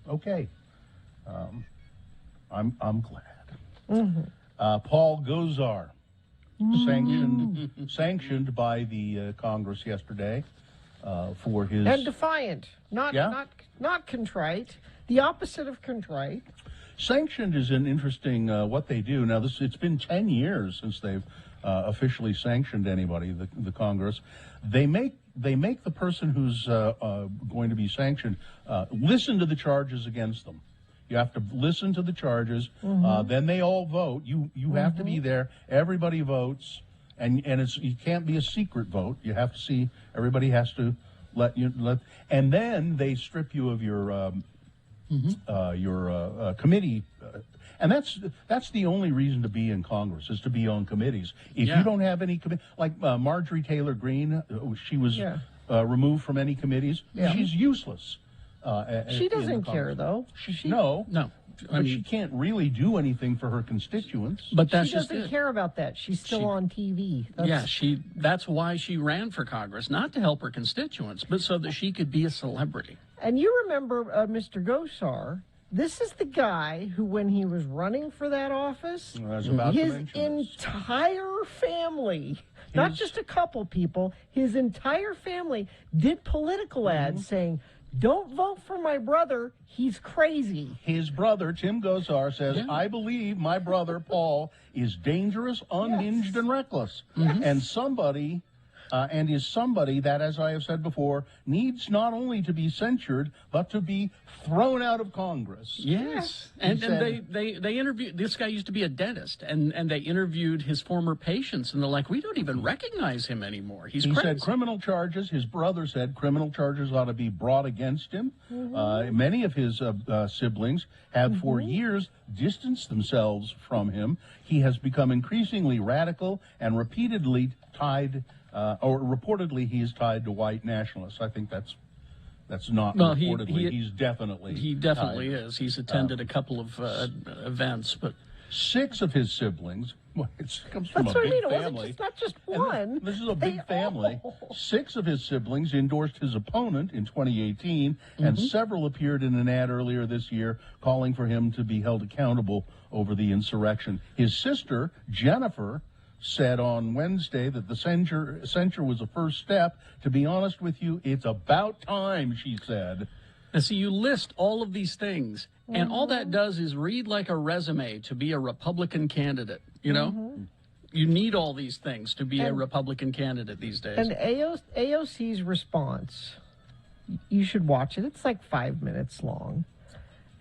Okay. I'm glad. Paul Gosar, sanctioned by the Congress yesterday for his and defiant, not contrite. The opposite of contrite. Sanctioned is an interesting what they do. Now, it's been 10 years since they've officially sanctioned anybody, the Congress. They make the person who's going to be sanctioned listen to the charges against them. You have to listen to the charges. Then they all vote. You have to be there. Everybody votes, and you can't be a secret vote. You have to see. Everybody has to let, and then they strip you of your committee. And that's the only reason to be in Congress, is to be on committees. If you don't have any committee, like Marjorie Taylor Greene, she was removed from any committees. She's useless. She doesn't care, though. No. But she can't really do anything for her constituents. But she doesn't care about that. She's still on TV. That's why she ran for Congress, not to help her constituents, but so that she could be a celebrity. And you remember Mr. Gosar. This is the guy who, when he was running for that office, his entire family, not just a couple people, his entire family did political ads saying, "Don't vote for my brother. He's crazy." His brother, Tim Gosar, says, "I believe my brother, Paul, is dangerous, unhinged, and reckless." And somebody that, as I have said before, needs not only to be censured, but to be thrown out of Congress. Yes. And they interviewed, this guy used to be a dentist, and they interviewed his former patients, and they're like, we don't even recognize him anymore. He said criminal charges. His brother said criminal charges ought to be brought against him. Many of his siblings have for years distanced themselves from him. He has become increasingly radical and repeatedly reportedly he is tied to white nationalists. I think that's not reportedly. He's definitely. He definitely is. He's attended a couple of events, but 6 of his siblings. Well, it comes from a big family. It's not just one. This is a big family. 6 of his siblings endorsed his opponent in 2018, and several appeared in an ad earlier this year calling for him to be held accountable over the insurrection. His sister, Jennifer, said on Wednesday that the censure was a first step. To be honest with you, it's about time, she said. And so you list all of these things, and all that does is read like a resume to be a Republican candidate, you know? You need all these things to be a Republican candidate these days. And AOC's response, you should watch it. It's like 5 minutes long.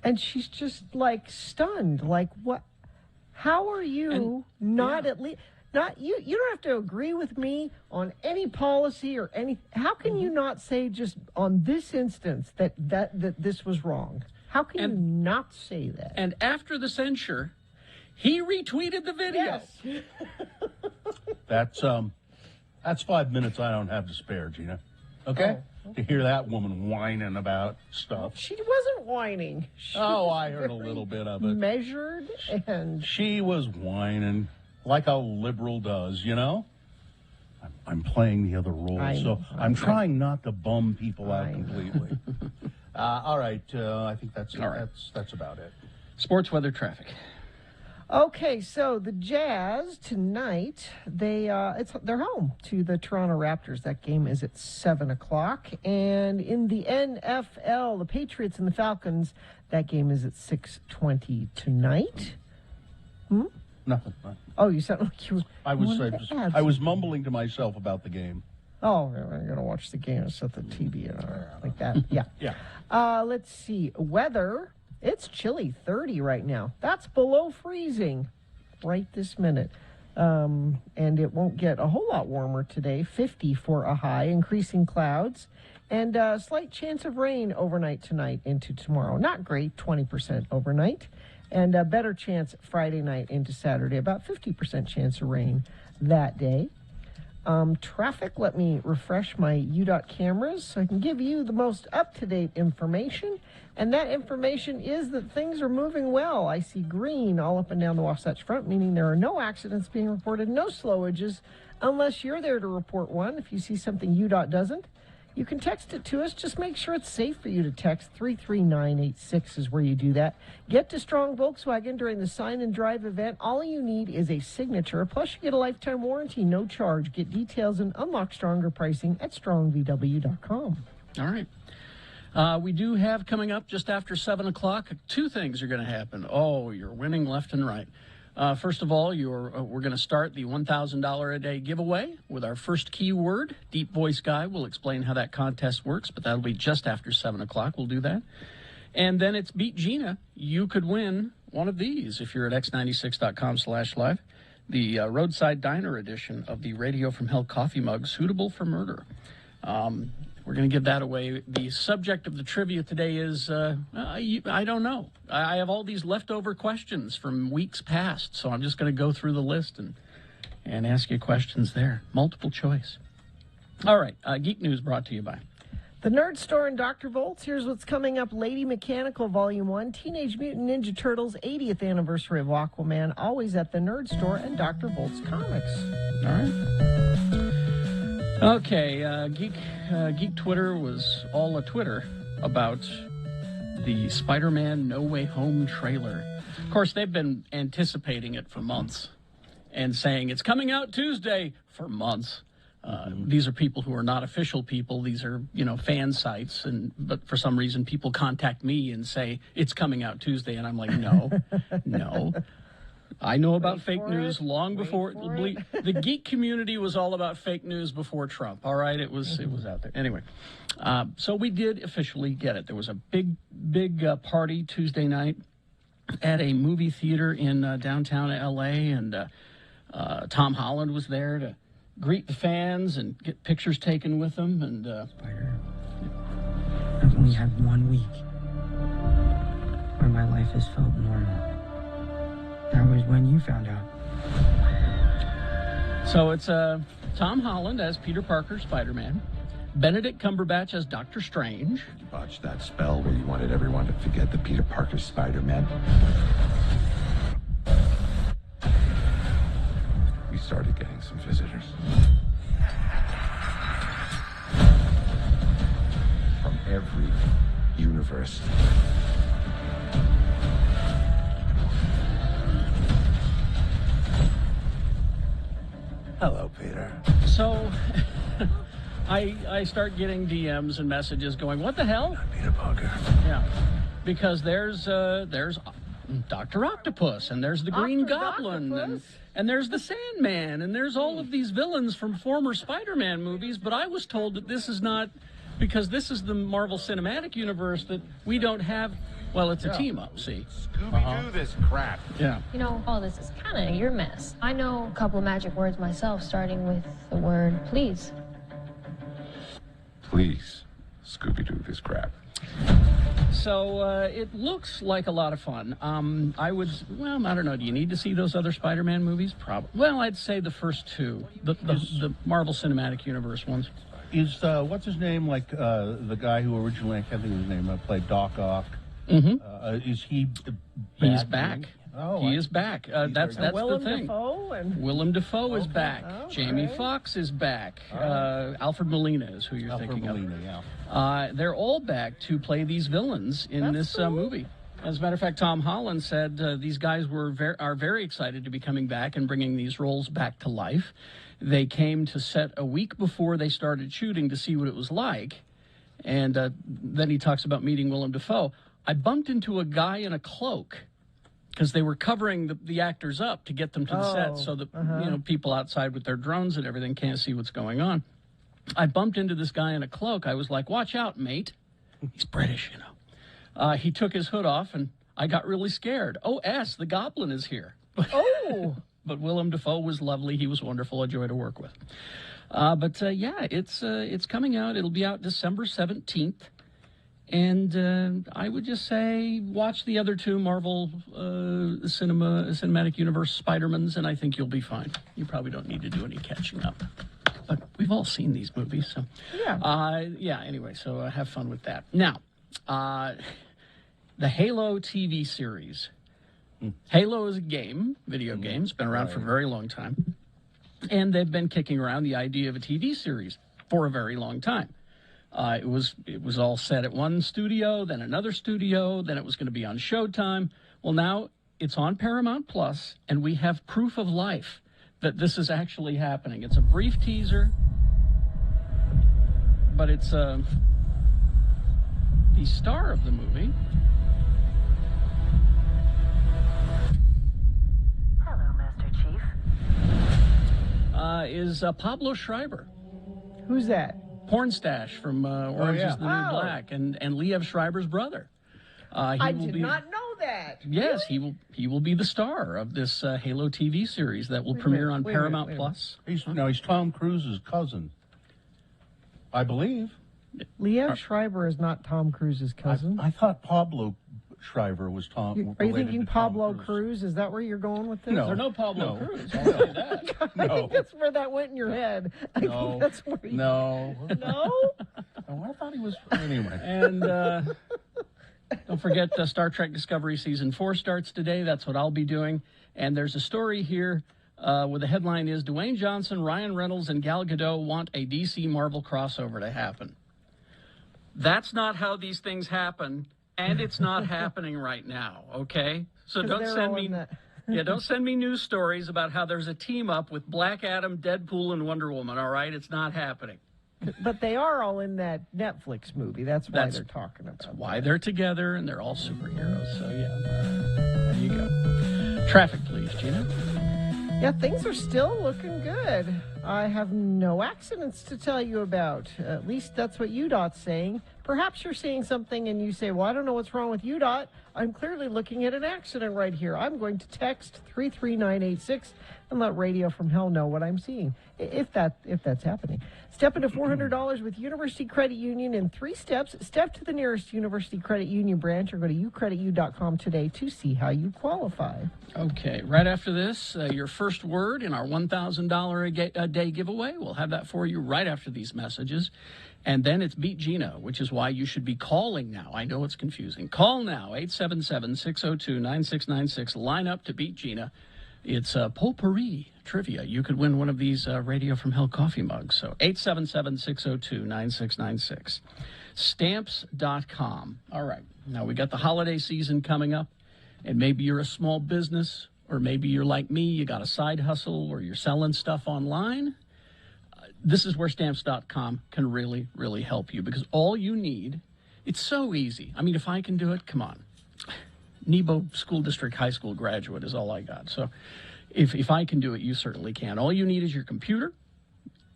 And she's just like stunned. Like, what? How are you at least... you don't have to agree with me on any policy or any. How can you not say just on this instance that this was wrong? How can you not say that? And after the censure, he retweeted the video. Yes. That's 5 minutes I don't have to spare, Gina. Okay? To hear that woman whining about stuff. She wasn't whining. I heard a little bit of it. Measured and she was whining. Like a liberal does, you know? I'm playing the other role, I'm trying not to bum people out completely. All right, I think that's about it. Sports, weather, traffic. Okay, so the Jazz tonight, they're home to the Toronto Raptors. That game is at 7:00, and in the NFL, the Patriots and the Falcons, that game is at 6:20 tonight. Nothing. Oh, you sound like you. I was mumbling to myself about the game. Oh, I'm gonna watch the game and set the TV like that. Yeah. Let's see. Weather. It's chilly, 30 right now. That's below freezing, right this minute. And it won't get a whole lot warmer today. 50 for a high. Increasing clouds, and a slight chance of rain overnight tonight into tomorrow. Not great. 20% overnight. And a better chance Friday night into Saturday, about 50% chance of rain that day. Traffic, let me refresh my UDOT cameras so I can give you the most up-to-date information. And that information is that things are moving well. I see green all up and down the Wasatch Front, meaning there are no accidents being reported, no slowages, unless you're there to report one. If you see something UDOT doesn't, You can text it to us. Just make sure it's safe for you to text. 33986 is where you do that. Get to Strong Volkswagen during the Sign and Drive event. All you need is a signature. Plus, you get a lifetime warranty, no charge. Get details and unlock stronger pricing at strongvw.com. All right. We do have coming up just after 7 o'clock, two things are going to happen. Oh, you're winning left and right. First of all, we're going to start the $1,000 a day giveaway with our first keyword. Deep Voice Guy will explain how that contest works, but that'll be just after 7 o'clock. We'll do that. And then it's Beat Gina. You could win one of these if you're at x96.com/live. The Roadside Diner edition of the Radio from Hell coffee mug, suitable for murder. We're going to give that away. The subject of the trivia today is, I don't know. I have all these leftover questions from weeks past, so I'm just going to go through the list and ask you questions there. Multiple choice. All right, Geek News brought to you by The Nerd Store and Dr. Volts. Here's what's coming up. Lady Mechanical Volume 1, Teenage Mutant Ninja Turtles, 80th anniversary of Aquaman, always at the Nerd Store and Dr. Volts Comics. All right. Okay, Geek Twitter was all a Twitter about the Spider-Man No Way Home trailer. Of course, they've been anticipating it for months and saying it's coming out Tuesday for months. These are people who are not official people. These are, fan sites. But for some reason, people contact me and say it's coming out Tuesday. And I'm like, no. I know about fake news long before the geek community was all about fake news before Trump. All right, it was out there anyway. So we did officially get it. There was a big party Tuesday night at a movie theater in downtown L.A. and Tom Holland was there to greet the fans and get pictures taken with them. And Spider, I've only had 1 week where my life has felt normal. That was when you found out. So it's Tom Holland as Peter Parker, Spider-Man. Benedict Cumberbatch as Doctor Strange. You botched that spell where you wanted everyone to forget that Peter Parker's Spider-Man. We started getting some visitors. From every universe. Hello, Peter. So I start getting DMs and messages going, what the hell? Peter Parker. Yeah, because there's Dr. Octopus, and there's the Green Goblin, and there's the Sandman, and there's all of these villains from former Spider-Man movies, but I was told that this is not, because this is the Marvel Cinematic Universe, that we don't have, well, it's a team-up, see? Scooby-Doo this crap. Yeah. All this is kind of your mess. I know a couple of magic words myself, starting with the word please. Please, Scooby-Doo this crap. So it looks like a lot of fun. I don't know. Do you need to see those other Spider-Man movies? Probably. Well, I'd say the first two, the Marvel Cinematic Universe ones. Is what's his name? Like the guy who originally, I can't think of his name, played Doc Ock. Mm-hmm. Is he back? He's back. Oh, he is back. That's the Willem thing. Willem Dafoe is back. Jamie Foxx is back. Alfred Molina is who you're thinking of. Yeah. They're all back to play these villains in this movie. As a matter of fact, Tom Holland said these guys are very excited to be coming back and bringing these roles back to life. They came to set a week before they started shooting to see what it was like. And then he talks about meeting Willem Dafoe. I bumped into a guy in a cloak because they were covering the actors up to get them to the set so that people outside with their drones and everything can't see what's going on. I bumped into this guy in a cloak. I was like, watch out, mate. He's British, he took his hood off, and I got really scared. Oh, the Goblin is here. Oh. But Willem Dafoe was lovely. He was wonderful. A joy to work with. It's coming out. It'll be out December 17th. And I would just say watch the other two Marvel Cinematic Universe Spider-Mans, and I think you'll be fine. You probably don't need to do any catching up. But we've all seen these movies, so... Yeah. Anyway, so have fun with that. Now, the Halo TV series. Halo is a video game. It's been around for a very long time. And they've been kicking around the idea of a TV series for a very long time. It was all set at one studio, then another studio, then it was going to be on Showtime. Well, now it's on Paramount Plus, and we have proof of life that this is actually happening. It's a brief teaser, but it's the star of the movie. Hello, Master Chief. Is Pablo Schreiber. Who's that? Porn stash from Orange is the New Oh. Black, and Liev Schreiber's brother. I did not know that. Yes, he will be the star of this Halo TV series that will premiere on wait a minute, Paramount wait a Plus. He's Tom Cruise's cousin, I believe. Liev Schreiber is not Tom Cruise's cousin. I thought Pablo Schreiber was Tom. Are you related thinking to Tom Pablo Cruz? Is that where you're going with this? No. There's no Pablo No. Cruz. I'll say that. I No. think that's where that went in your head. I No. think that's where you... No. No? Oh, I thought he was. Anyway. And don't forget, Star Trek Discovery Season 4 starts today. That's what I'll be doing. And there's a story here where the headline is, Dwayne Johnson, Ryan Reynolds, and Gal Gadot want a DC Marvel crossover to happen. That's not how these things happen, and it's not happening right now, okay? So 'Cause don't they're send all me... in that- don't send me news stories about how there's a team up with Black Adam, Deadpool, and Wonder Woman, all right? It's not happening. But they are all in that Netflix movie. That's why they're talking about Why they're together, and they're all superheroes. So, yeah, there you go. Traffic, please, Gina. Yeah, things are still looking good. I have no accidents to tell you about. At least that's what UDOT's saying. Perhaps you're seeing something and you say, well, I don't know what's wrong with UDOT. I'm clearly looking at an accident right here. I'm going to text 33986 and let Radio from Hell know what I'm seeing, if that's happening. Step into $400 with University Credit Union in 3 steps. Step to the nearest University Credit Union branch or go to ucreditu.com today to see how you qualify. Okay, right after this, your first word in our $1,000 a day giveaway. We'll have that for you right after these messages. And then it's Beat Gina, which is why you should be calling now. I know it's confusing. Call now, 877-602-9696. Line up to Beat Gina. It's potpourri trivia. You could win one of these Radio from Hell coffee mugs. So 877-602-9696. Stamps.com. All right. Now we got the holiday season coming up, and maybe you're a small business, or maybe you're like me, you got a side hustle, or you're selling stuff online. This is where Stamps.com can really, really help you, because all you need, it's so easy. I mean, if I can do it, come on. Nebo School District High School graduate is all I got. So if I can do it, you certainly can. All you need is your computer,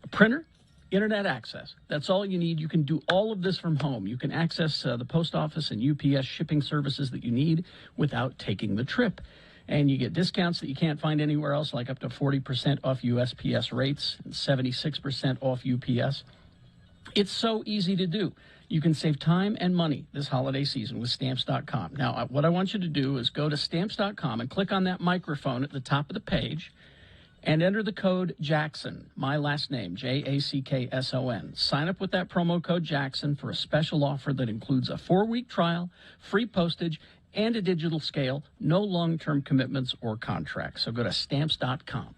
a printer, internet access. That's all you need. You can do all of this from home. You can access the post office and UPS shipping services that you need without taking the trip. And you get discounts that you can't find anywhere else, like up to 40% off USPS rates and 76% off UPS. It's so easy to do. You can save time and money this holiday season with Stamps.com. Now, what I want you to do is go to Stamps.com and click on that microphone at the top of the page and enter the code Jackson, my last name, Jackson. Sign up with that promo code Jackson for a special offer that includes a 4-week trial, free postage, and a digital scale, no long-term commitments or contracts. So go to Stamps.com.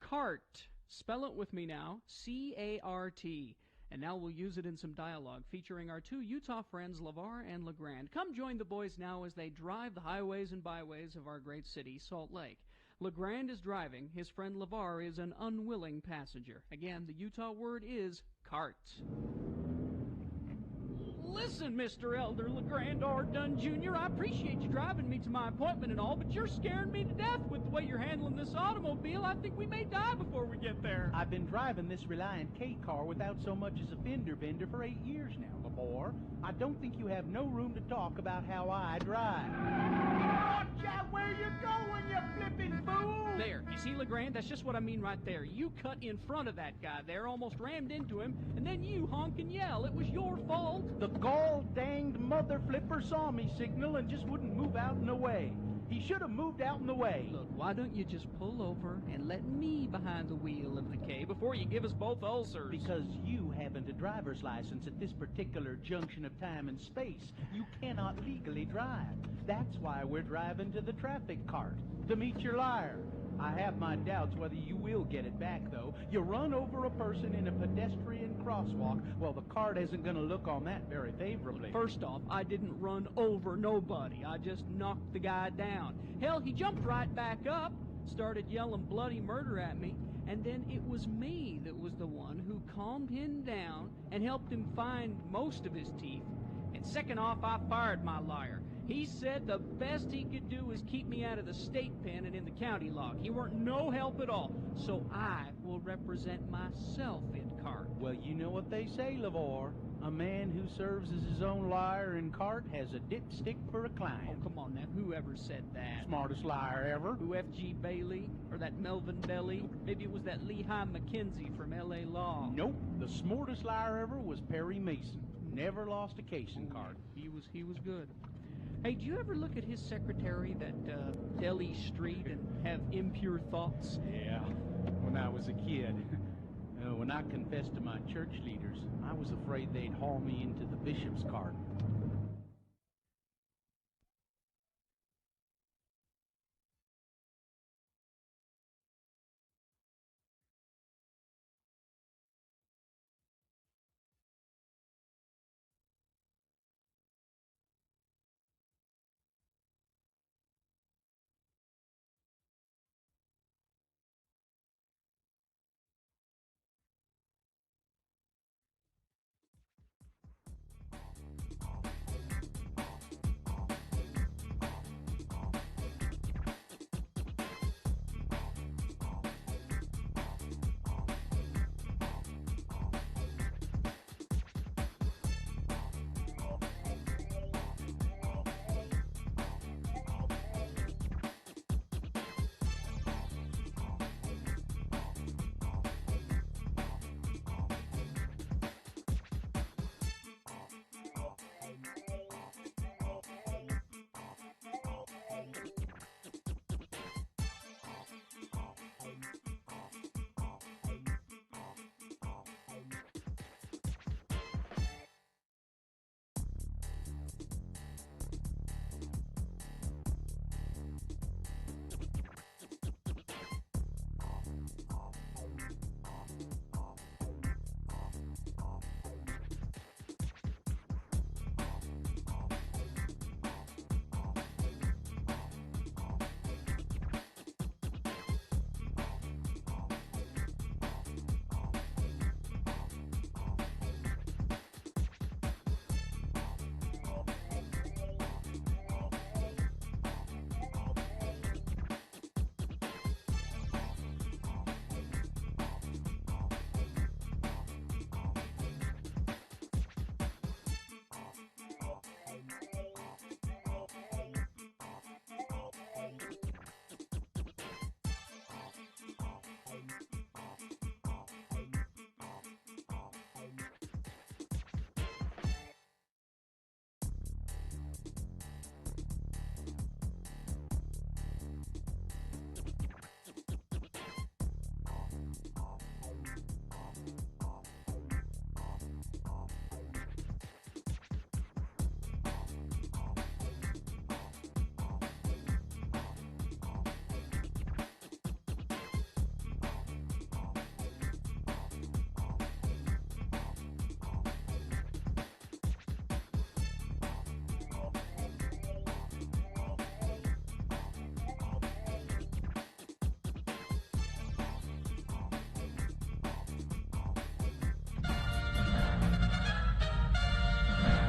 CART. Spell it with me now. C-A-R-T. And now we'll use it in some dialogue featuring our 2 Utah friends, LeVar and LeGrand. Come join the boys now as they drive the highways and byways of our great city, Salt Lake. LeGrand is driving. His friend LeVar is an unwilling passenger. Again, the Utah word is CART. Listen, Mr. Elder LeGrand R. Dunn Jr., I appreciate you driving me to my appointment and all, but you're scaring me to death with the way you're handling this automobile. I think we may die before we get there. I've been driving this Reliant K car without so much as a fender bender for 8 years now, Lamar. I don't think you have no room to talk about how I drive. Watch out where you're going, you flipping fool! There, he's see, LeGrand, that's just what I mean right there. You cut in front of that guy there, almost rammed into him, and then you honk and yell. It was your fault. The gall-danged mother flipper saw me signal and just wouldn't move out in the way. He should have moved out in the way. Look, why don't you just pull over and let me behind the wheel of the K before you give us both ulcers? Because you haven't a driver's license at this particular junction of time and space. You cannot legally drive. That's why we're driving to the traffic cart, to meet your liar. I have my doubts whether you will get it back, though. You run over a person in a pedestrian crosswalk. Well, the cart isn't going to look on that very favorably. First off, I didn't run over nobody. I just knocked the guy down. Hell, he jumped right back up, started yelling bloody murder at me, and then it was me that was the one who calmed him down and helped him find most of his teeth. And second off, I fired my liar. He said the best he could do was keep me out of the state pen and in the county log. He weren't no help at all. So I will represent myself in court. Well, you know what they say, LeVar. A man who serves as his own liar in cart has a dipstick for a client. Oh, come on now. Whoever said that? Smartest liar ever. Who, F.G. Bailey? Or that Melvin Belly? Maybe it was that Lehigh McKenzie from L.A. Law. Nope. The smartest liar ever was Perry Mason. Never lost a case in cart. He was good. Hey, do you ever look at his secretary, that Deli Street, and have impure thoughts? Yeah, when I was a kid. When I confessed to my church leaders, I was afraid they'd haul me into the bishop's cart.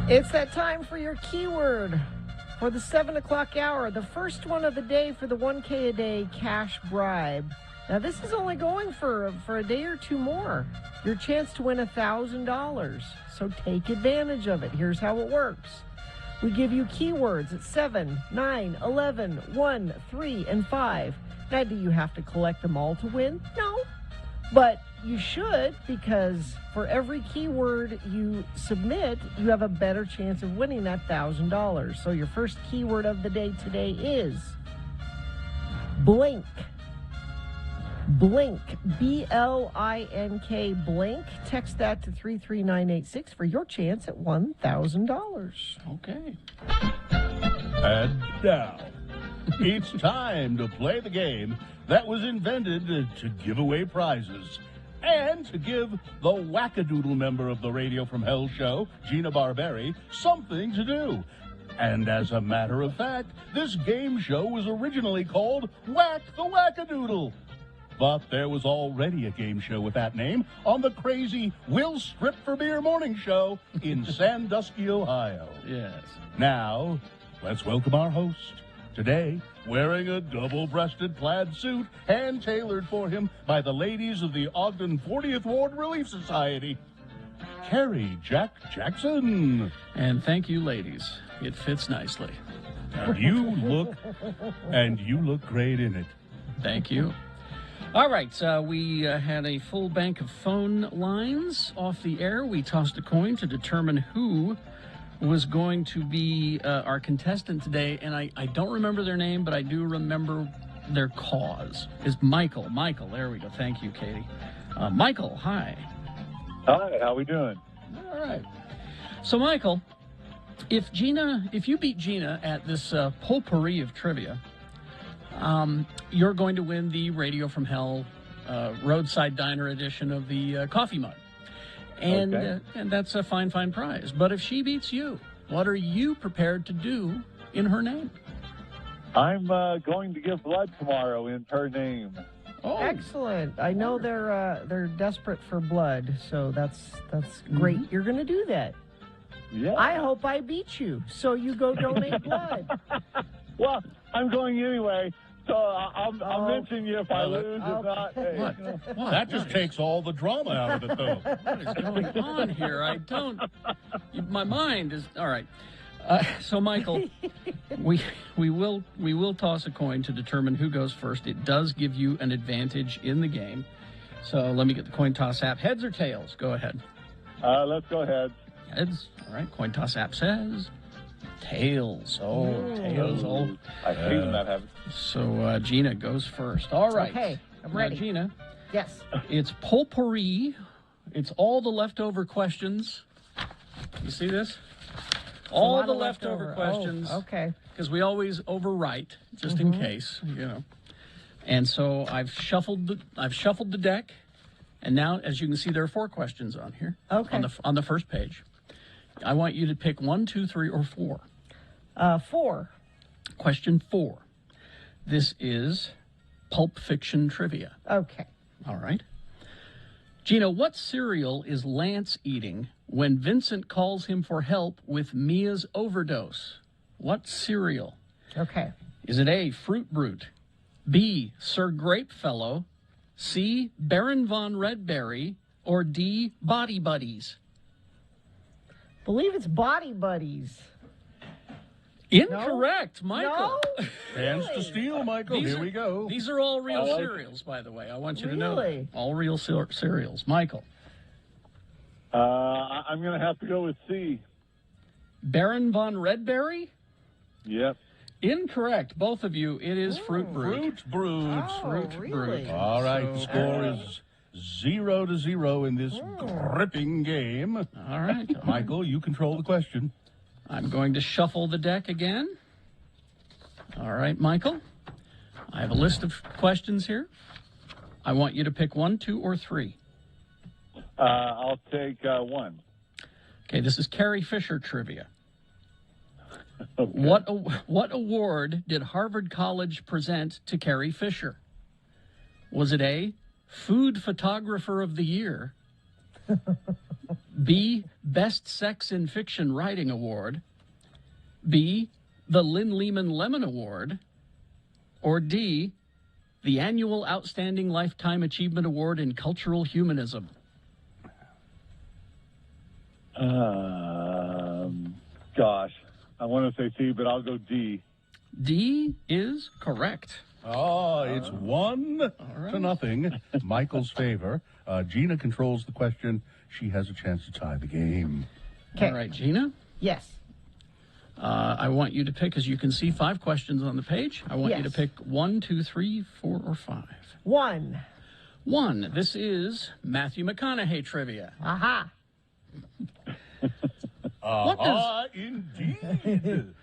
It's that time for your keyword for the 7 o'clock hour, the first one of the day for the 1K a day cash bribe. Now, this is only going for a day or two more. Your chance to win $1,000. So take advantage of it. Here's how it works. We give you keywords at 7, 9, 11, 1, 3, and 5. Now, do you have to collect them all to win? No. But you should, because for every keyword you submit, you have a better chance of winning that $1,000. So your first keyword of the day today is blink. Blink, B-L-I-N-K, blink. Text that to 33986 for your chance at $1,000. Okay. And now, it's time to play the game that was invented to give away prizes and to give the wackadoodle member of the Radio from Hell show, Gina Barberi, something to do. And as a matter of fact, this game show was originally called Whack the Wackadoodle. But there was already a game show with that name on the crazy Will Strip for Beer morning show in Sandusky, Ohio. Yes. Now, let's welcome our host. Today, wearing a double-breasted plaid suit hand-tailored for him by the ladies of the Ogden 40th Ward Relief Society, Carrie Jack Jackson. And thank you, ladies. It fits nicely. And you look great in it. Thank you. All right, we had a full bank of phone lines off the air. We tossed a coin to determine who was going to be our contestant today, and I don't remember their name, but I do remember their cause. Is Michael. Michael, there we go. Potential you, Katie. Michael, hi. Hi, how we doing? All right. So, Michael, if you beat Gina at this potpourri of trivia, you're going to win the Radio from Hell Roadside Diner edition of the coffee mug. And, okay. And that's a fine prize. But if she beats you, what are you prepared to do in her name? I'm going to give blood tomorrow in her name. Oh, excellent. I know they're desperate for blood, so that's great. Mm-hmm. You're going to do that. Yeah. I hope I beat you, so you go donate blood. Well, I'm going anyway, so I'll mention you if I lose. If not, hey. What? That just takes all the drama out of it, though. What is going on here? I don't. My mind is all right. So, Michael, we will toss a coin to determine who goes first. It does give you an advantage in the game. So let me get the coin toss app. Heads or tails? Go ahead. Let's go ahead. Heads. All right. Coin toss app says tails. Oh, tails. Oh, I hate when that happens. So Gina goes first. All right. Okay, I'm Now, ready. Gina, Yes. it's potpourri. It's all the leftover questions. You see this? All lot the of leftover leftover. questions. Oh, okay. Because we always overwrite, just in case, And so I've shuffled the deck, and now, as you can see, there are 4 questions on here. Okay. On the first page. I want you to pick 1, 2, 3, or 4. 4. Question 4. This is Pulp Fiction trivia. Okay. All right. Gina, what cereal is Lance eating when Vincent calls him for help with Mia's overdose? What cereal? Okay. Is it A, Fruit Brute, B, Sir Grapefellow, C, Baron von Redberry, or D, Body Buddies? Believe it's Body Buddies. Incorrect, Michael. No? Hands to steal, Michael. Here we go. These are all real cereals, by the way. I want you to know. Really? All real cereals. Michael. I'm going to have to go with C. Baron von Redberry? Yep. Incorrect. Both of you. It is Fruit Brute. Fruit Brute. Oh, Fruit really? Brute. All right, the So- score is 0-0 in this gripping game. All right. Michael, you control the question. I'm going to shuffle the deck again. All right, Michael. I have a list of questions here. I want you to pick 1, 2, or 3. I'll take 1. Okay, this is Carrie Fisher trivia. Okay. What award did Harvard College present to Carrie Fisher? Was it A, Food Photographer of the Year, B, Best Sex in Fiction Writing Award, B, the Lynn Lehman Lemon Award, or D, the Annual Outstanding Lifetime Achievement Award in Cultural Humanism? Gosh. I want to say C, but I'll go D. D is correct. Oh, it's 1-0. Michael's favor. Gina controls the question. She has a chance to tie the game. All right, Gina. Yes. I want you to pick, as you can see, 5 questions on the page. I want you to Yes. pick 1, 2, 3, 4, or 5. 1. 1. This is Matthew McConaughey trivia. Aha. Indeed.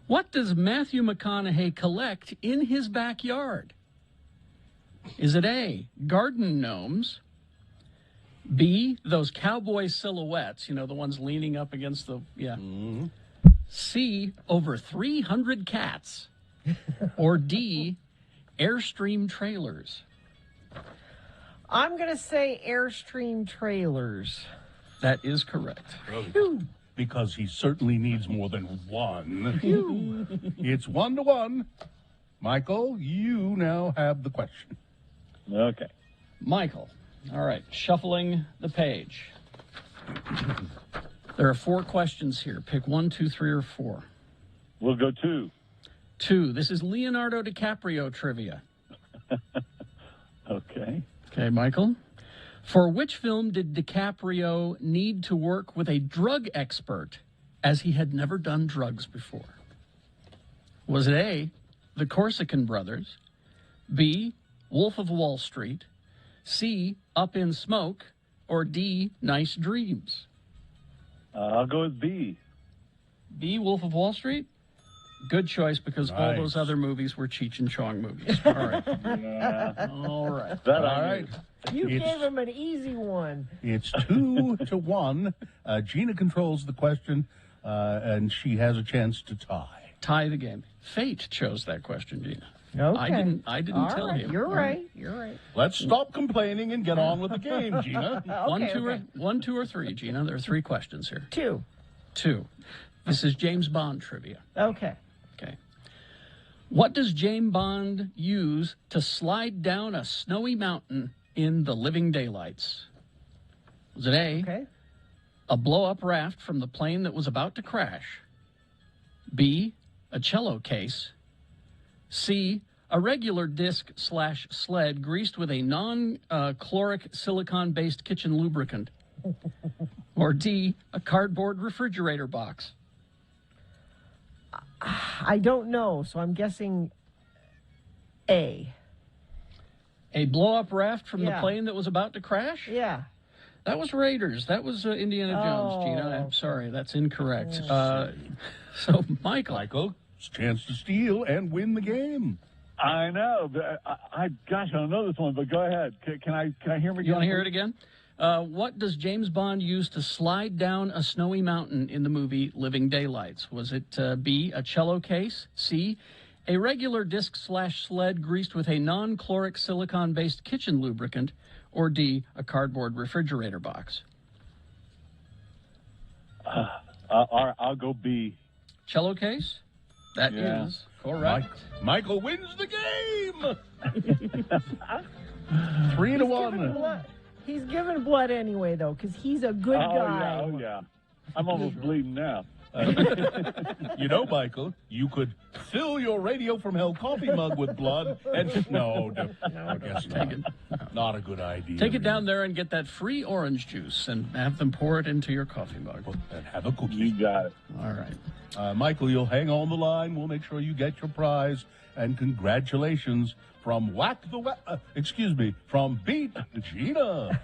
What does Matthew McConaughey collect in his backyard? Is it A, garden gnomes, B, those cowboy silhouettes, you know, the ones leaning up against the, C, over 300 cats, or D, Airstream trailers? I'm going to say Airstream trailers. That is correct. Because he certainly needs more than one. It's 1-1. Michael, you now have the question. Okay. Michael, all right, shuffling the page. There are 4 questions here. Pick 1, 2, 3, or 4. We'll go 2. 2. This is Leonardo DiCaprio trivia. Okay. Okay, Michael. For which film did DiCaprio need to work with a drug expert, as he had never done drugs before? Was it A, The Corsican Brothers, B, Wolf of Wall Street, C, Up in Smoke, or D, Nice Dreams? I'll go with B. B, Wolf of Wall Street? Good choice, because all those other movies were Cheech and Chong movies. All right. All right. That All right. You gave him an easy one. It's 2-1. Gina controls the question, and she has a chance to tie. Tie the game. Fate chose that question, Gina. Okay. I didn't All tell right. you. You're All right. You're right. Let's stop complaining and get on with the game, Gina. Okay, 1, 2, or 3, Gina. There are 3 questions here. 2. 2. This is James Bond trivia. Okay. Okay. What does James Bond use to slide down a snowy mountain in The Living Daylights? Was it A, a blow-up raft from the plane that was about to crash? B, a cello case? C, a regular disc/sled greased with a non-chloric silicone-based kitchen lubricant? Or D, a cardboard refrigerator box? I don't know, so I'm guessing A. A blow-up raft from the plane that was about to crash? Yeah. That was Raiders. That was Indiana Jones, Gina. I'm sorry, that's incorrect. So, Michael. It's a chance to steal and win the game. I know, but I don't know this one. But go ahead. Can I hear me? You want to hear it again? What does James Bond use to slide down a snowy mountain in the movie Living Daylights? Was it B, a cello case? C, a regular disc/sled greased with a non-chloric silicone-based kitchen lubricant? Or D, a cardboard refrigerator box? I'll go B. Cello case? That is correct. Michael wins the game. 3-1. He's giving blood anyway, though, because he's a good guy. Oh, yeah. I'm almost bleeding now. You know, Michael, you could fill your Radio from Hell coffee mug with blood and I guess not. Not a good idea. Take it down there and get that free orange juice and have them pour it into your coffee mug. And have a cookie. You got it. All right. Michael, you'll hang on the line. We'll make sure you get your prize. And congratulations from from Beat Gina.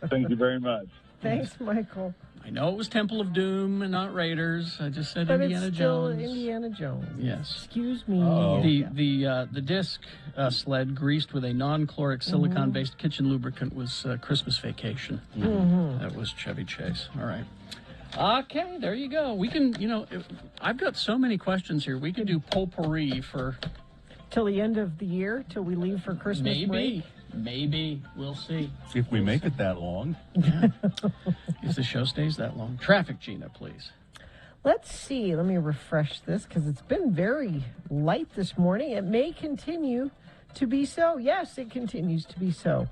Thank you very much. Thanks, Michael. I know it was Temple of Doom and not Raiders. I just said But Indiana it's still Jones. Indiana Jones. Yes. Excuse me. The disc sled greased with a non-chloric silicone-based kitchen lubricant was Christmas Vacation. That was Chevy Chase. All right. Okay, there you go. We can, I've got so many questions here. We can do potpourri for... Till the end of the year, till we leave for Christmas break. Maybe. We'll see. See if we make it that long. Yeah. If the show stays that long. Traffic, Gina, please. Let's see. Let me refresh this because it's been very light this morning. It may continue to be so. Yes, it continues to be so.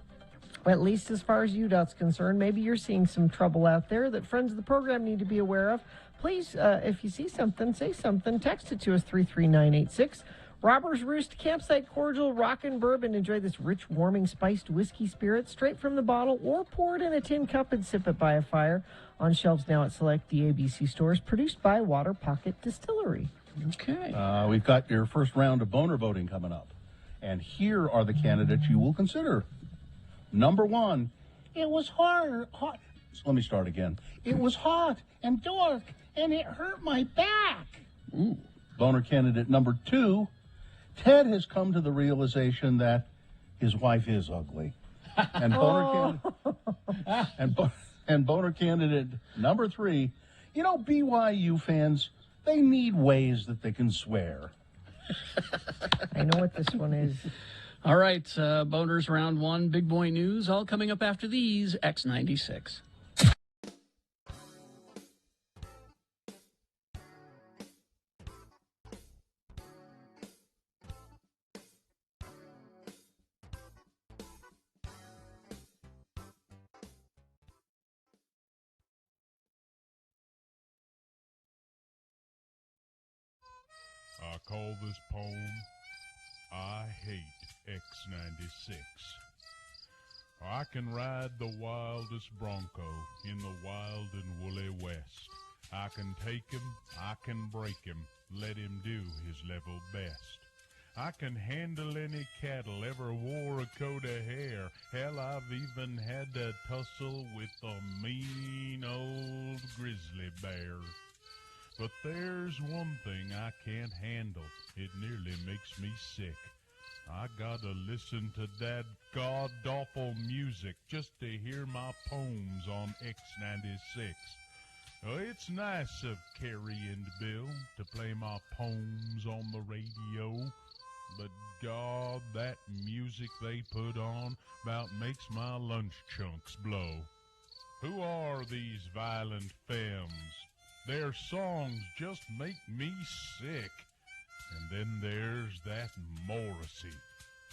Well, at least as far as UDOT's concerned, maybe you're seeing some trouble out there that friends of the program need to be aware of. Please, if you see something, say something. Text it to us, 33986. Robber's Roost Campsite Cordial Rockin' Bourbon. Enjoy this rich, warming, spiced whiskey spirit straight from the bottle, or pour it in a tin cup and sip it by a fire. On shelves now at select the ABC stores. Produced by Water Pocket Distillery. Okay. We've got your first round of boner voting coming up. And here are the candidates you will consider. Number one, it was hot. Let me start again. It was hot and dark, and it hurt my back. Ooh. Boner candidate number two, Ted has come to the realization that his wife is ugly. And boner candidate number three, BYU fans, they need ways that they can swear. I know what this one is. All right, Boners round one, big boy news, all coming up after these, X96. I call this poem, I Hate X96. I can ride the wildest bronco in the wild and woolly west. I can take him, I can break him, let him do his level best. I can handle any cattle, ever wore a coat of hair. Hell, I've even had to tussle with a mean old grizzly bear. But there's one thing I can't handle, it nearly makes me sick. I gotta listen to that god-awful music just to hear my poems on X96. Oh, it's nice of Carrie and Bill to play my poems on the radio, but God, that music they put on about makes my lunch chunks blow. Who are these violent femmes? Their songs just make me sick. And then there's that Morrissey,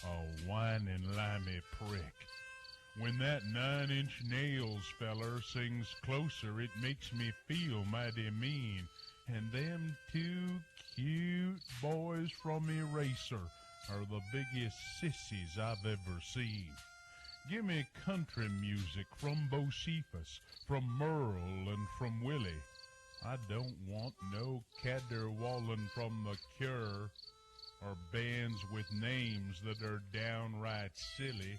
a whining limey prick. When that 9-inch nails feller sings closer, it makes me feel mighty mean. And them two cute boys from Eraser are the biggest sissies I've ever seen. Give me country music from Bocephus, from Merle, and from Willie. I don't want no caterwauling from The Cure, or bands with names that are downright silly,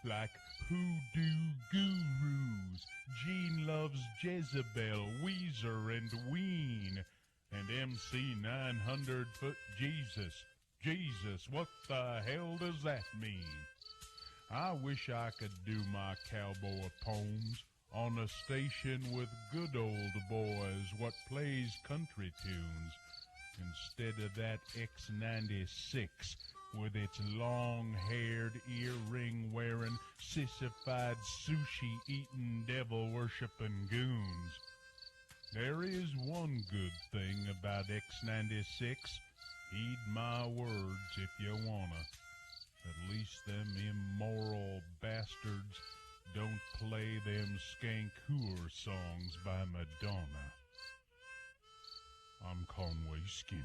like Hoodoo Gurus, Gene Loves Jezebel, Weezer, and Ween, and MC 900-Foot Jesus. Jesus, what the hell does that mean? I wish I could do my cowboy poems on a station with good old boys what plays country tunes, instead of that X96 with its long-haired, earring-wearing, sissified, sushi-eating, devil-worshipping goons. There is one good thing about X96. Heed my words if you wanna. At least them immoral bastards don't play them skank hooer songs by Madonna. I'm Conway Skinner.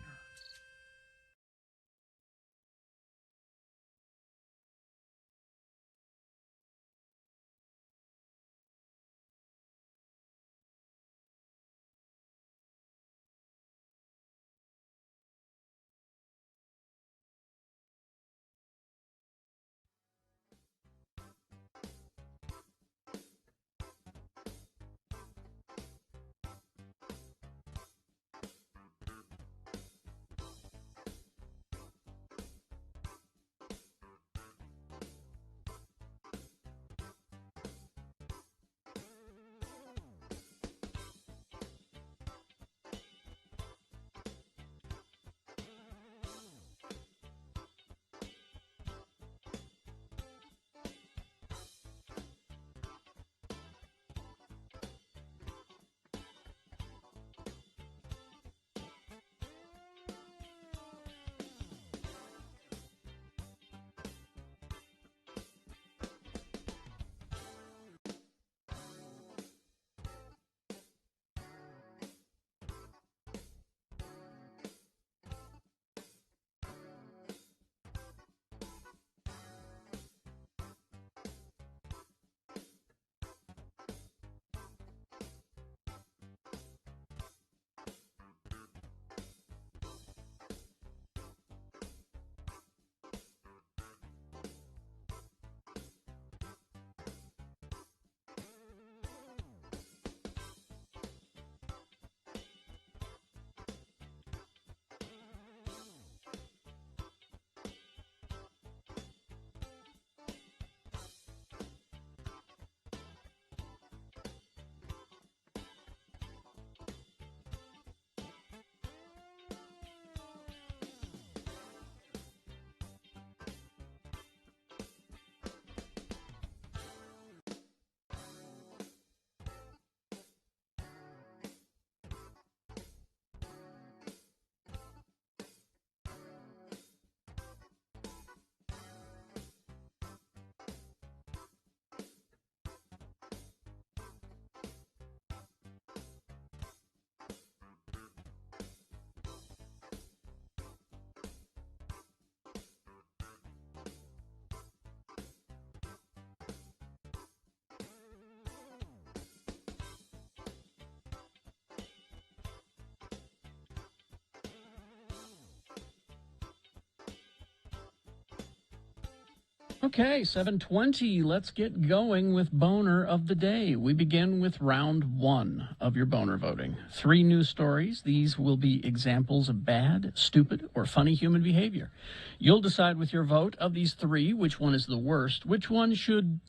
Okay, 7:20. Let's get going with Boner of the Day. We begin with round 1 of your boner voting. 3 news stories. These will be examples of bad, stupid, or funny human behavior. You'll decide with your vote of these 3 which one is the worst, which one should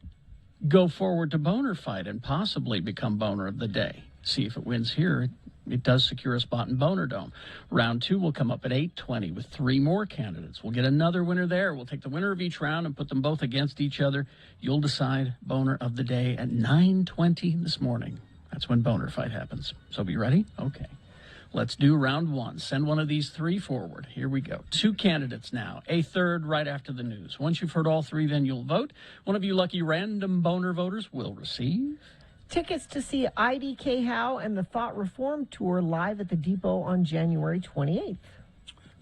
go forward to Boner Fight and possibly become Boner of the Day. See if it wins here. It does secure a spot in Boner Dome. Round 2 will come up at 8:20 with 3 more candidates. We'll get another winner there. We'll take the winner of each round and put them both against each other. You'll decide Boner of the Day at 9:20 this morning. That's when Boner Fight happens. So be ready? Okay. Let's do round 1. Send one of these 3 forward. Here we go. 2 candidates now. A third right after the news. Once you've heard all 3, then you'll vote. One of you lucky random Boner voters will receive tickets to see IDK Howe and the Thought Reform Tour live at the Depot on January 28th.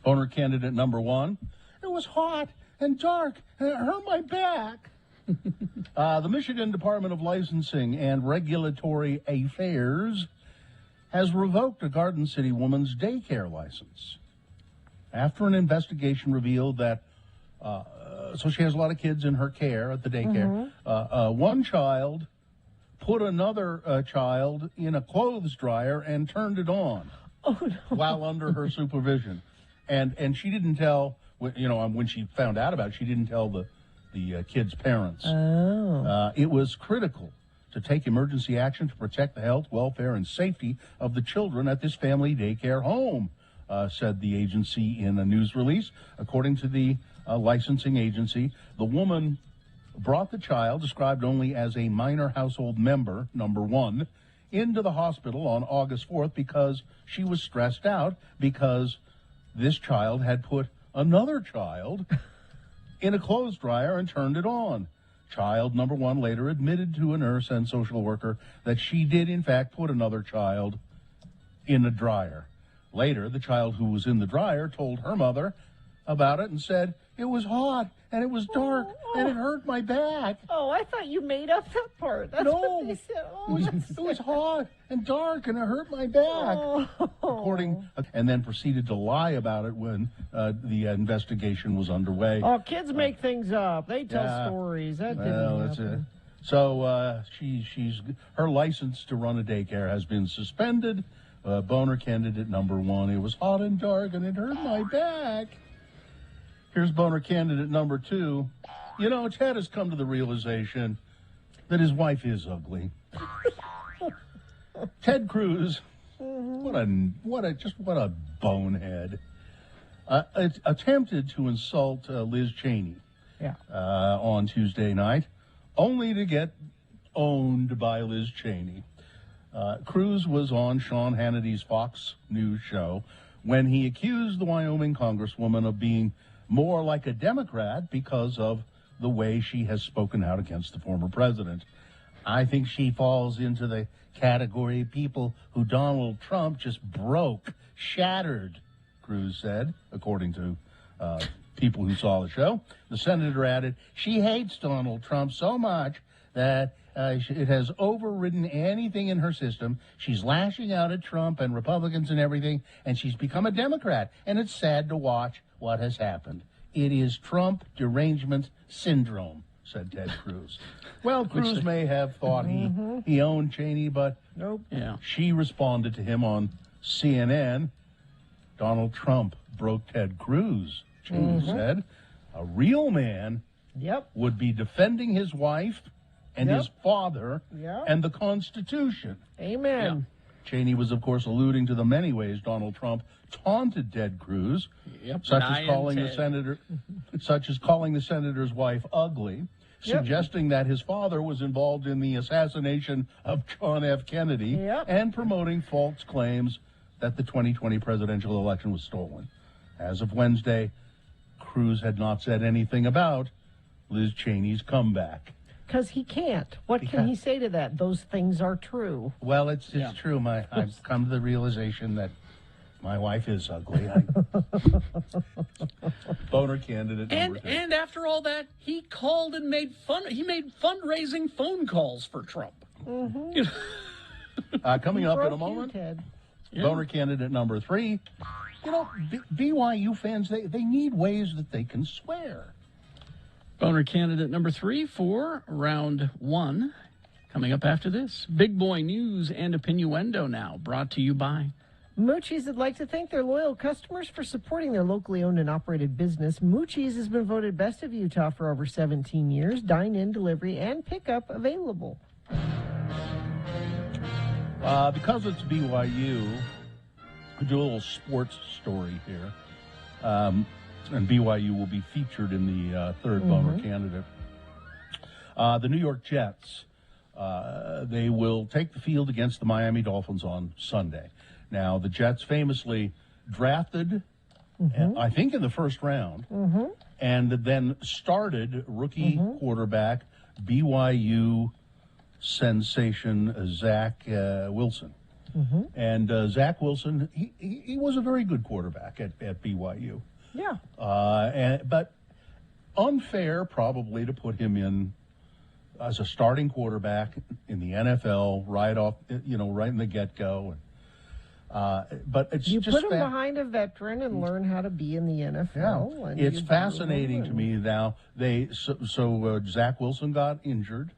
Boner candidate number 1. It was hot and dark and it hurt my back. The Michigan Department of Licensing and Regulatory Affairs has revoked a Garden City woman's daycare license after an investigation revealed that, so she has a lot of kids in her care at the daycare. One child put another child in a clothes dryer and turned it on while under her supervision. And she didn't tell, when she found out about it, she didn't tell the kid's parents. It was critical to take emergency action to protect the health, welfare, and safety of the children at this family daycare home, said the agency in a news release. According to the licensing agency, the woman brought the child, described only as a minor household member, number 1, into the hospital on August 4th because she was stressed out because this child had put another child in a clothes dryer and turned it on. Child number 1 later admitted to a nurse and social worker that she did, in fact, put another child in a dryer. Later, the child who was in the dryer told her mother about it and said, "It was hot and it was dark and it hurt my back." Oh, I thought you made up that part. That's what they said. It was hot and dark and it hurt my back. And then proceeded to lie about it when the investigation was underway. Oh, kids make things up. They tell stories. That didn't happen. So she's her license to run a daycare has been suspended. Boner candidate number 1. It was hot and dark and it hurt my back. Here's Boner candidate number 2. Ted has come to the realization that his wife is ugly. Ted Cruz, what a bonehead. Attempted to insult Liz Cheney on Tuesday night, only to get owned by Liz Cheney. Cruz was on Sean Hannity's Fox News show when he accused the Wyoming congresswoman of being more like a Democrat because of the way she has spoken out against the former president. I think she falls into the category of people who Donald Trump just broke, shattered, Cruz said, according to people who saw the show. The senator added, she hates Donald Trump so much that it has overridden anything in her system. She's lashing out at Trump and Republicans and everything, and she's become a Democrat. And it's sad to watch what has happened. It is Trump derangement syndrome, said Ted Cruz. Well, Cruz may have thought he owned Cheney, but nope. Yeah. She responded to him on CNN. Donald Trump broke Ted Cruz, Cheney said. A real man would be defending his wife and his father and the Constitution. Amen. Yep. Cheney was, of course, alluding to the many ways Donald Trump taunted Ted Cruz, such as calling the senator's wife ugly, suggesting that his father was involved in the assassination of John F. Kennedy, and promoting false claims that the 2020 presidential election was stolen. As of Wednesday, Cruz had not said anything about Liz Cheney's comeback. Because he can't. What can he say to that? Those things are true. Well, it's true. I've come to the realization that my wife is ugly. Boner candidate number 2. And after all that, he called and made fundraising phone calls for Trump. Coming up in a moment, Boner candidate number 3. BYU fans, they need ways that they can swear. Boner candidate number 3 for round 1. Coming up after this, Big Boy News and Opinioendo now, brought to you by Moochie's would like to thank their loyal customers for supporting their locally owned and operated business. Moochie's has been voted Best of Utah for over 17 years. Dine-in, delivery, and pickup available. Because it's BYU, I'll do a little sports story here. And BYU will be featured in the third Boner candidate. The New York Jets, they will take the field against the Miami Dolphins on Sunday. Now, the Jets famously drafted, I think, in the first round, and then started rookie quarterback BYU sensation Zach Wilson. And Zach Wilson, he was a very good quarterback at BYU. Yeah. But unfair probably to put him in as a starting quarterback in the NFL right off, right in the get-go. But it's you just put him behind a veteran and learn how to be in the NFL. Yeah. And It's fascinating to me now. Zach Wilson got injured.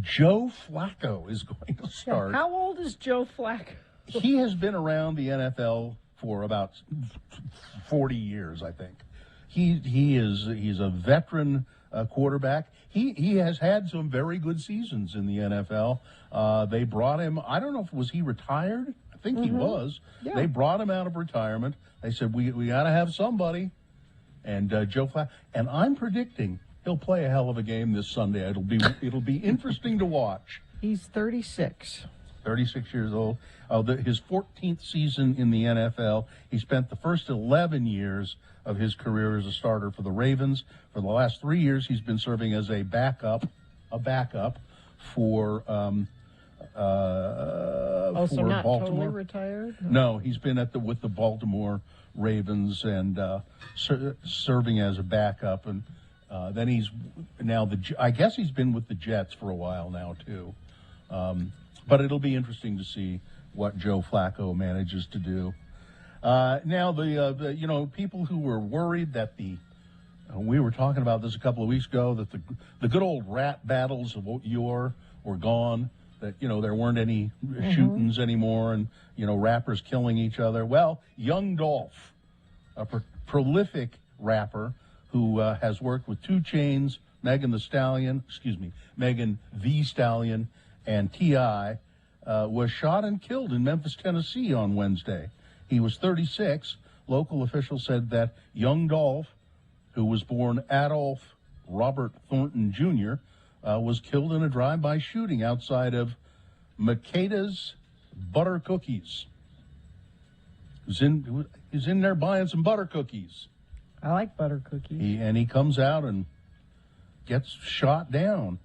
Joe Flacco is going to start. Yeah. How old is Joe Flacco? He has been around the NFL for about 40 years, I think. He's a veteran quarterback. He has had some very good seasons in the NFL. They brought him. I don't know if was he retired. I think he was. Yeah. They brought him out of retirement. They said we got to have somebody. And Joe Flacco. And I'm predicting he'll play a hell of a game this Sunday. It'll be interesting to watch. He's 36. 36 years old. His 14th season in the NFL. He spent the first 11 years of his career as a starter for the Ravens. For the last 3 years, he's been serving as a backup for So not Baltimore. totally retired? No, he's been with the Baltimore Ravens and serving as a backup, and then I guess he's been with the Jets for a while now too. But it'll be interesting to see what Joe Flacco manages to do. Now the people who were worried that we were talking about this a couple of weeks ago, that the good old rat battles of yore were gone, that there weren't any shootings anymore, and rappers killing each other. Well, Young Dolph, a prolific rapper who has worked with 2 Chainz, Megan Thee Stallion, and T.I., was shot and killed in Memphis, Tennessee on Wednesday. He was 36. Local officials said that Young Dolph, who was born Adolph Robert Thornton Jr., was killed in a drive-by shooting outside of Makeda's Butter Cookies. He's in there buying some butter cookies. I like butter cookies. He comes out and gets shot down.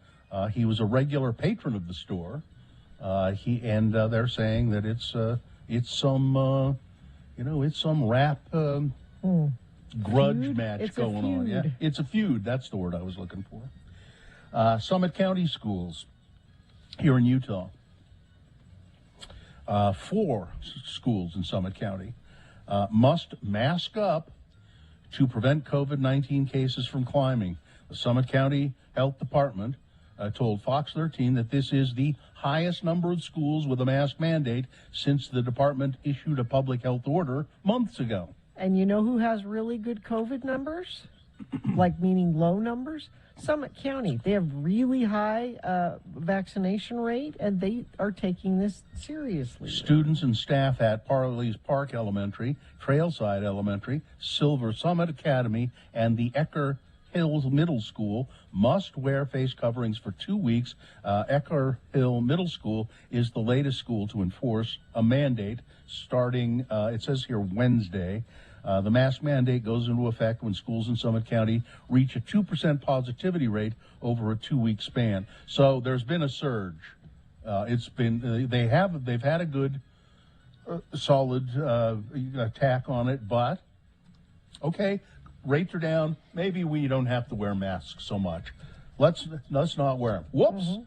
He was a regular patron of the store. They're saying that it's some rap grudge feud? match going on. Yeah, it's a feud. That's the word I was looking for. Summit County schools here in Utah. 4 schools in Summit County must mask up to prevent COVID-19 cases from climbing. The Summit County Health Department told Fox 13 that this is the highest number of schools with a mask mandate since the department issued a public health order months ago. And you know who has really good COVID numbers? Like meaning low numbers? Summit County. They have really high vaccination rate, and they are taking this seriously. Students and staff at Parley's Park Elementary, Trailside Elementary, Silver Summit Academy, and the Ecker Hills Middle School must wear face coverings for 2 weeks. Ecker Hill Middle School is the latest school to enforce a mandate starting, it says here, Wednesday. The mask mandate goes into effect when schools in Summit County reach a 2% positivity rate over a 2-week span. So there's been a surge. They've had a good, solid attack on it, but okay, rates are down. Maybe we don't have to wear masks so much. Let's not wear them. Whoops.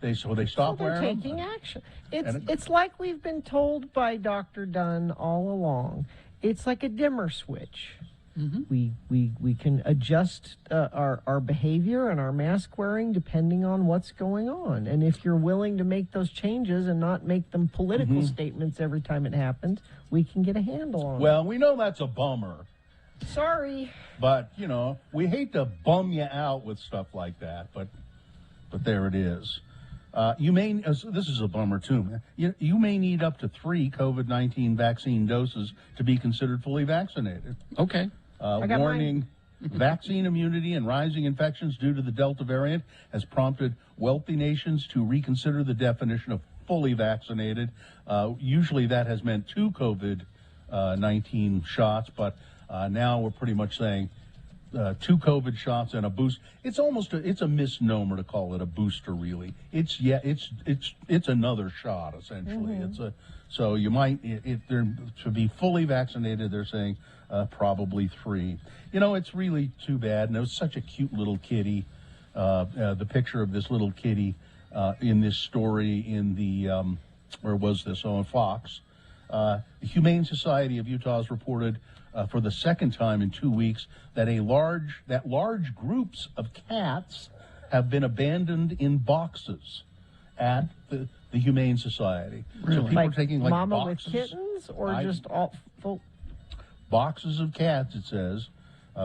They stop wearing them. They're taking action. It's like we've been told by Dr. Dunn all along. It's like a dimmer switch. We can adjust our behavior and our mask wearing depending on what's going on. And if you're willing to make those changes and not make them political statements every time it happens, we can get a handle on it. Well, we know that's a bummer. Sorry. But, you know, we hate to bum you out with stuff like that, but there it is. This is a bummer, too. You may need up to 3 COVID-19 vaccine doses to be considered fully vaccinated. Okay. Warning, vaccine immunity and rising infections due to the Delta variant has prompted wealthy nations to reconsider the definition of fully vaccinated. Usually that has meant 2 COVID-19 shots, but now we're pretty much saying 2 COVID shots and a boost. It's a misnomer to call it a booster, really. It's another shot essentially. So you might to be fully vaccinated. They're saying probably 3. You know, it's really too bad. And it was such a cute little kitty. The picture of this little kitty in this story in the where was this? Oh, on Fox. The Humane Society of Utah has reported for the second time in 2 weeks that large groups of cats have been abandoned in boxes at the Humane Society. Really? So people are taking like mama boxes, with kittens or just all full? Boxes of cats, it says.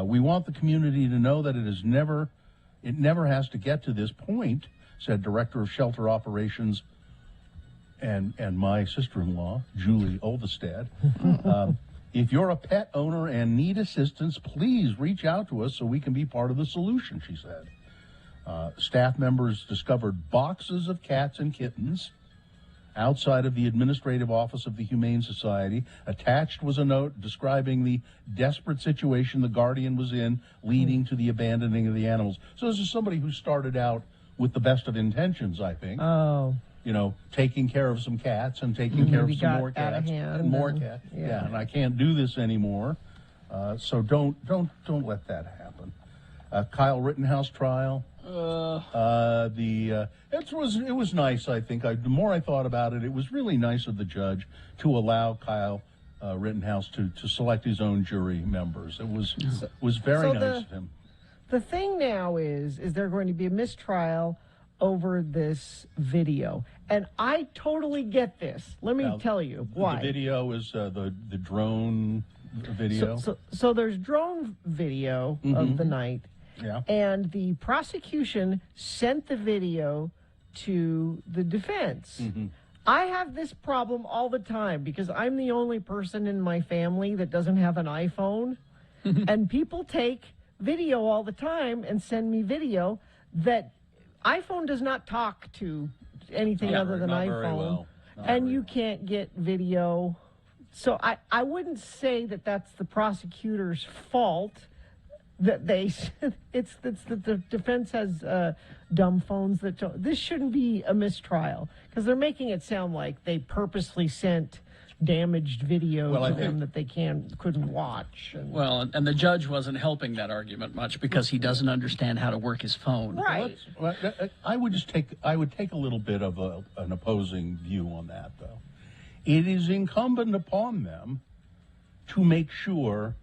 We want the community to know that it never has to get to this point, said Director of Shelter Operations and my sister-in-law, Julie Olvestad. If you're a pet owner and need assistance, please reach out to us so we can be part of the solution, she said. Staff members discovered boxes of cats and kittens outside of the administrative office of the Humane Society. Attached was a note describing the desperate situation the Guardian was in, leading to the abandoning of the animals. So this is somebody who started out with the best of intentions, I think. Oh. You know, taking care of some cats and taking care of some more got out of cats hand and more and- cats. yeah. And I can't do this anymore. So don't let that happen. Kyle Rittenhouse trial. It was nice. I think the more I thought about it, it was really nice of the judge to allow Kyle Rittenhouse to select his own jury members. It was very nice of him. The thing now is there going to be a mistrial over this video, and I totally get this. Let me tell you why. The video is the drone video. So there's drone video of the night. Yeah. And the prosecution sent the video to the defense. I have this problem all the time because I'm the only person in my family that doesn't have an iPhone. And people take video all the time and send me video that iPhone does not talk to anything other than not iPhone. very well. And you can't get video. So I wouldn't say that that's the prosecutor's fault. That it's the defense has dumb phones that don't. This shouldn't be a mistrial because they're making it sound like they purposely sent damaged video to them that they couldn't watch. Well, and the judge wasn't helping that argument much because he doesn't understand how to work his phone. Right. I would take a little bit of an opposing view on that, though. It is incumbent upon them to make sure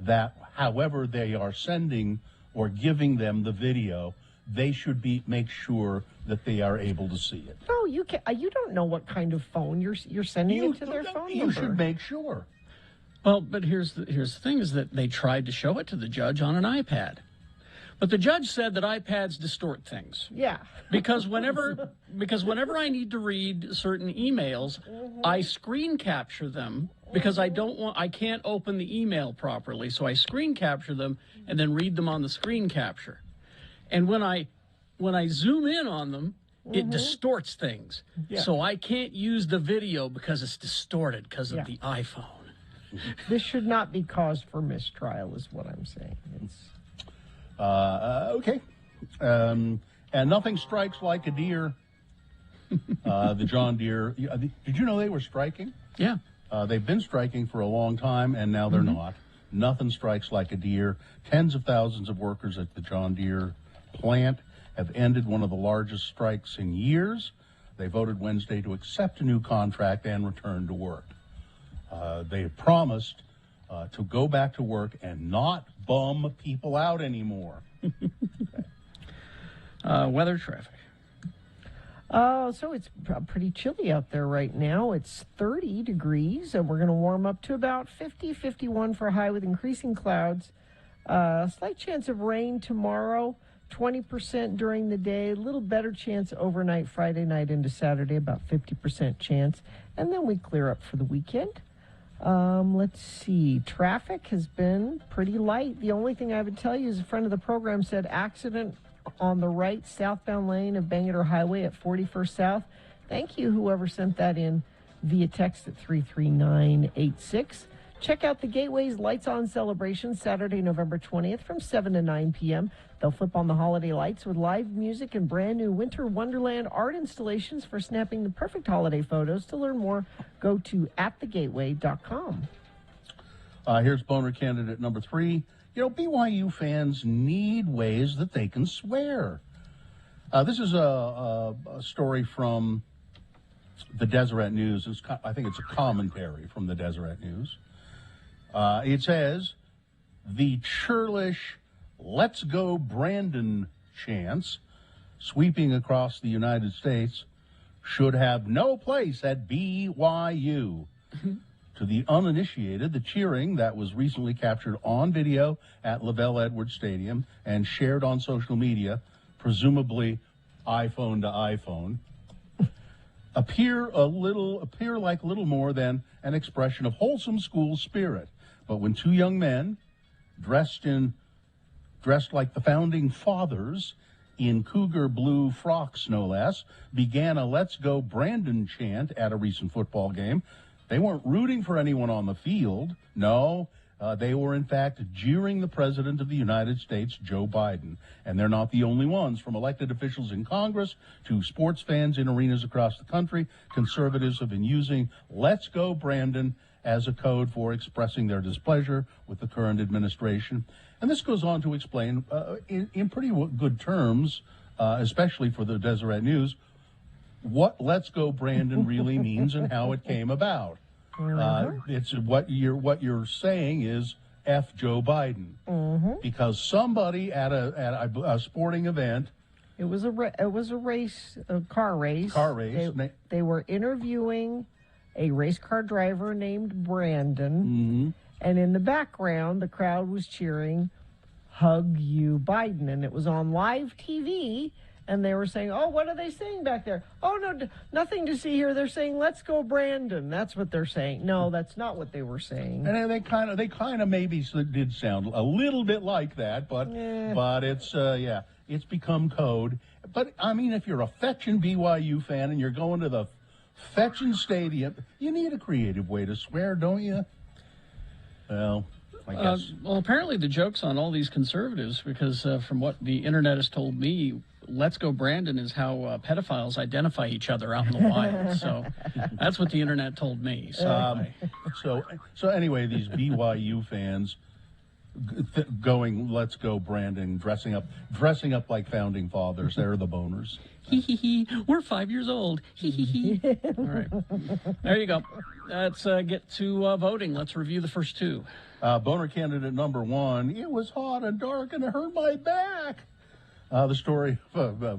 that however they are sending or giving them the video, they should make sure that they are able to see it. No, you can. You don't know what kind of phone you're sending it to their phone number. You should make sure. Well, but here's the thing: is that they tried to show it to the judge on an iPad, but the judge said that iPads distort things. Yeah. Because whenever I need to read certain emails, I screen capture them because I can't open the email properly, so I screen capture them and then read them on the screen capture. And when I zoom in on them, it distorts things. Yeah. So I can't use the video because it's distorted because of the iPhone. This should not be cause for mistrial, is what I'm saying. Okay. And nothing strikes like a deer. The John Deere. Did you know they were striking? Yeah. They've been striking for a long time, and now they're not. Nothing strikes like a deer. Tens of thousands of workers at the John Deere plant have ended one of the largest strikes in years. They voted Wednesday to accept a new contract and return to work. They had promised to go back to work and not bum people out anymore. Weather, traffic. So it's pretty chilly out there right now. It's 30 degrees, and we're going to warm up to about 50, 51 for a high with increasing clouds. Slight chance of rain tomorrow, 20% during the day, a little better chance overnight, Friday night into Saturday, about 50% chance. And then we clear up for the weekend. Let's see. Traffic has been pretty light. The only thing I would tell you is a friend of the program said accident on the right southbound lane of Bangor Highway at 41st South. Thank you, whoever sent that in via text at 33986. Check out the Gateway's Lights On celebration Saturday, November 20th from 7 to 9 p.m. They'll flip on the holiday lights with live music and brand new Winter Wonderland art installations for snapping the perfect holiday photos. To learn more, go to atthegateway.com. Here's boner candidate number 3. You know, BYU fans need ways that they can swear. This is a story from the Deseret News. I think it's a commentary from the Deseret News. It says, the churlish "Let's Go Brandon" chants sweeping across the United States should have no place at BYU. To the uninitiated, the cheering that was recently captured on video at Lavelle Edwards Stadium and shared on social media, presumably iPhone to iPhone, appear like little more than an expression of wholesome school spirit. But when two young men, dressed like the founding fathers, in cougar blue frocks no less, began a "Let's Go Brandon" chant at a recent football game, they weren't rooting for anyone on the field. No, they were in fact jeering the President of the United States, Joe Biden. And they're not the only ones. From elected officials in Congress to sports fans in arenas across the country, conservatives have been using "Let's Go Brandon" as a code for expressing their displeasure with the current administration. And this goes on to explain, in pretty good terms, especially for the Deseret News, what "Let's Go Brandon" really means and how it came about. It's what you're saying is F Joe Biden, because somebody at a sporting event. It was a car race. They were interviewing a race car driver named Brandon, and in the background, the crowd was cheering, "Hug you, Biden," and it was on live TV. And they were saying, "Oh, what are they saying back there?" "Oh, no, nothing to see here. They're saying, 'Let's go, Brandon.'" That's what they're saying. No, that's not what they were saying. And they kind of maybe did sound a little bit like that, but it's it's become code. But I mean, if you're a fetching BYU fan and you're going to the fetching stadium, you need a creative way to swear, don't you? Well, I guess. Well, apparently the joke's on all these conservatives because from what the internet has told me, "Let's Go Brandon" is how pedophiles identify each other out in the wild. So that's what the internet told me. So anyway, these BYU fans going "Let's Go Brandon," dressing up like founding fathers. They're the boners. Hee hee hee. We're 5 years old. Hee hee hee. All right. There you go. Let's get to voting. Let's review the first two. Boner candidate number 1. It was hot and dark and it hurt my back. The story of a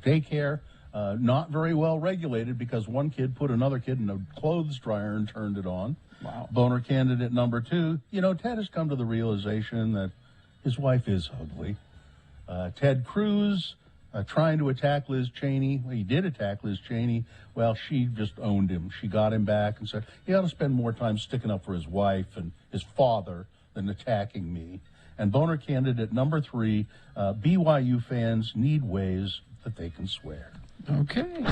daycare not very well regulated because one kid put another kid in a clothes dryer and turned it on. Wow. Boner candidate number 2. You know, Ted has come to the realization that his wife is ugly. Ted Cruz trying to attack Liz Cheney. Well, he did attack Liz Cheney. Well, she just owned him. She got him back and said, he ought to spend more time sticking up for his wife and his father than attacking me. And boner candidate number 3, BYU fans need ways that they can swear. Okay.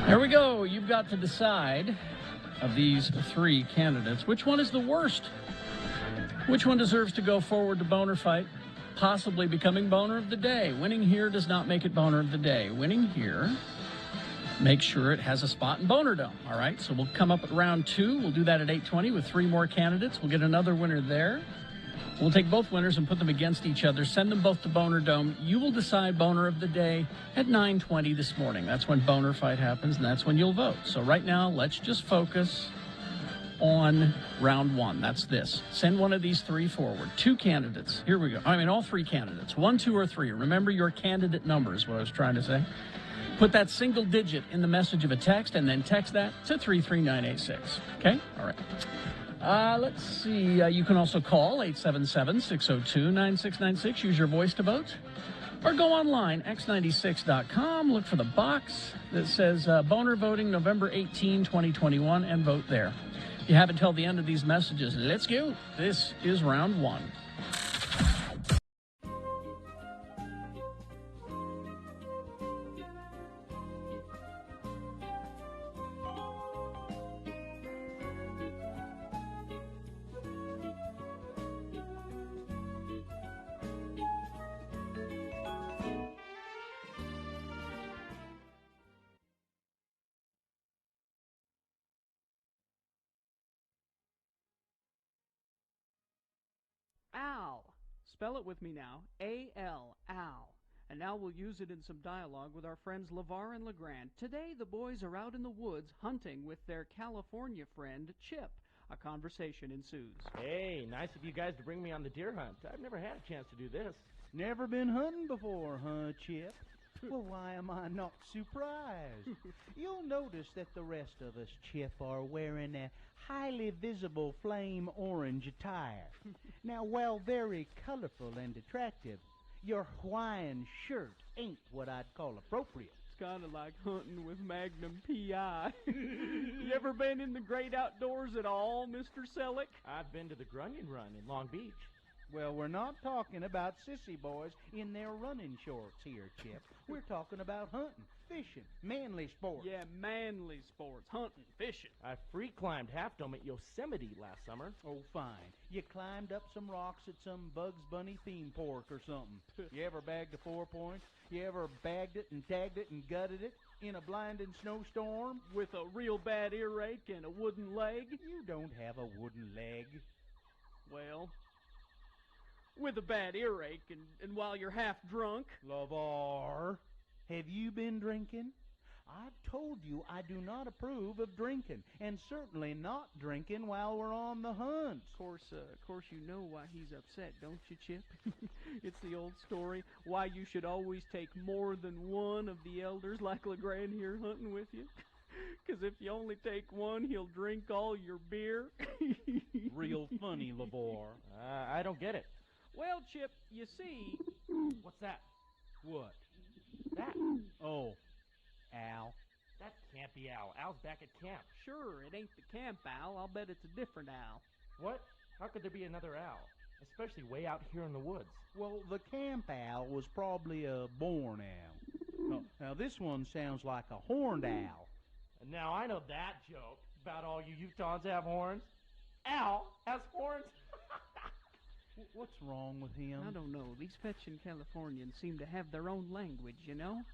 There we go. You've got to decide of these 3 candidates, which one is the worst? Which one deserves to go forward to boner fight, possibly becoming boner of the day? Winning here does not make it boner of the day. Winning here makes sure it has a spot in Boner Dome. All right, so we'll come up at round 2. We'll do that at 8:20 with 3 more candidates. We'll get another winner there. We'll take both winners and put them against each other, send them both to Boner Dome. You will decide boner of the day at 9:20 this morning. That's when boner fight happens, and that's when you'll vote. So right now, let's just focus on round one. That's this. Send one of these three forward. Two candidates. Here we go. I mean, all three candidates. 1, 2, or 3. Remember your candidate number is what I was trying to say. Put that single digit in the message of a text and then text that to 33986. Okay? All right. Let's see. You can also call 877-602-9696. Use your voice to vote. Or go online, x96.com, look for the box that says Boner Voting November 18, 2021, and vote there. You have until the end of these messages. Let's go. This is round one. Al. Spell it with me now. A-L. Al. And now we'll use it in some dialogue with our friends LeVar and LeGrand. Today, the boys are out in the woods hunting with their California friend, Chip. A conversation ensues. Hey, nice of you guys to bring me on the deer hunt. I've never had a chance to do this. Never been hunting before, huh, Chip? Well, why am I not surprised? You'll notice that the rest of us, Chip, are wearing a highly visible flame orange attire. Now, while very colorful and attractive, your Hawaiian shirt ain't what I'd call appropriate. It's kind of like hunting with Magnum P.I. You ever been in the great outdoors at all, Mr. Selleck? I've been to the Grunion Run in Long Beach. Well, we're not talking about sissy boys in their running shorts here, Chip. We're talking about hunting, fishing, manly sports. Yeah, manly sports. Hunting, fishing. I free climbed Half Dome at Yosemite last summer. Oh, fine. You climbed up some rocks at some Bugs Bunny theme park or something. You ever bagged a 4-point? You ever bagged it and tagged it and gutted it in a blinding snowstorm? With a real bad earache and a wooden leg? You don't have a wooden leg. Well, with a bad earache and while you're half drunk. LeVar, have you been drinking? I've told you I do not approve of drinking, and certainly not drinking while we're on the hunt. Of course, you know why he's upset, don't you, Chip? It's the old story, why you should always take more than one of the elders like LeGrand here hunting with you. 'Cause if you only take one, he'll drink all your beer. Real funny, LeVar. I don't get it. Well, Chip, you see... What's that? What? That. Oh, Al. That can't be Al. Al's back at camp. Sure, it ain't the camp Al. I'll bet it's a different Al. What? How could there be another Al? Especially way out here in the woods. Well, the camp owl was probably a born owl. Now, this one sounds like a horned owl. And now I know that joke about all you Utahns have horns. Al has horns. What's wrong with him? I don't know. These fetching Californians seem to have their own language, you know?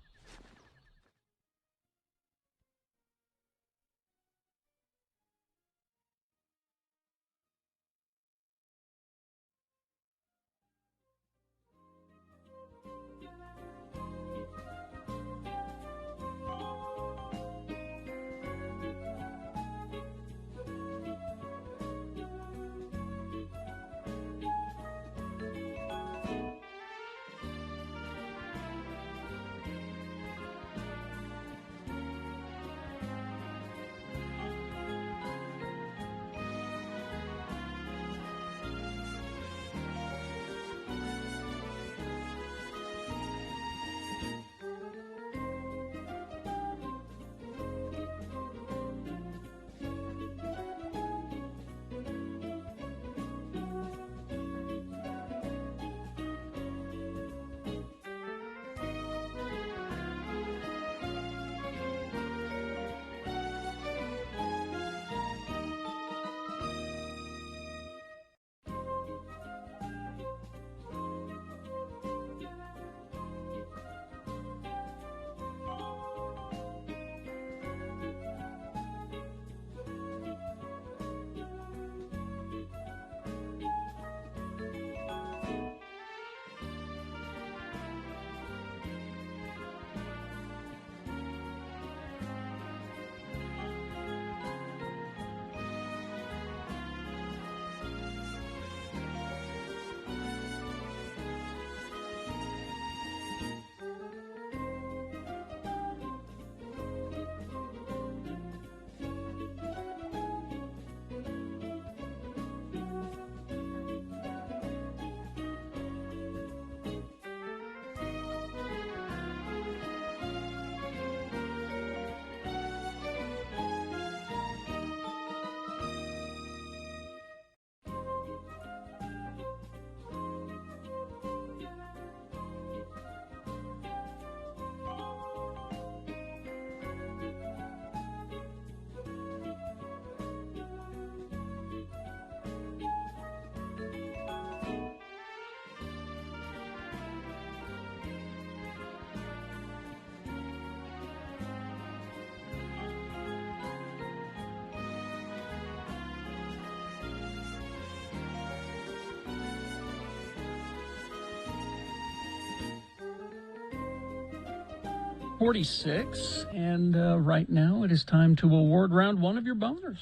6:46, and right now it is time to award round one of your boners.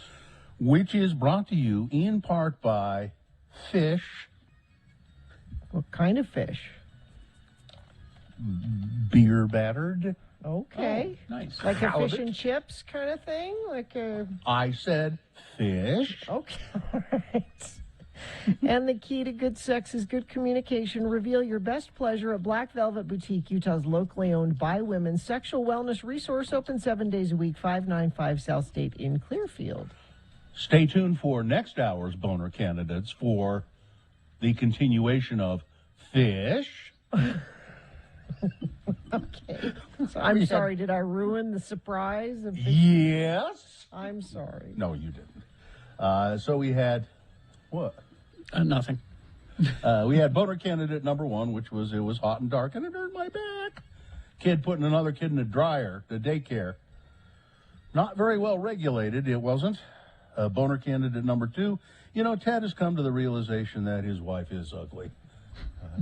Which is brought to you in part by Fish. What kind of fish? Beer battered. Okay. Oh, nice. Like a Halibut. fish and chips kind of thing? Like a... I said fish. Okay, all right. And the key to good sex is good communication. Reveal your best pleasure at Black Velvet Boutique, Utah's locally owned by women sexual wellness resource, open 7 days a week, 595 South State in Clearfield. Stay tuned for next hour's boner candidates for the continuation of Fish. Okay. So I'm sorry, did I ruin the surprise? Of the... Yes. I'm sorry. No, you didn't. So we had what? Nothing. We had boner candidate number one, which was it was hot and dark and it hurt my back. Kid putting another kid in the dryer, the daycare. Not very well regulated, it wasn't. Boner candidate number two, you know, Ted has come to the realization that his wife is ugly.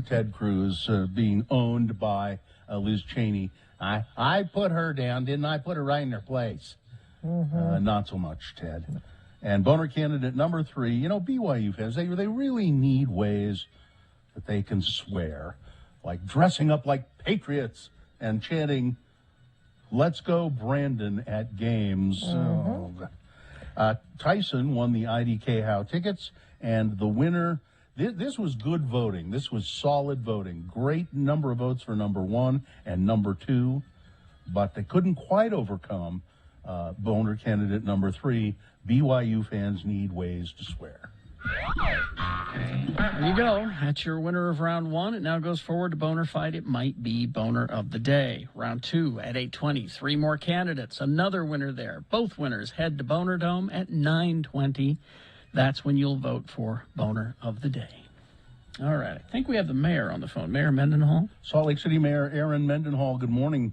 Ted Cruz being owned by Liz Cheney. I put her down, didn't I? Put her right in her place. Not so much, Ted. And boner candidate number three, you know, BYU fans, they really need ways that they can swear, like dressing up like patriots and chanting, "Let's go Brandon" at games. Tyson won the IDK Howe tickets, and the winner, this was good voting. This was solid voting. Great number of votes for number one and number two, but they couldn't quite overcome boner candidate number three. BYU fans need ways to swear. There you go. That's your winner of round one. It now goes forward to Boner Fight. It might be Boner of the Day. Round two at 8:20. 3 more candidates. Another winner there. Both winners head to Boner Dome at 9:20. That's when you'll vote for Boner of the Day. All right. I think we have the mayor on the phone. Mayor Mendenhall. Salt Lake City Mayor Aaron Mendenhall, good morning.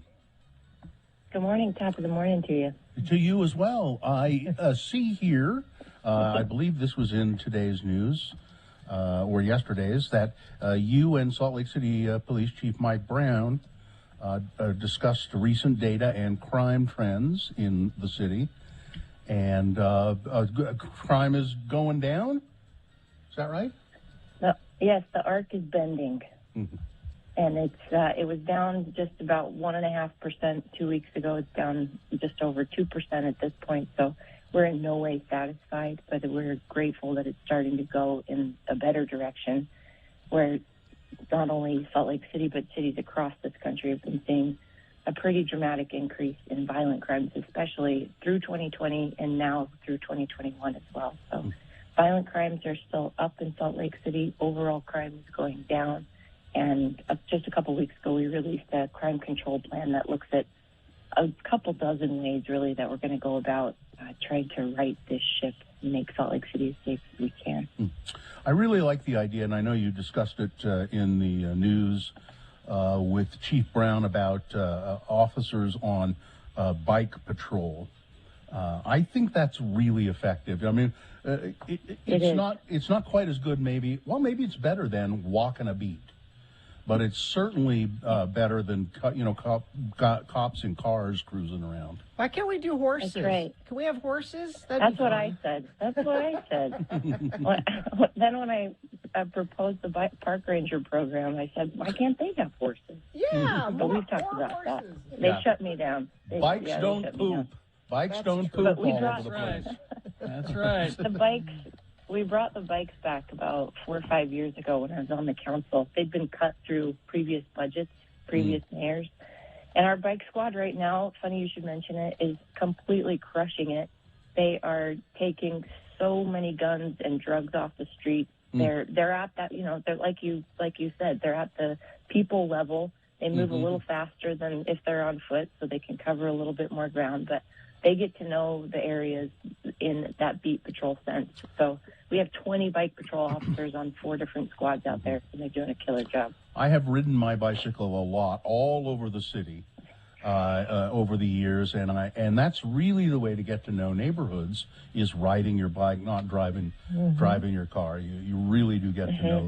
Good morning. Top of the morning to you. To you as well. I see here, I believe this was in today's news, or yesterday's, that you and Salt Lake City Police Chief Mike Brown discussed recent data and crime trends in the city. And crime is going down? Is that right? Yes, the arc is bending. Mm-hmm. And it was down just about 1.5% 2 weeks ago. It's down just over 2% at this point. So we're in no way satisfied, but we're grateful that it's starting to go in a better direction, where not only Salt Lake City, but cities across this country have been seeing a pretty dramatic increase in violent crimes, especially through 2020 and now through 2021 as well. So violent crimes are still up in Salt Lake City. Overall crime is going down. And just a couple weeks ago, we released a crime control plan that looks at a couple dozen ways, really, that we're going to go about trying to right this ship and make Salt Lake City as safe as we can. I really like the idea, and I know you discussed it in the news with Chief Brown about officers on bike patrol. I think that's really effective. I mean, it's not quite as good, maybe. Well, maybe it's better than walking a beat. But it's certainly better than cops in cars cruising around. Why can't we do horses? That's right. Can we have horses? That's what I said. Then when I proposed the park ranger program, I said, why can't they have horses? Yeah, but we've talked about that. They shut me down. Bikes don't poop. Bikes don't poop all over the place. That's right. The bikes. We brought the bikes back about 4 or 5 years ago when I was on the council. They'd been cut through previous budgets, previous mayors. And our bike squad right now, funny you should mention it, is completely crushing it. They are taking so many guns and drugs off the street. They're at that, they're like you said, they're at the people level. They move a little faster than if they're on foot, so they can cover a little bit more ground. But they get to know the areas in that beat patrol sense. So we have 20 bike patrol officers on 4 different squads out there, and they're doing a killer job. I have ridden my bicycle a lot all over the city over the years, and that's really the way to get to know neighborhoods is riding your bike, not driving your car. You really do get to know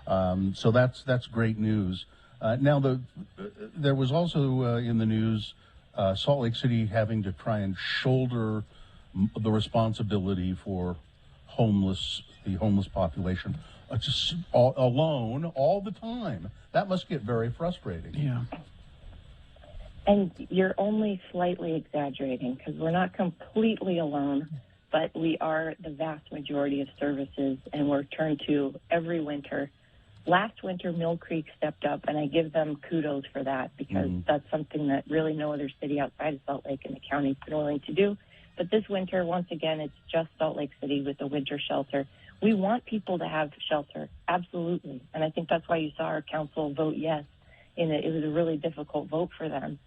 them. So that's great news. Now, there was also in the news Salt Lake City having to try and shoulder the responsibility for the homeless population, just alone all the time. That must get very frustrating. Yeah. And you're only slightly exaggerating because we're not completely alone, but we are the vast majority of services, and we're turned to every winter. Last winter, Mill Creek stepped up, and I give them kudos for that because that's something that really no other city outside of Salt Lake and the county's been willing to do. But this winter, once again, it's just Salt Lake City with the winter shelter. We want people to have shelter, absolutely. And I think that's why you saw our council vote yes. It was a really difficult vote for them.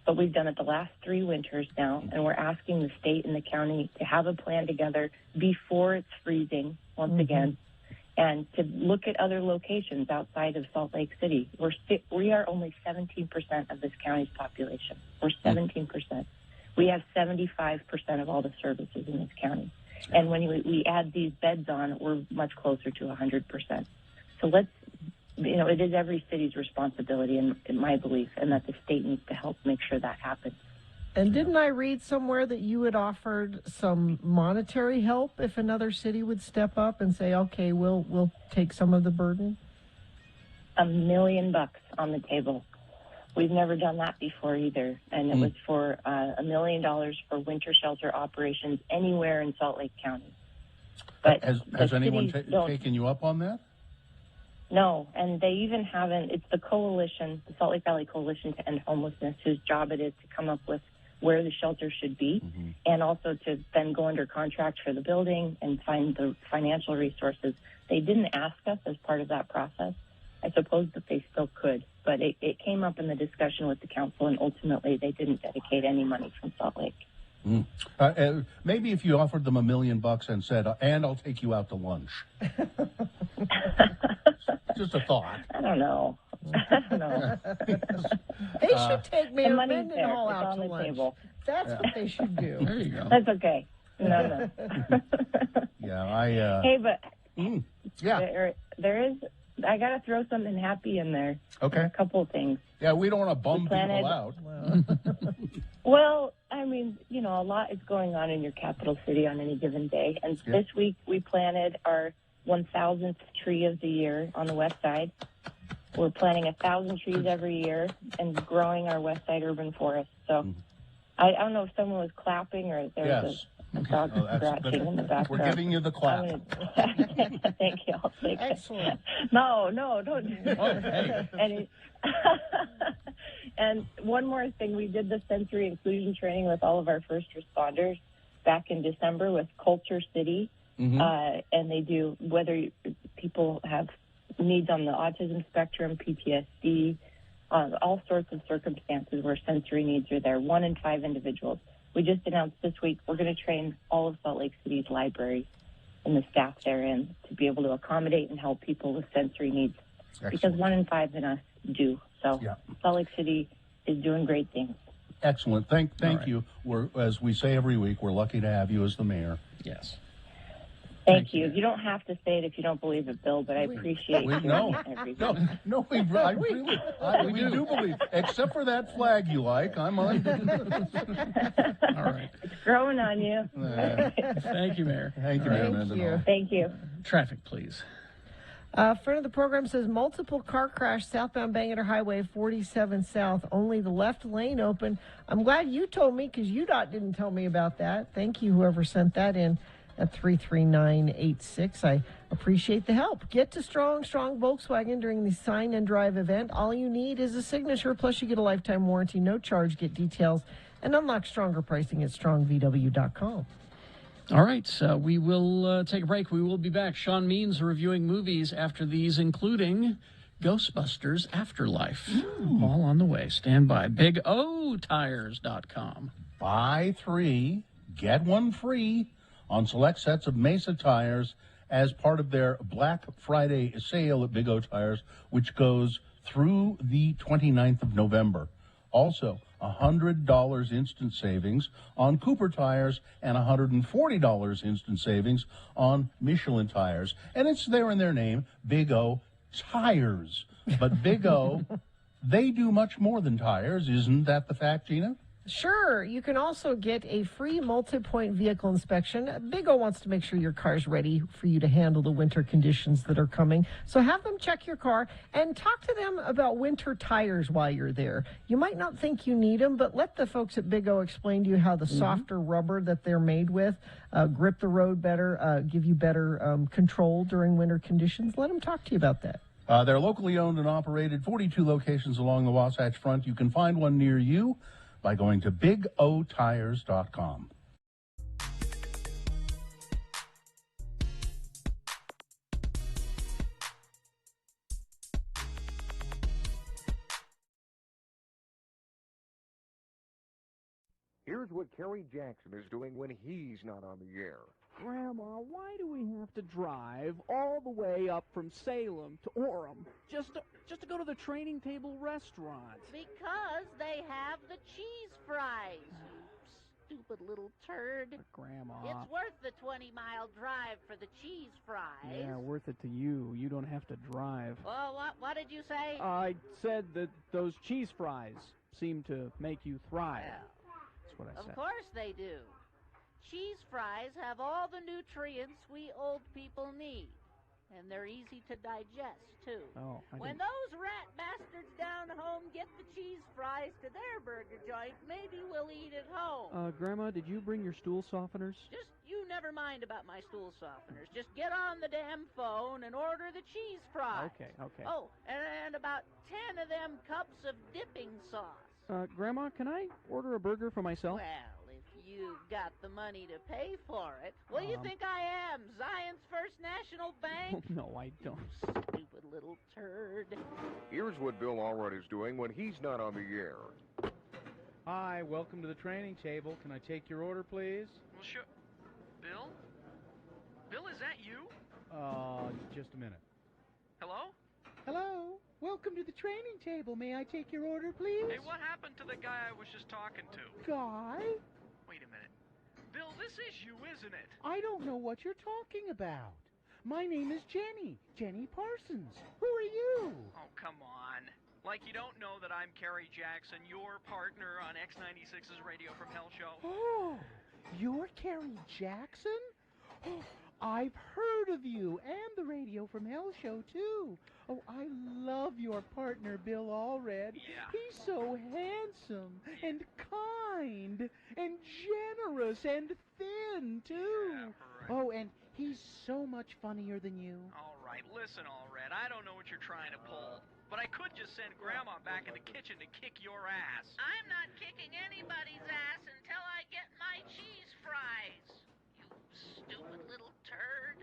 But we've done it the last 3 winters now, and we're asking the state and the county to have a plan together before it's freezing once again, and to look at other locations outside of Salt Lake City. We are only 17% of this county's population. We're 17%. We have 75% of all the services in this county. And when we add these beds on, we're much closer to 100%. So it is every city's responsibility, in my belief, and that the state needs to help make sure that happens. And didn't I read somewhere that you had offered some monetary help if another city would step up and say, okay, we'll take some of the burden? $1 million on the table. We've never done that before either, and it was for $1 million for winter shelter operations anywhere in Salt Lake County. But has anyone taken you up on that? No, and they even haven't. It's the coalition, the Salt Lake Valley Coalition to End Homelessness, whose job it is to come up with where the shelter should be, and also to then go under contract for the building and find the financial resources. They didn't ask us as part of that process. I suppose that they still could, but it came up in the discussion with the council, and ultimately they didn't dedicate any money from Salt Lake. Maybe if you offered them $1 million and said, and I'll take you out to lunch. Just a thought. I don't know. They should take Mayor Mendenhall out to lunch. Table. That's what they should do. There you go. That's okay. No. Yeah, Hey, but yeah, there is. I got to throw something happy in there. Okay. A couple of things. Yeah, we don't want to bum people out. Well, I mean, a lot is going on in your capital city on any given day. And this week we planted our 1,000th tree of the year on the west side. We're planting 1,000 trees every year and growing our west side urban forest. So I don't know if someone was clapping or there was a dog scratching in the background. We're giving you the clap. Thank you. I'll take Excellent. it. No, don't do that. And one more thing, we did the sensory inclusion training with all of our first responders back in December with Culture City. And they do, whether people have needs on the autism spectrum, PTSD, all sorts of circumstances where sensory needs are there, 1 in 5 individuals. We just announced this week we're going to train all of Salt Lake City's libraries and the staff therein to be able to accommodate and help people with sensory needs. Excellent. Because 1 in 5 in us do. So Salt Lake City is doing great things. Excellent. Thank you. We're, as we say every week, we're lucky to have you as the mayor. Yes. Thank you. You don't have to say it if you don't believe it, Bill, but I appreciate you. No, we do believe. Except for that flag you like, I'm on. All right. It's growing on you. Thank you, Mayor. Thank you, Mayor Mendenhall. Thank you. Traffic, please. Friend of the program says multiple car crash southbound Bangerter Highway 47 South. Only the left lane open. I'm glad you told me because UDOT didn't tell me about that. Thank you, whoever sent that in at 33986. I appreciate the help. Get to Strong Volkswagen during the Sign and Drive event. All you need is a signature, plus you get a lifetime warranty, no charge. Get details and unlock stronger pricing at strongvw.com. All right, so we will take a break. We will be back. Sean Means reviewing movies after these, including Ghostbusters Afterlife. All on the way. Stand by. BigOTires.com. Buy 3, get 1 free on select sets of Mesa tires as part of their Black Friday sale at Big O Tires, which goes through the 29th of November. Also, $100 instant savings on Cooper tires and $140 instant savings on Michelin tires. And it's there in their name, Big O Tires. But Big O they do much more than tires. Isn't that the fact, Gina? Sure. You can also get a free multi-point vehicle inspection. Big O wants to make sure your car's ready for you to handle the winter conditions that are coming. So have them check your car and talk to them about winter tires while you're there. You might not think you need them, but let the folks at Big O explain to you how the softer rubber that they're made with grip the road better, give you better control during winter conditions. Let them talk to you about that. They're locally owned and operated, 42 locations along the Wasatch Front. You can find one near you by going to bigotires.com. Here's what Kerry Jackson is doing when he's not on the air. Grandma, why do we have to drive all the way up from Salem to Orem just to go to the Training Table restaurant? Because they have the cheese fries, you stupid little turd. Grandma. It's worth the 20-mile drive for the cheese fries. Yeah, worth it to you. You don't have to drive. Well, what did you say? I said that those cheese fries seem to make you thrive. That's what I said. Of course they do. Cheese fries have all the nutrients we old people need. And they're easy to digest, too. Oh, when those rat bastards down home get the cheese fries to their burger joint, maybe we'll eat at home. Grandma, did you bring your stool softeners? Just, you never mind about my stool softeners. Just get on the damn phone and order the cheese fries. Okay. Oh, and about 10 of them cups of dipping sauce. Grandma, can I order a burger for myself? Well, if you've got the money to pay for it. What do you think I am, Zion's First National Bank? No, I don't. Stupid little turd. Here's what Bill Allred is doing when he's not on the air. Hi, welcome to the Training Table. Can I take your order, please? Well, sure. Bill? Bill, is that you? Just a minute. Hello? Hello, welcome to the Training Table. May I take your order, please? Hey, what happened to the guy I was just talking to? Guy? Wait a minute. Bill, this is you, isn't it? I don't know what you're talking about. My name is Jenny Parsons. Who are you? Oh, come on. Like you don't know that I'm Kerry Jackson, your partner on X96's Radio from Hell show. Oh, you're Kerry Jackson? Oh, I've heard of you and the Radio from Hell show, too. Oh, I love your partner, Bill Allred. Yeah. He's so handsome and kind and generous and thin, too. Yeah, right. Oh, and he's so much funnier than you. All right, listen, Allred, I don't know what you're trying to pull, but I could just send Grandma back in the kitchen to kick your ass. I'm not kicking anybody's ass until I get my cheese fries. You stupid little turd.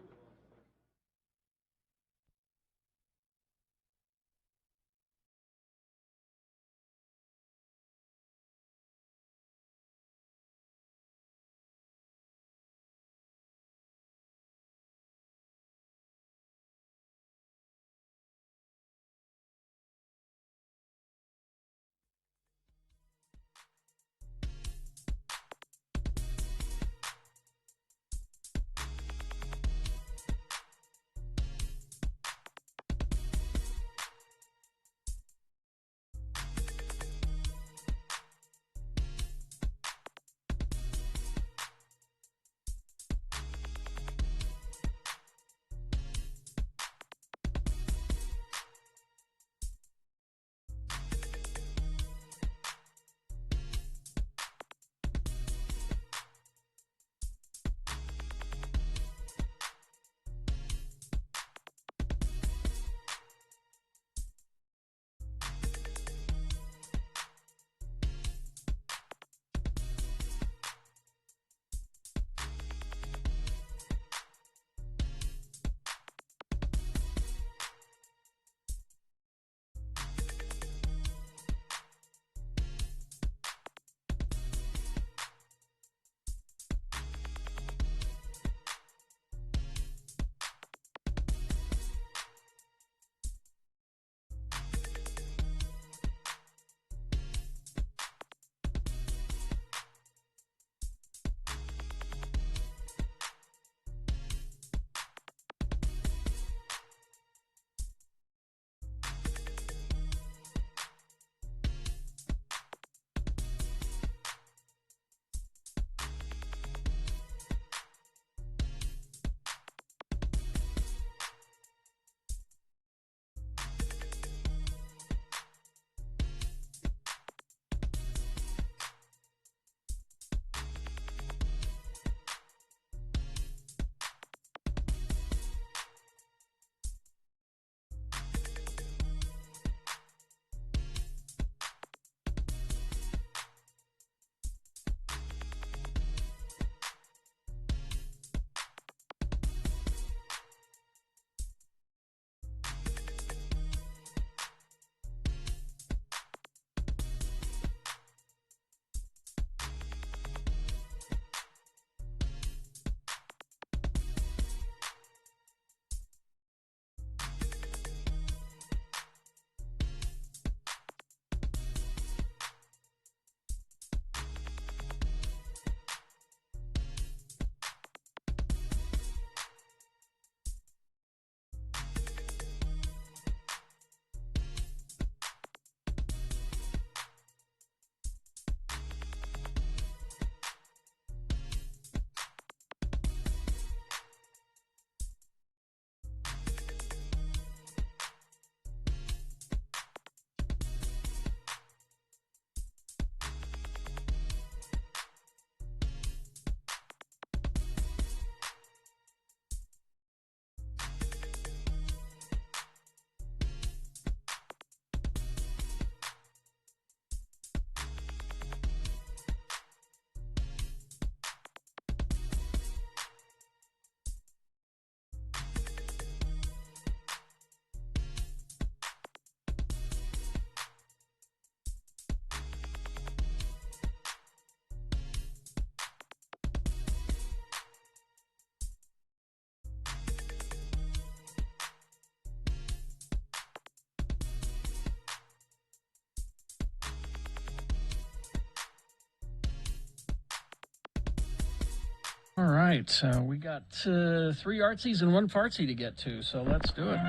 All right, we got 3 artsies and 1 fartsy to get to, so let's do it.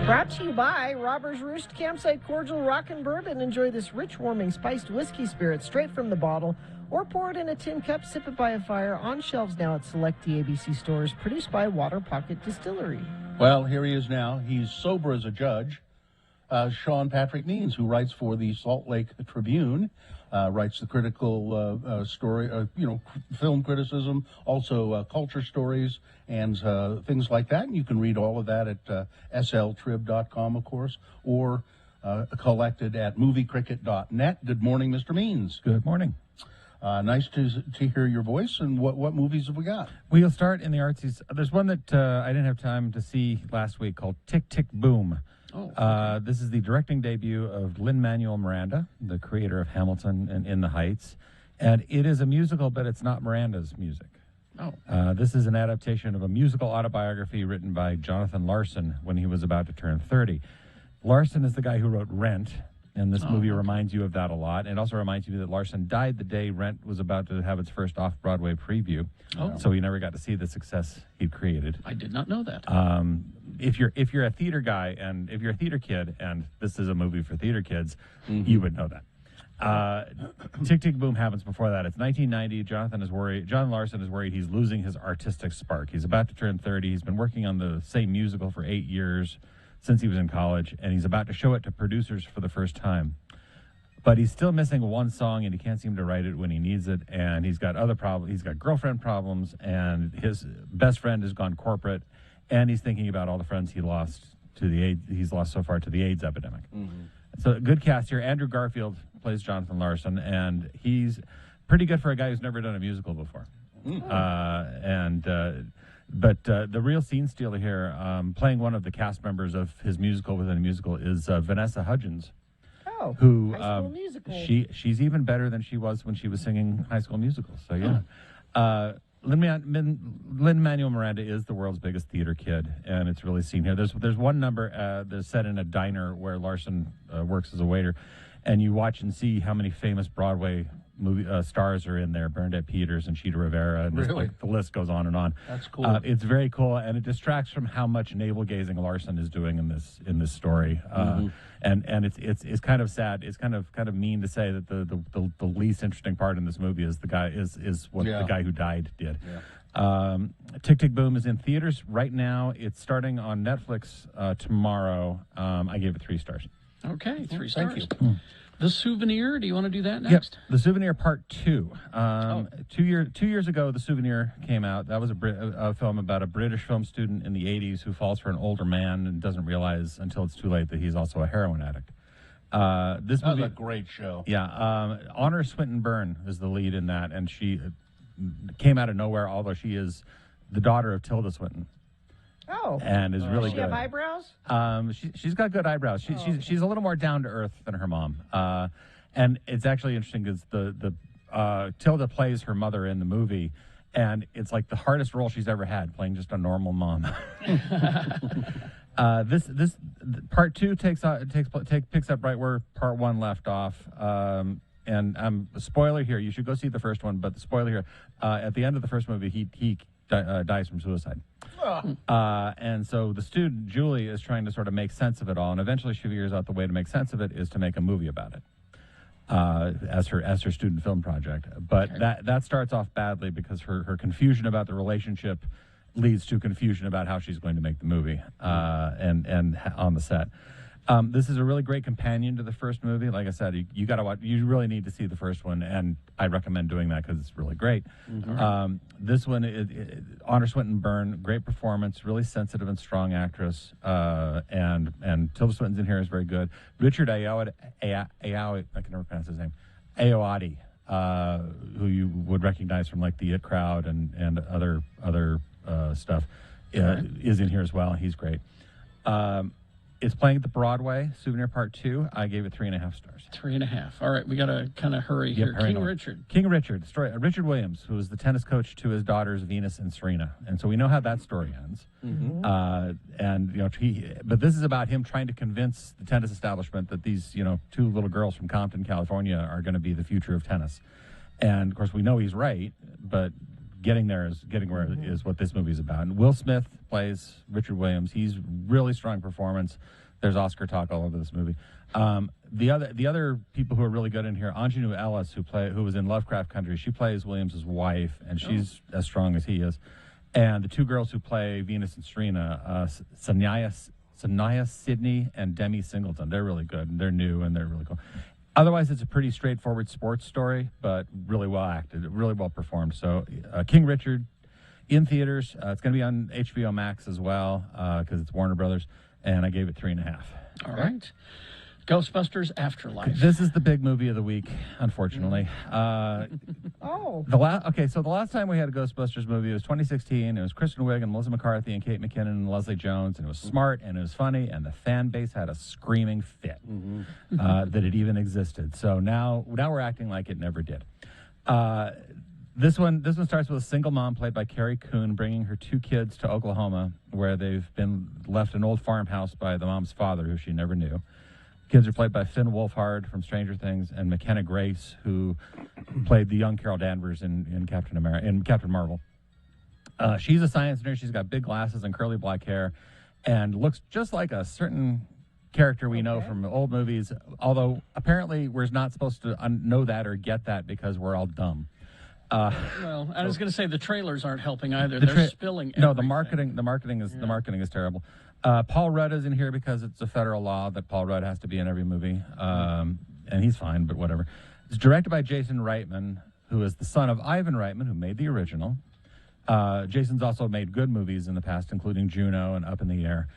Brought to you by Robber's Roost Campsite Cordial Rockin' Bourbon. Enjoy this rich, warming, spiced whiskey spirit straight from the bottle, or pour it in a tin cup, sip it by a fire, on shelves now at select DABC stores. Produced by Water Pocket Distillery. Well, here he is now. He's sober as a judge. Sean Patrick Means, who writes for the Salt Lake Tribune, writes the critical story, film criticism, also culture stories and things like that. And you can read all of that at sltrib.com, of course, or collected at moviecricket.net. Good morning, Mr. Means. Good morning. Nice to hear your voice. And what movies have we got? We'll start in the artsies. There's one that I didn't have time to see last week called Tick, Tick, Boom. Oh, okay. This is the directing debut of Lin-Manuel Miranda, the creator of Hamilton and In the Heights. And it is a musical, but it's not Miranda's music. Oh. This is an adaptation of a musical autobiography written by Jonathan Larson when he was about to turn 30. Larson is the guy who wrote Rent, and this movie reminds you of that a lot. It also reminds you that Larson died the day Rent was about to have its first off-Broadway preview. Oh. So he never got to see the success he'd created. I did not know that. If you're a theater guy and if you're a theater kid and this is a movie for theater kids, you would know that. Tick, Tick, Boom happens before that. It's 1990. John Larson is worried he's losing his artistic spark. He's about to turn 30. He's been working on the same musical for 8 years since he was in college, and he's about to show it to producers for the first time. But he's still missing one song, and he can't seem to write it when he needs it, and he's got other problems. He's got girlfriend problems, and his best friend has gone corporate, and he's thinking about all the friends he's lost so far to the AIDS epidemic. So good cast here. Andrew Garfield plays Jonathan Larson, and he's pretty good for a guy who's never done a musical before. But the real scene stealer here, playing one of the cast members of his musical within a musical, is Vanessa Hudgens. Oh, who High School Musical. She's even better than she was when she was singing High School Musical. So yeah, Lin-Manuel Miranda is the world's biggest theater kid, and it's really seen here. There's one number that's set in a diner where Larson works as a waiter, and you watch and see how many famous Broadway movie stars are in there: Bernadette Peters and Chita Rivera, and Really? the list goes on and on. That's cool. It's very cool, and it distracts from how much navel gazing Larson is doing in this story. And it's kind of sad. It's kind of mean to say that the least interesting part in this movie is the guy what the guy who died did. Yeah. Tick, Tick, Boom is in theaters right now. It's starting on Netflix tomorrow. I gave it 3 stars. Okay, 3 stars. Thank you. The Souvenir, do you want to do that next? Yep. The Souvenir Part 2. 2 years ago, The Souvenir came out. That was a film about a British film student in the 80s who falls for an older man and doesn't realize until it's too late that he's also a heroin addict. This movie, was a great show. Yeah. Honor Swinton Byrne is the lead in that, and she came out of nowhere, although she is the daughter of Tilda Swinton. Oh. And is really Does she good. have eyebrows? She's got good eyebrows. She's a little more down to earth than her mom. And it's actually interesting because the Tilda plays her mother in the movie, and it's like the hardest role she's ever had, playing just a normal mom. This Part 2 picks up right where Part 1 left off. And spoiler here, you should go see the first one, but the spoiler here, at the end of the first movie, he dies from suicide. And so the student, Julie, is trying to sort of make sense of it all, and eventually she figures out the way to make sense of it is to make a movie about it as her student film project. But that starts off badly because her confusion about the relationship leads to confusion about how she's going to make the movie and on the set. This is a really great companion to the first movie. Like I said, you got to watch. You really need to see the first one, and I recommend doing that because it's really great. This one, Honor Swinton Byrne, great performance, really sensitive and strong actress, and Tilda Swinton's in here is very good. Richard Ayoade, I can never pronounce his name, Ayoade, who you would recognize from like the It Crowd and other stuff, is in here as well. He's great. It's playing at the Broadway, Souvenir Part 2. I gave it 3.5 stars. 3.5. All right, we got to kind of hurry here. Hurry King on. Richard. King Richard. Story, Richard Williams, who was the tennis coach to his daughters Venus and Serena, and so we know how that story ends. But this is about him trying to convince the tennis establishment that these 2 little girls from Compton, California, are going to be the future of tennis. And of course, we know he's right, but getting there is is what this movie is about. And Will Smith plays Richard Williams. He's really strong performance. There's Oscar talk all over this movie. The other people who are really good in here, Anjanou Ellis, who was in Lovecraft Country, she plays Williams' wife, and she's as strong as he is. And the two girls who play Venus and Serena, Sanaya Sidney and Demi Singleton, they're really good, and they're new, and they're really cool. Otherwise, it's a pretty straightforward sports story, but really well acted, really well performed. So, King Richard in theaters. It's going to be on HBO Max as well because it's Warner Brothers, and I gave it 3.5. All right. Ghostbusters Afterlife. This is the big movie of the week, unfortunately. Oh. So the last time we had a Ghostbusters movie was 2016. It was Kristen Wiig and Melissa McCarthy and Kate McKinnon and Leslie Jones, and it was smart and it was funny, and the fan base had a screaming fit that it even existed. So now we're acting like it never did. This one starts with a single mom played by Carrie Coon bringing her 2 kids to Oklahoma, where they've been left an old farmhouse by the mom's father, who she never knew. Kids are played by Finn Wolfhard from Stranger Things and McKenna Grace, who played the young Carol Danvers in Captain Marvel. She's a science nerd. She's got big glasses and curly black hair, and looks just like a certain character we know from old movies. Although apparently we're not supposed to know that or get that because we're all dumb. Well, I was going to say the trailers aren't helping either. They're spilling everything. No, the marketing is terrible. Paul Rudd is in here because it's a federal law that Paul Rudd has to be in every movie, and he's fine, but whatever. It's directed by Jason Reitman, who is the son of Ivan Reitman, who made the original. Jason's also made good movies in the past, including Juno and Up in the Air.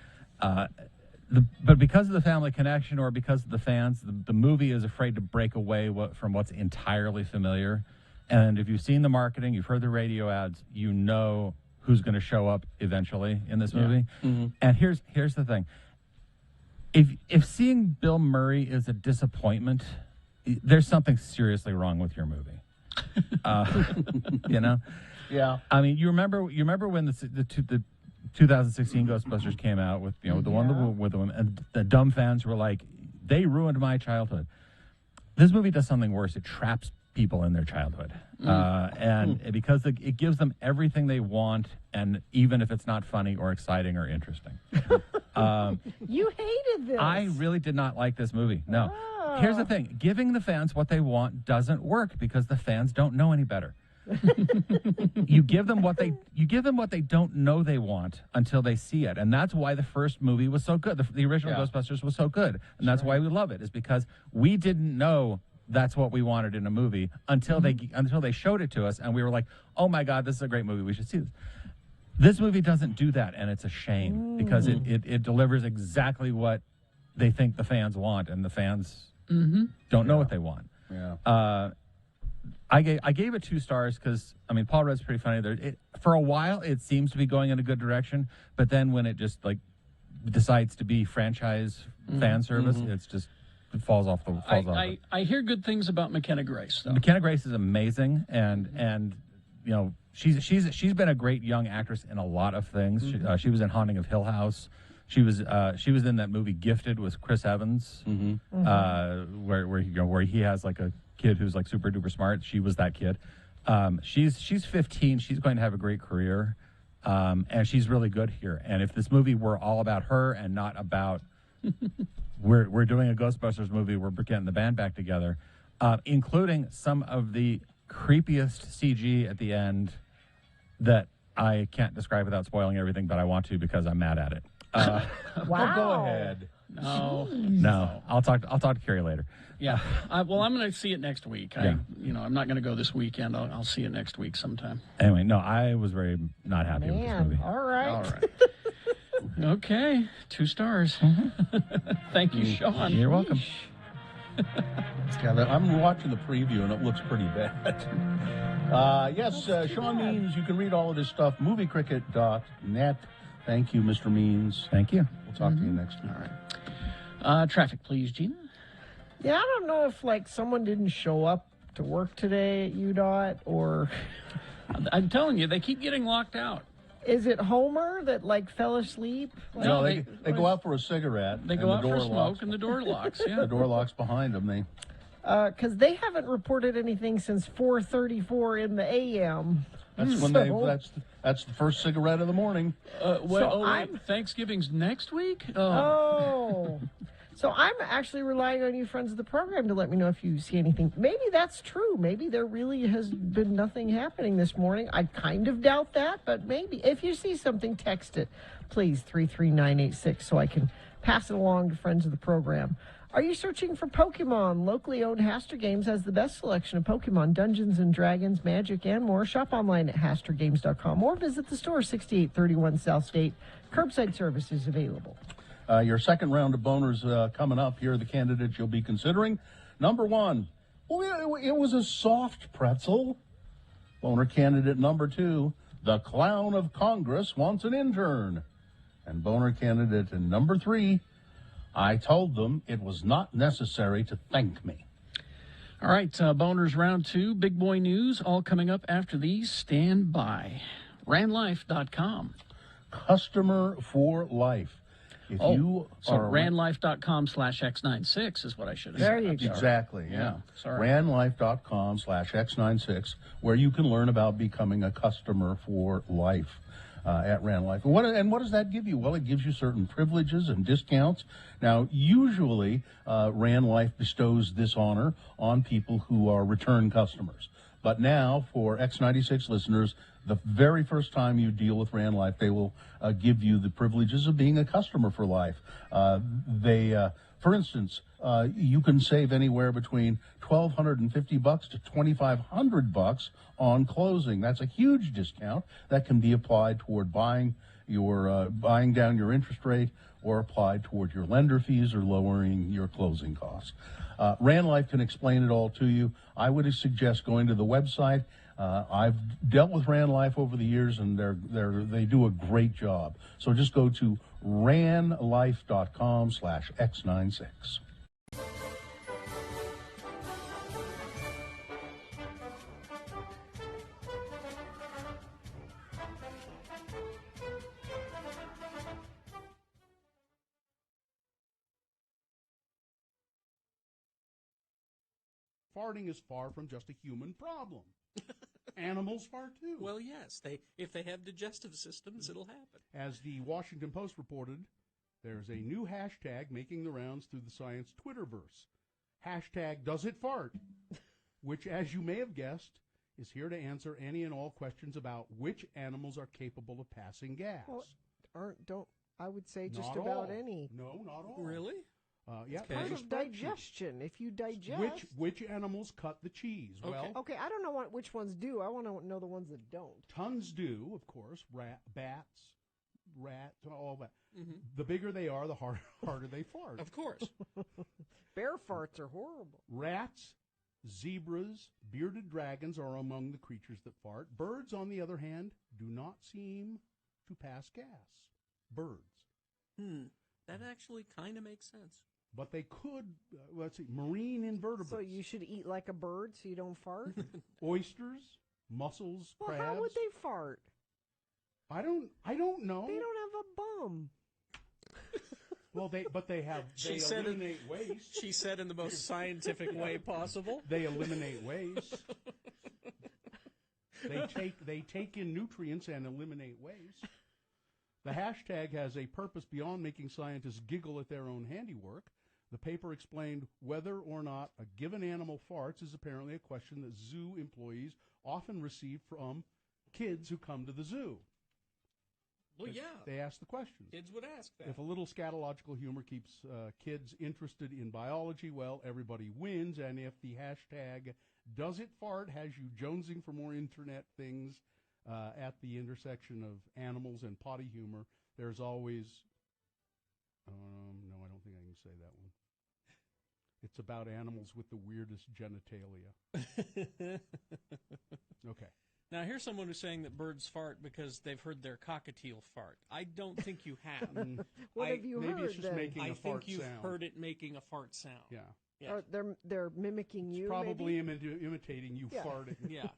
But because of the family connection or because of the fans, the movie is afraid to break away from what's entirely familiar. And if you've seen the marketing, you've heard the radio ads, you know who's going to show up eventually in this movie. And here's the thing. If seeing Bill Murray is a disappointment, there's something seriously wrong with your movie. You know? Yeah. I mean, you remember when the 2016 Ghostbusters came out with the one with the women, and the dumb fans were like, they ruined my childhood. This movie does something worse. It traps people in their childhood, and because it gives them everything they want, and even if it's not funny or exciting or interesting. You hated this. I really did not like this movie. No. Here's the thing: giving the fans what they want doesn't work because the fans don't know any better. You give them what they don't know they want until they see it, and that's why the first movie was so good. The original Ghostbusters was so good, and that's why we love it. Is because we didn't know that's what we wanted in a movie until they showed it to us, and we were like, oh my God, this is a great movie. We should see this. This movie doesn't do that, and it's a shame because it delivers exactly what they think the fans want, and the fans don't know what they want. Yeah. I gave it 2 stars because, I mean, Paul Rudd's pretty funny. For a while, it seems to be going in a good direction, but then when it just decides to be franchise fan service, it's just... It falls off. I hear good things about McKenna Grace, though. McKenna Grace is amazing, and you know she's been a great young actress in a lot of things. She was in Haunting of Hill House. She was in that movie Gifted with Chris Evans, where he has like a kid who's like super duper smart. She was that kid. She's 15. She's going to have a great career, and she's really good here. And if this movie were all about her and not about we're doing a Ghostbusters movie, we're getting the band back together, including some of the creepiest CG at the end that I can't describe without spoiling everything, but I want to because I'm mad at it. Wow. Go ahead. No. I'll talk to Carrie later. Yeah. Well, I'm going to see it next week. Yeah. I'm not going to go this weekend. I'll see it next week sometime. Anyway, no, I was very not happy with this movie. All right. All right. Okay, 2 stars. Thank you, Sean. You're welcome. I'm watching the preview, and it looks pretty bad. Yes, Sean Means. You can read all of this stuff, moviecricket.net. Thank you, Mr. Means. Thank you. We'll talk to you next week. All right. Traffic, please, Gina. Yeah, I don't know if someone didn't show up to work today at UDOT, or I'm telling you, they keep getting locked out. Is it Homer that fell asleep? No, they go out for a cigarette. They go out for a smoke, and the door locks. Yeah, the door locks behind them. Because they haven't reported anything since 4:34 in the a.m. That's when that's the first cigarette of the morning. Thanksgiving's next week? Oh. So I'm actually relying on you friends of the program to let me know if you see anything. Maybe that's true. Maybe there really has been nothing happening this morning. I kind of doubt that, but maybe. If you see something, text it, please, 33986, so I can pass it along to friends of the program. Are you searching for Pokemon? Locally owned Haster Games has the best selection of Pokemon, Dungeons and Dragons, Magic, and more. Shop online at HasterGames.com or visit the store, 6831 South State. Curbside service is available. Your second round of boners coming up. Here are the candidates you'll be considering. Number one, it was a soft pretzel. Boner candidate number two, the clown of Congress wants an intern. And boner candidate number three, I told them it was not necessary to thank me. All right, boners round two, big boy news, all coming up after these. Stand by. RandLife.com. Customer for life. If you are RandLife.com/X96 is what I should have said. There you go. Exactly, yeah. Sorry. RandLife.com/X96, where you can learn about becoming a customer for life at Rand Life. And what does that give you? Well, it gives you certain privileges and discounts. Now, usually, Rand Life bestows this honor on people who are return customers. But now, for X96 listeners, the very first time you deal with Rand Life, they will give you the privileges of being a customer for life. For instance, you can save anywhere between $1,250 to $2,500 on closing. That's a huge discount that can be applied toward buying down your interest rate, or applied toward your lender fees or lowering your closing costs. Rand Life can explain it all to you. I would suggest going to the website. I've dealt with Rand Life over the years, and they do a great job. So just go to randlife.com/X96. Farting is far from just a human problem. Animals fart too. Well, yes. If they have digestive systems, it'll happen. As the Washington Post reported, there's a new hashtag making the rounds through the science Twitterverse. Hashtag #DoesItFart, which, as you may have guessed, is here to answer any and all questions about which animals are capable of passing gas. Well, I would say just Not about all. any. No, not all. Really? Yeah, It's part of digestion. If you digest. Which animals cut the cheese? Okay. Well, Okay, I don't know which ones do. I want to know the ones that don't. tons do, of course. Bats, rats, all that. Mm-hmm. The bigger they are, the harder they fart. Of course. Bear farts are horrible. Rats, zebras, bearded dragons are among the creatures that fart. Birds, on the other hand, do not seem to pass gas. Birds. That actually kind of makes sense. But they could, let's see, marine invertebrates. So you should eat like a bird so you don't fart? Oysters, mussels, Well, crabs. how would they fart? I don't know. They don't have a bum. Well, they eliminate waste. She said in the most scientific way possible. They eliminate waste. They take in nutrients and eliminate waste. The hashtag has a purpose beyond making scientists giggle at their own handiwork. The paper explained whether or not a given animal farts is apparently a question that zoo employees often receive from kids who come to the zoo. Well, yeah. They ask the questions. Kids would ask that. If a little scatological humor keeps kids interested in biology, well, everybody wins. And if the hashtag #DoesItFart has you jonesing for more internet things at the intersection of animals and potty humor, there's always... no, I don't think I can say that one. It's about animals with the weirdest genitalia. Okay. Now, here's someone who's saying that birds fart because they've heard their cockatiel fart. I don't think you have. What have you maybe heard? it's just making I a think fart you've sound. heard it making a fart sound. Yeah. Yeah. Or they're mimicking you. Probably maybe? imitating you Yeah. farting. Yeah.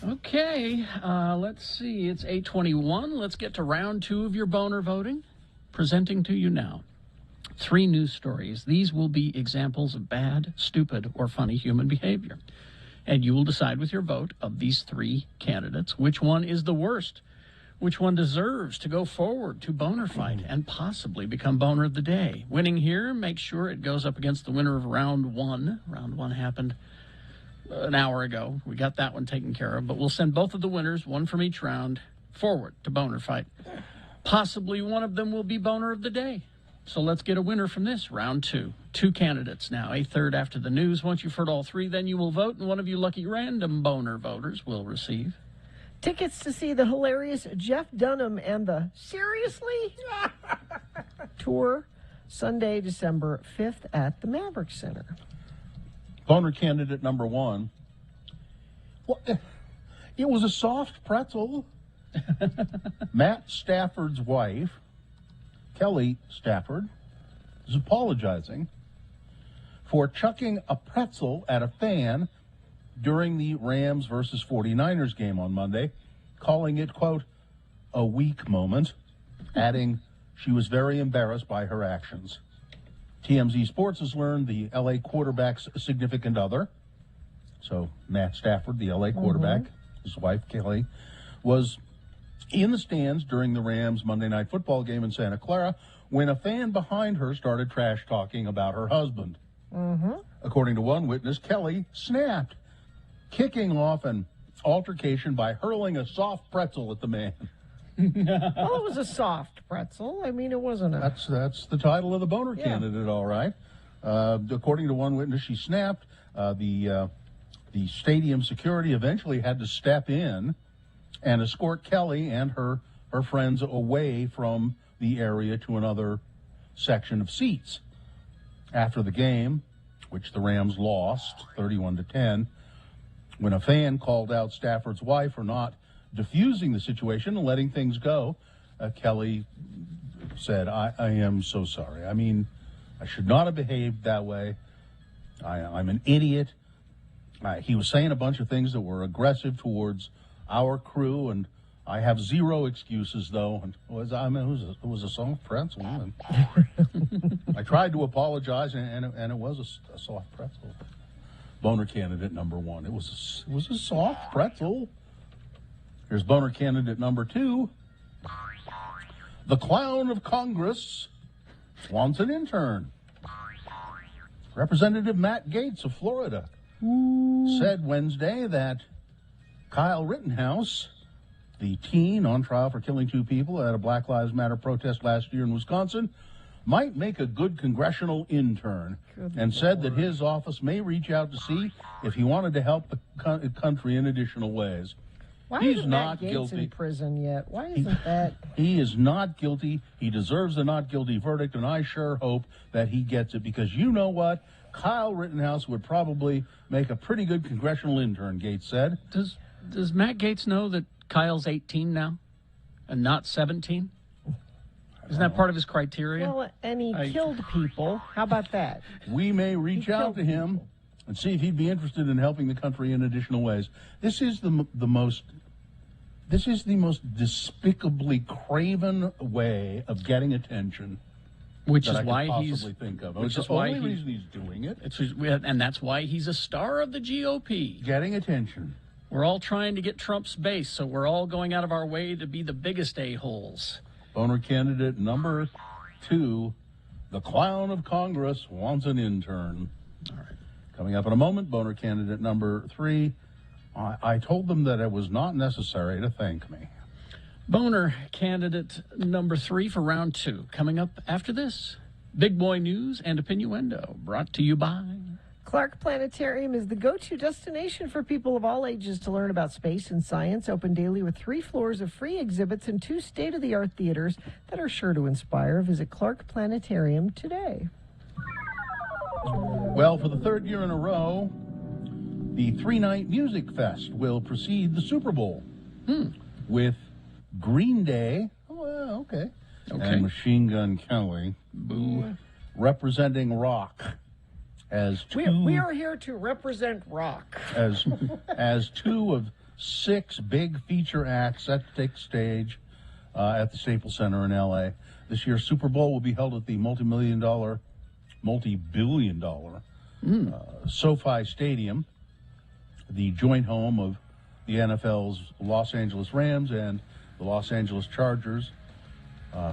Okay, let's see. It's 8:21. Let's get to round 2 of your boner voting. Presenting to you now 3 news stories. These will be examples of bad, stupid, or funny human behavior. And you will decide with your vote of these 3 candidates which one is the worst, which one deserves to go forward to Boner Fight and possibly become Boner of the Day. Winning here, make sure it goes up against the winner of round 1. Round 1 happened an hour ago. We got that one taken care of, but we'll send both of the winners, one from each round, forward to Boner Fight. Possibly one of them will be Boner of the Day. So let's get a winner from this, round 2. 2 candidates now, a third after the news. Once you've heard all 3, then you will vote, and one of you lucky random Boner voters will receive tickets to see the hilarious Jeff Dunham and the Seriously tour, Sunday, December 5th at the Maverick Center. Boner candidate number 1. Well, it was a soft pretzel. Matt Stafford's wife, Kelly Stafford, is apologizing for chucking a pretzel at a fan during the Rams versus 49ers game on Monday, calling it, quote, a weak moment, adding she was very embarrassed by her actions. TMZ Sports has learned the L.A. quarterback's significant other, so Matt Stafford, the L.A. quarterback, his wife, Kelly, was in the stands during the Rams Monday Night Football game in Santa Clara when a fan behind her started trash talking about her husband. According to one witness, Kelly snapped, kicking off an altercation by hurling a soft pretzel at the man. Well, it was a soft pretzel. I mean, it wasn't a... That's the title of the Boner candidate, all right. According to one witness, she snapped. The stadium security eventually had to step in and escort Kelly and her friends away from the area to another section of seats. After the game, which the Rams lost 31-10, when a fan called out Stafford's wife for not diffusing the situation and letting things go, Kelly said, I am so sorry. I mean, I should not have behaved that way. I'm an idiot. He was saying a bunch of things that were aggressive towards our crew, and I have zero excuses, though. And it was a soft pretzel. And I tried to apologize, and it was a soft pretzel. Boner candidate number 1. It was a soft pretzel. Here's Boner candidate number 2. The clown of Congress wants an intern. Representative Matt Gaetz of Florida said Wednesday that Kyle Rittenhouse, the teen on trial for killing 2 people at a Black Lives Matter protest last year in Wisconsin, might make a good congressional intern, and said that his office may reach out to see if he wanted to help the country in additional ways. Why He's isn't not Matt Gaetz guilty. in prison yet? Why isn't that? He is not guilty. He deserves a not guilty verdict, and I sure hope that he gets it, because you know what? Kyle Rittenhouse would probably make a pretty good congressional intern, Gaetz said. Does Matt Gaetz know that Kyle's 18 now and not 17? Isn't that part of his criteria? Well, and he killed people. How about that? We may reach out to him and see if he'd be interested in helping the country in additional ways. This is the most despicably craven way of getting attention. Which that is I could why possibly think of. It's the only reason he's doing it. And that's why he's a star of the GOP. Getting attention. We're all trying to get Trump's base, so we're all going out of our way to be the biggest a-holes. Boner candidate number 2, the clown of Congress wants an intern. All right. Coming up in a moment, Boner candidate number 3. I told them that it was not necessary to thank me. Boner candidate number 3 for round 2. Coming up after this, Big Boy News and Opinioendo, brought to you by... Clark Planetarium is the go-to destination for people of all ages to learn about space and science. Open daily with 3 floors of free exhibits and 2 state-of-the-art theaters that are sure to inspire. Visit Clark Planetarium today. Well, for the 3rd year in a row, the 3-night music fest will precede the Super Bowl with Green Day, and Machine Gun Kelly, representing rock. As we are here to represent rock. as 2 of 6 big feature acts set to take stage at the Staples Center in L.A. This year's Super Bowl will be held at the multi-billion dollar SoFi Stadium, the joint home of the NFL's Los Angeles Rams and the Los Angeles Chargers.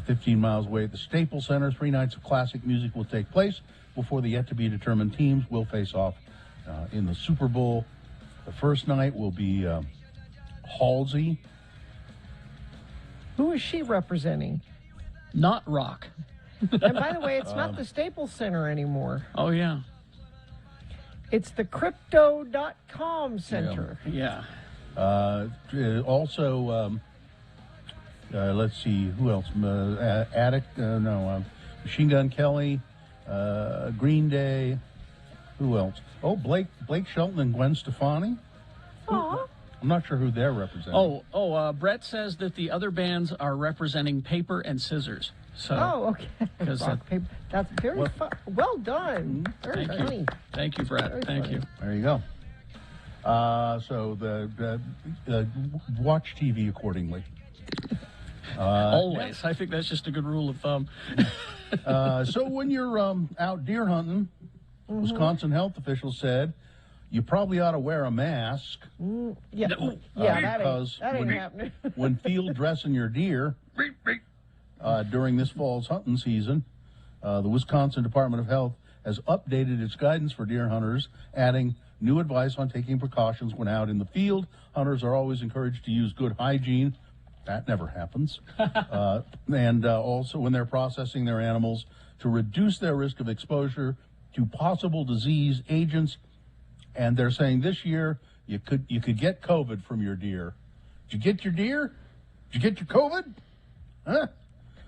15 miles away at the Staples Center, 3 nights of classic music will take place before the yet-to-be-determined teams will face off in the Super Bowl. The first night will be Halsey. Who is she representing? Not rock. And by the way, it's not the Staples Center anymore. Oh, yeah. It's the Crypto.com Center. Yeah. Also, let's see, who else? Machine Gun Kelly, Green Day. Who else? Oh, Blake Shelton and Gwen Stefani. Aw. I'm not sure who they're representing. Brett says that the other bands are representing Paper and Scissors. So, okay. Rock, paper. That's very fun. Well done. Very Thank funny. you. Thank you, Brett. Very Thank funny. you. There you go. So the watch TV accordingly. Always. I think that's just a good rule of thumb. So when you're out deer hunting, Wisconsin health officials said you probably ought to wear a mask. Yeah, because that ain't happening. when field dressing your deer during this fall's hunting season, the Wisconsin Department of Health has updated its guidance for deer hunters, adding new advice on taking precautions when out in the field. Hunters are always encouraged to use good hygiene. That never happens. And also when they're processing their animals to reduce their risk of exposure to possible disease agents. And they're saying this year you could get COVID from your deer. Did you get your deer? Did you get your COVID? Huh?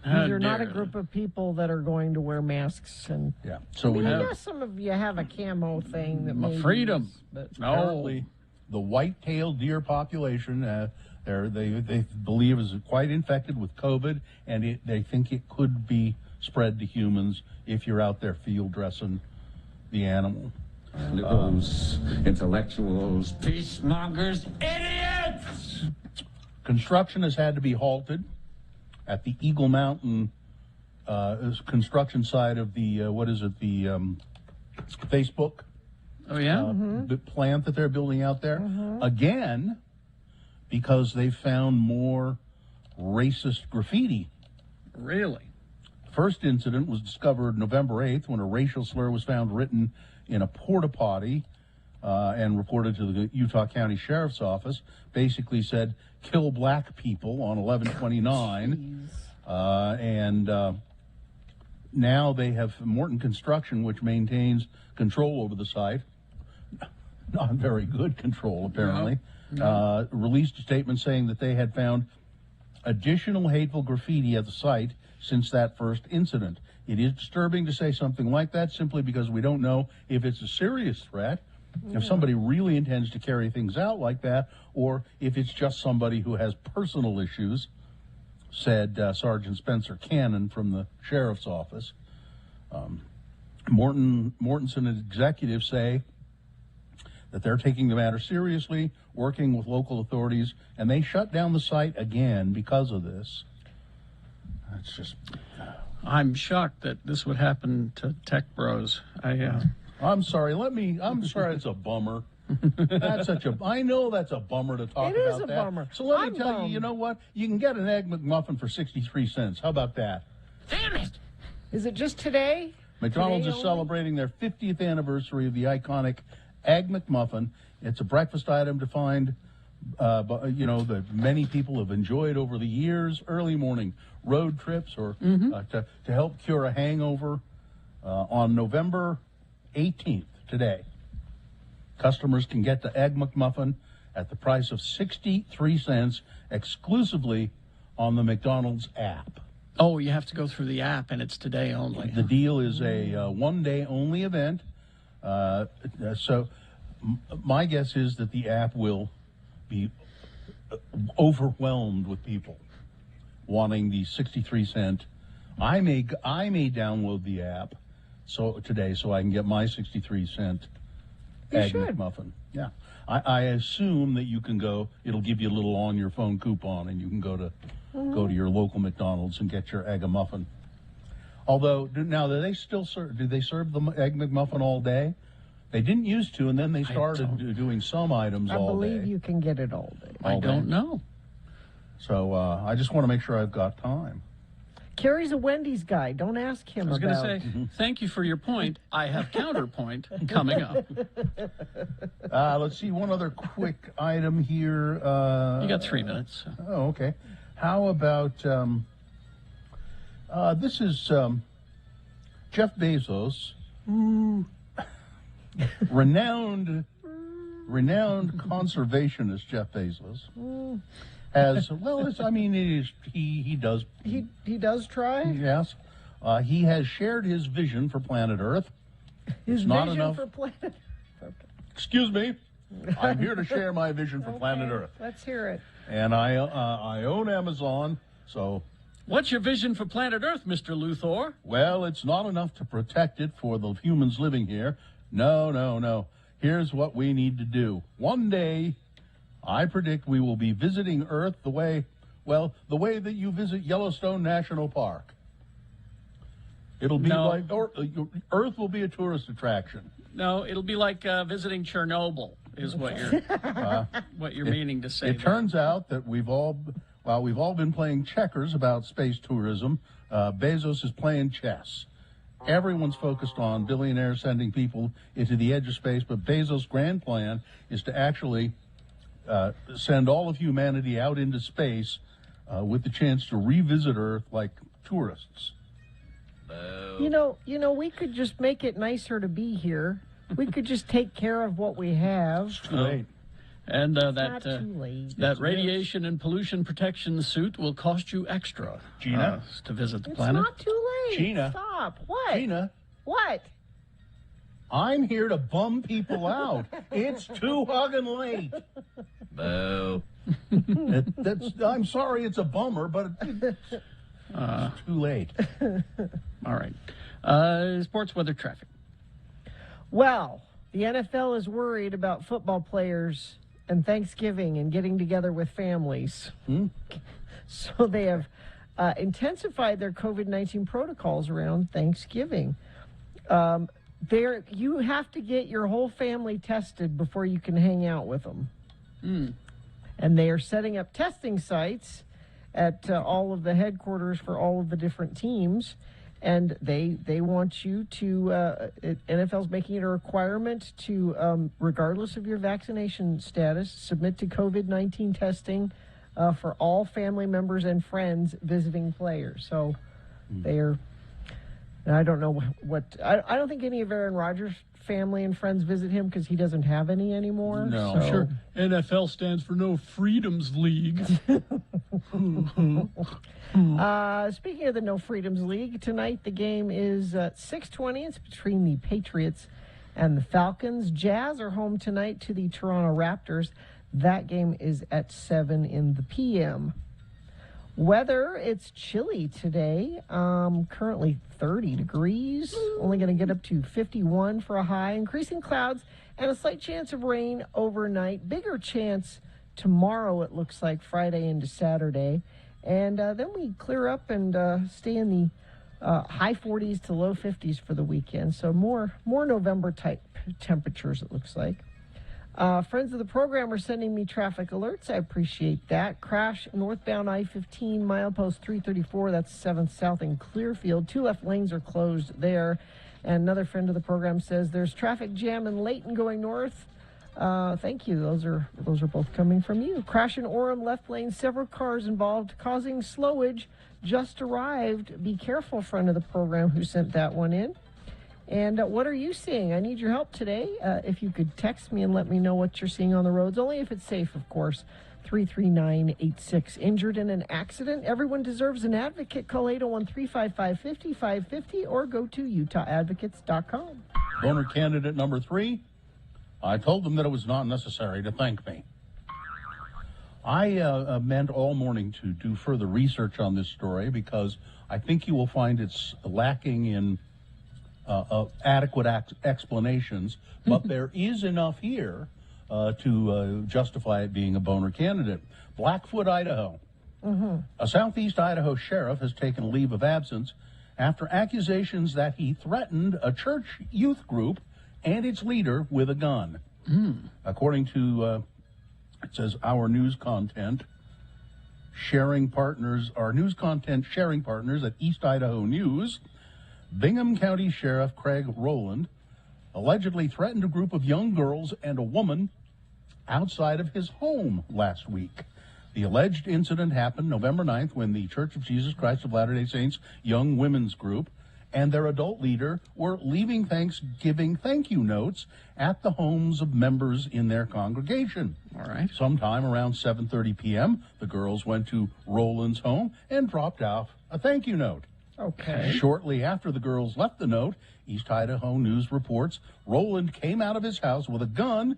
These are not a group of people that are going to wear masks. And yeah. So I guess some of you have a camo thing that may freedom. use, but Apparently, the white-tailed deer population, they believe is quite infected with COVID, and they think it could be spread to humans if you're out there field dressing the animal. Liberals, intellectuals, peacemongers, idiots! Construction has had to be halted at the Eagle Mountain construction side of the, Facebook. Oh, yeah? The plant that they're building out there. Again, because they found more racist graffiti. Really? First incident was discovered November 8th when a racial slur was found written in a porta potty and reported to the Utah County Sheriff's Office. Basically said, kill black people on 11/29. Now they have Morton Construction, which maintains control over the site. Not very good control, apparently. Released a statement saying that they had found additional hateful graffiti at the site since that first incident. It is disturbing to say something like that simply because we don't know if it's a serious threat, if somebody really intends to carry things out like that, or if it's just somebody who has personal issues, said Sergeant Spencer Cannon from the Sheriff's Office. Mortenson and executives say that they're taking the matter seriously, working with local authorities, and they shut down the site again because of this. It's just... I'm shocked that this would happen to Tech Bros. I'm sorry. I'm sorry. It's a bummer. I know that's a bummer to talk about. It is a that. bummer. So let me tell you, you know what? You can get an Egg McMuffin for 63 cents. How about that? Damn it! Is it just today? McDonald's Today is only? celebrating their 50th anniversary of the iconic Egg McMuffin. It's a breakfast item defined, that many people have enjoyed over the years. Early morning road trips or to help cure a hangover. On November 18th, today, customers can get the Egg McMuffin at the price of 63 cents exclusively on the McDonald's app. Oh, you have to go through the app, and it's today only. The deal is a one-day only event. So my guess is that the app will be overwhelmed with people wanting the 63 cent. I may download the app today so I can get my 63 cent Egg should. McMuffin. Yeah. I assume that you can go, it'll give you a little on your phone coupon, and you can go to your local McDonald's and get your Egg McMuffin. Although, do they still serve, do they serve the Egg McMuffin all day? They didn't used to, and then they started doing some items all day. I believe you can get it all day. I don't know. So I just want to make sure I've got time. Carrie's a Wendy's guy. Don't ask him I was going to about. say, thank you for your point. I have counterpoint coming up. Let's see, one other quick item here. You got 3 minutes. Oh, okay. How about this is Jeff Bezos, renowned conservationist Jeff Bezos. As well as, I mean, he does. He does try. Yes, he has shared his vision for planet Earth. His It's not vision enough. for planet. Excuse me, I'm here to share my vision for planet Earth, Let's hear it. and I own Amazon. So, What's your vision for planet Earth, Mr. Luthor? well, it's not enough to protect it for the humans living here. No. Here's what we need to do. One day, I predict we will be visiting Earth the way that you visit Yellowstone National Park. It'll be No. Earth will be a tourist attraction. No, it'll be like visiting Chernobyl, is what you're meaning to say. It turns out that we've all been playing checkers about space tourism. Bezos is playing chess. Everyone's focused on billionaires sending people into the edge of space, but Bezos' grand plan is to actually send all of humanity out into space with the chance to revisit Earth like tourists. You know, we could just make it nicer to be here. We could just take care of what we have. Too late. And Not that too late. that radiation and pollution protection suit will cost you extra, Gina? to visit the It's planet. not too late. Gina. Stop. What? Gina, What? I'm here to bum people out. It's too hugging late. Boo. I'm sorry it's a bummer, but it's too late. All right. Sports weather traffic. Well, the NFL is worried about football players and Thanksgiving and getting together with families. So they have intensified their COVID-19 protocols around Thanksgiving. You have to get your whole family tested before you can hang out with them. And they are setting up testing sites at all of the headquarters for all of the different teams. And they want you to, NFL's making it a requirement to, regardless of your vaccination status, submit to COVID-19 testing for all family members and friends visiting players. So they are, and I don't know I don't think any of Aaron Rodgers' family and friends visit him because he doesn't have any anymore. No. So. Sure. NFL stands for No Freedoms League. Speaking of the No Freedoms League, tonight the game is 6:20. It's between the Patriots and the Falcons. Jazz are home tonight to the Toronto Raptors. That game is at 7 p.m. Weather, it's chilly today. Currently 30 degrees. Only going to get up to 51 for a high. Increasing clouds and a slight chance of rain overnight. Bigger chance tomorrow, it looks like, Friday into Saturday. And then we clear up and stay in the high 40s to low 50s for the weekend. So more November-type temperatures, it looks like. Friends of the program are sending me traffic alerts. I appreciate that. Crash northbound I-15, milepost 334. That's 7th South in Clearfield. 2 left lanes are closed there. And another friend of the program says there's traffic jam in Layton going north. Thank you. Those are both coming from you. Crash in Orem, left lane, several cars involved, causing slowage. Just arrived. Be careful, friend of the program who sent that one in. And what are you seeing? I need your help today. If you could text me and let me know what you're seeing on the roads, only if it's safe, of course. 33986. Injured in an accident? Everyone deserves an advocate. Call 801-355-5550 or go to utahadvocates.com. Donor candidate number 3. I told them that it was not necessary to thank me. I meant all morning to do further research on this story because I think you will find it's lacking in adequate explanations, but there is enough here to justify it being a boner candidate. Blackfoot, Idaho. A Southeast Idaho sheriff has taken a leave of absence after accusations that he threatened a church youth group and its leader with a gun. According to, it says, our news content sharing partners at East Idaho News, Bingham County Sheriff Craig Rowland allegedly threatened a group of young girls and a woman outside of his home last week. The alleged incident happened November 9th when the Church of Jesus Christ of Latter-day Saints Young Women's Group and their adult leader were leaving Thanksgiving thank you notes at the homes of members in their congregation. All right. Sometime around 7:30 p.m., the girls went to Roland's home and dropped off a thank you note. Okay. Shortly after the girls left the note, East Idaho News reports Roland came out of his house with a gun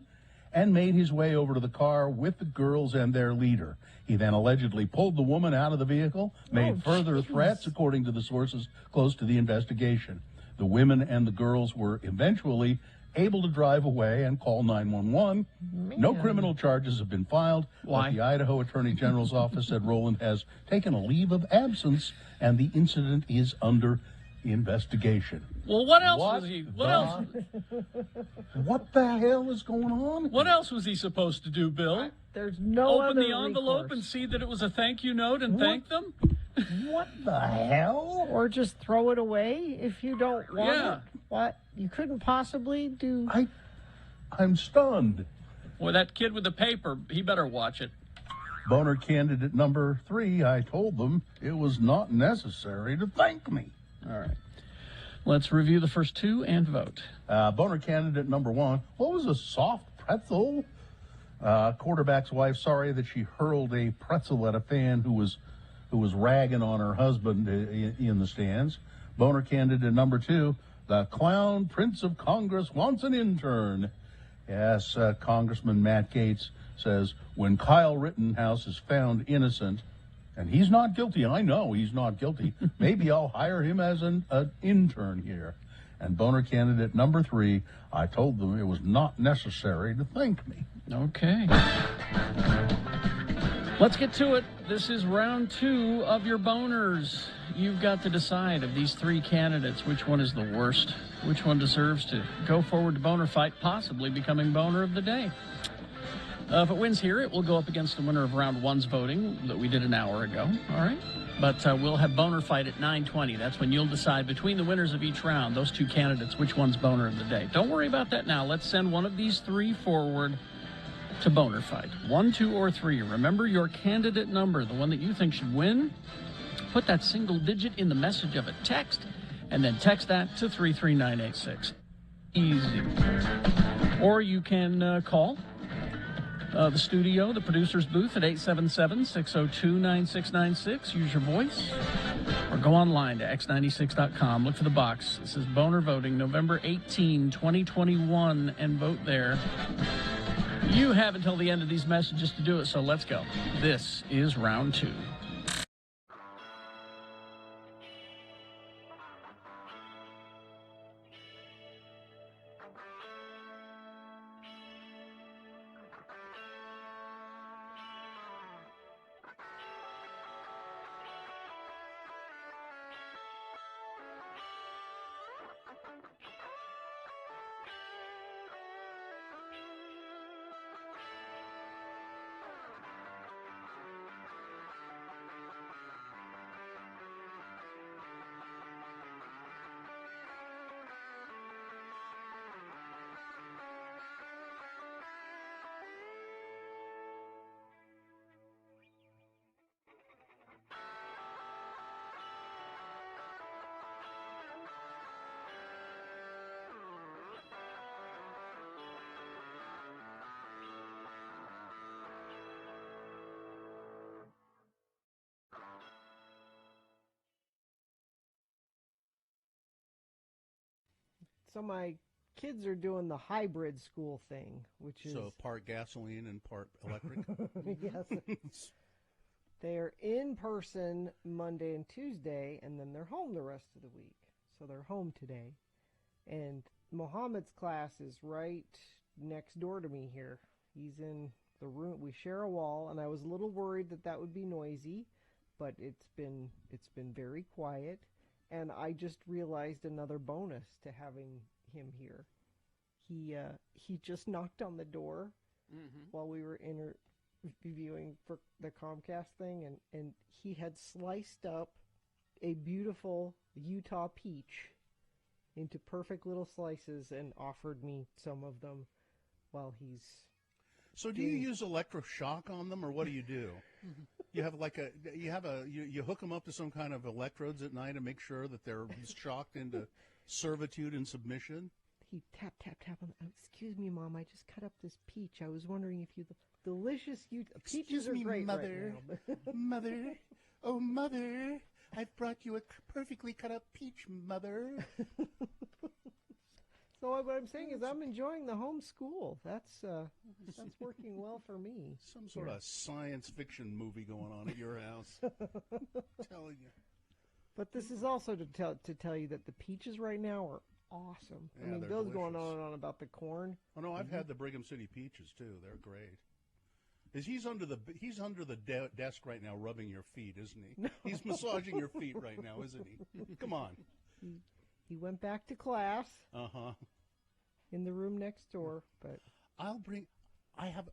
and made his way over to the car with the girls and their leader. He then allegedly pulled the woman out of the vehicle, made further threats, according to the sources close to the investigation. The women and the girls were eventually able to drive away and call 911. No criminal charges have been filed. Why? But the Idaho Attorney General's office said Roland has taken a leave of absence and the incident is under investigation. Well, what else was he? What else? What the hell is going on? What else was he supposed to do, Bill? There's no Open other the envelope recourse. and see that it was a thank you note and thank them? What the hell? Or just throw it away if you don't want Yeah. it. What? You couldn't possibly do... I'm stunned. Well, that kid with the paper, he better watch it. Boner candidate number 3, I told them it was not necessary to thank me. All right. Let's review the first two and vote. Boner candidate number 1, what was a soft pretzel? Quarterback's wife sorry that she hurled a pretzel at a fan who was ragging on her husband in the stands. Boner candidate number 2, the clown prince of Congress wants an intern. Yes, Congressman Matt Gaetz says when Kyle Rittenhouse is found innocent, and he's not guilty, I know he's not guilty, maybe I'll hire him as an intern here. And Boner candidate number 3, I told them it was not necessary to thank me. Okay. Let's get to it. This is round 2 of your boners. You've got to decide of these 3 candidates which one is the worst, which one deserves to go forward to boner fight, possibly becoming boner of the day. If it wins here, it will go up against the winner of round 1's voting that we did an hour ago. All right. But we'll have boner fight at 9:20. That's when you'll decide between the winners of each round, those 2 candidates, which one's boner of the day. Don't worry about that now. Let's send one of these 3 forward to boner fight. 1, 2, or 3. Remember your candidate number, the one that you think should win. Put that single digit in the message of a text, and then text that to 33986. Easy. Or you can call the studio, the producer's booth at 877-602-9696. Use your voice. Or go online to x96.com. Look for the box. It says Boner Voting, November 18, 2021, and vote there. You have until the end of these messages to do it, so let's go. This is round 2. So my kids are doing the hybrid school thing, which is... So part gasoline and part electric? Yes. They are in person Monday and Tuesday, and then they're home the rest of the week. So they're home today. And Mohammed's class is right next door to me here. He's in the room. We share a wall, and I was a little worried that would be noisy, but it's been very quiet. And I just realized another bonus to having him here. He just knocked on the door while we were interviewing for the Comcast thing, and he had sliced up a beautiful Utah peach into perfect little slices and offered me some of them while he's... So do you use electroshock on them, or what do you do? You have you hook them up to some kind of electrodes at night and make sure that they're shocked into servitude and submission? He tap on the, excuse me, Mom, I just cut up this peach. I was wondering if you... Delicious peaches are great Mother. right now. Mother. Oh, Mother. I've brought you a perfectly cut up peach, Mother. So what I'm saying is I'm enjoying the home school. That's working well for me. Some sort of science fiction movie going on at your house. Telling you. But this is also to tell you that the peaches right now are awesome. Yeah, I mean, they're Bill's delicious. going on and on about the corn. Oh no, I've had the Brigham City peaches too. They're great. He's under the desk right now, rubbing your feet, isn't he? No. He's massaging your feet right now, isn't he? Come on. He went back to class. In the room next door, but I have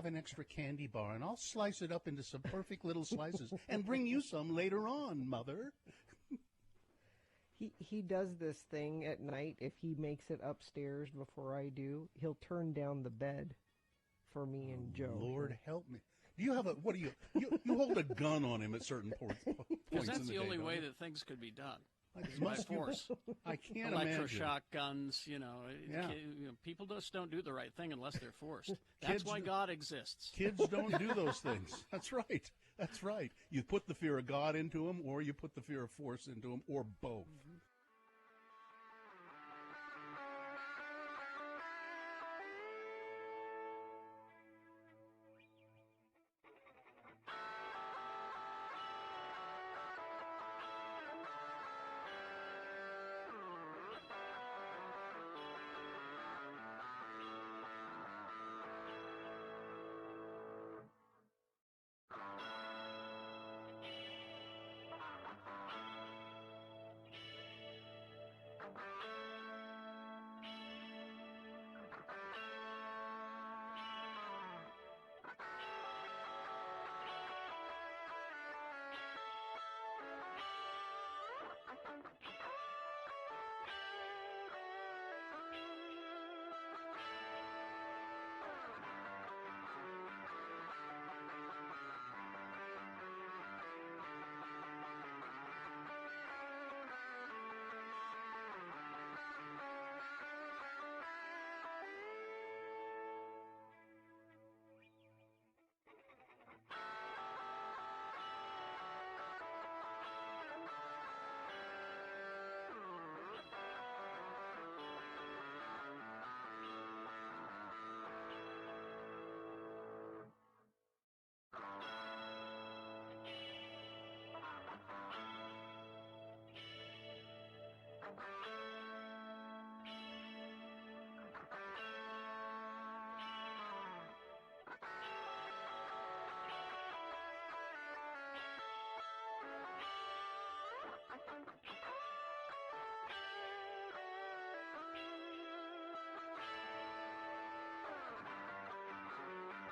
an extra candy bar, and I'll slice it up into some perfect little slices and bring you some later on, Mother. He does this thing at night. If he makes it upstairs before I do, he'll turn down the bed for me and Joe. Lord help me. Do you have you hold a gun on him at certain points Because that's in the day, only don't way you? that things could be done. By force. I can't imagine. Electroshock guns, Yeah. People just don't do the right thing unless they're forced. That's why God exists. Kids don't do those things. That's right. That's right. You put the fear of God into them, or you put the fear of force into them, or both.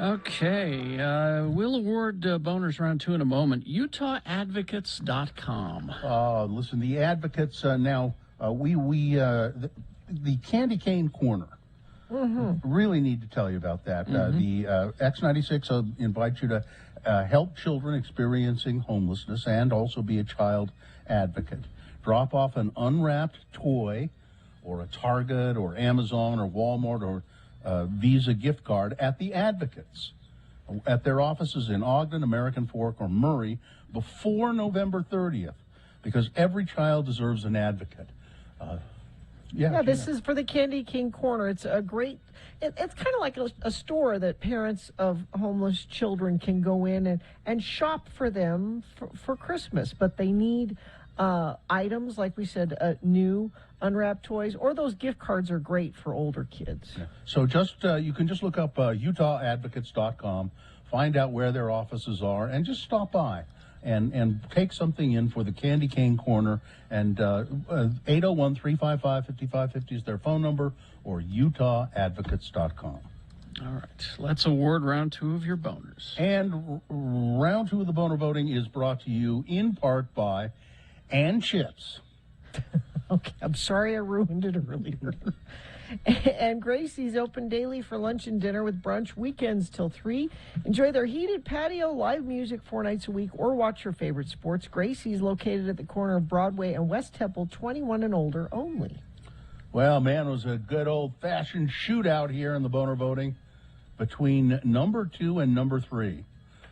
Okay, we'll award bonus round 2 in a moment. UtahAdvocates.com. Listen, the Advocates now the Candy Cane Corner. Really need to tell you about that. The X96 invites you to help children experiencing homelessness and also be a child advocate. Drop off an unwrapped toy or a Target or Amazon or Walmart or Visa gift card at the Advocates at their offices in Ogden, American Fork, or Murray before November 30th, because every child deserves an advocate. This is for the Candy King Corner. It's a great, it's kind of like a store that parents of homeless children can go in and shop for them for Christmas, but they need items, like we said, new unwrapped toys, or those gift cards are great for older kids. Yeah. So just you can just look up UtahAdvocates.com, find out where their offices are, and just stop by and take something in for the Candy Cane Corner. And 801-355-5550 is their phone number, or UtahAdvocates.com. All right. Let's award round 2 of your boners. And round 2 of the boner voting is brought to you in part by Ann Chips. Okay, I'm sorry I ruined it earlier. And Gracie's open daily for lunch and dinner with brunch, weekends till 3. Enjoy their heated patio, live music 4 nights a week, or watch your favorite sports. Gracie's located at the corner of Broadway and West Temple, 21 and older only. Well, man, it was a good old-fashioned shootout here in the boner voting between number 2 and number 3.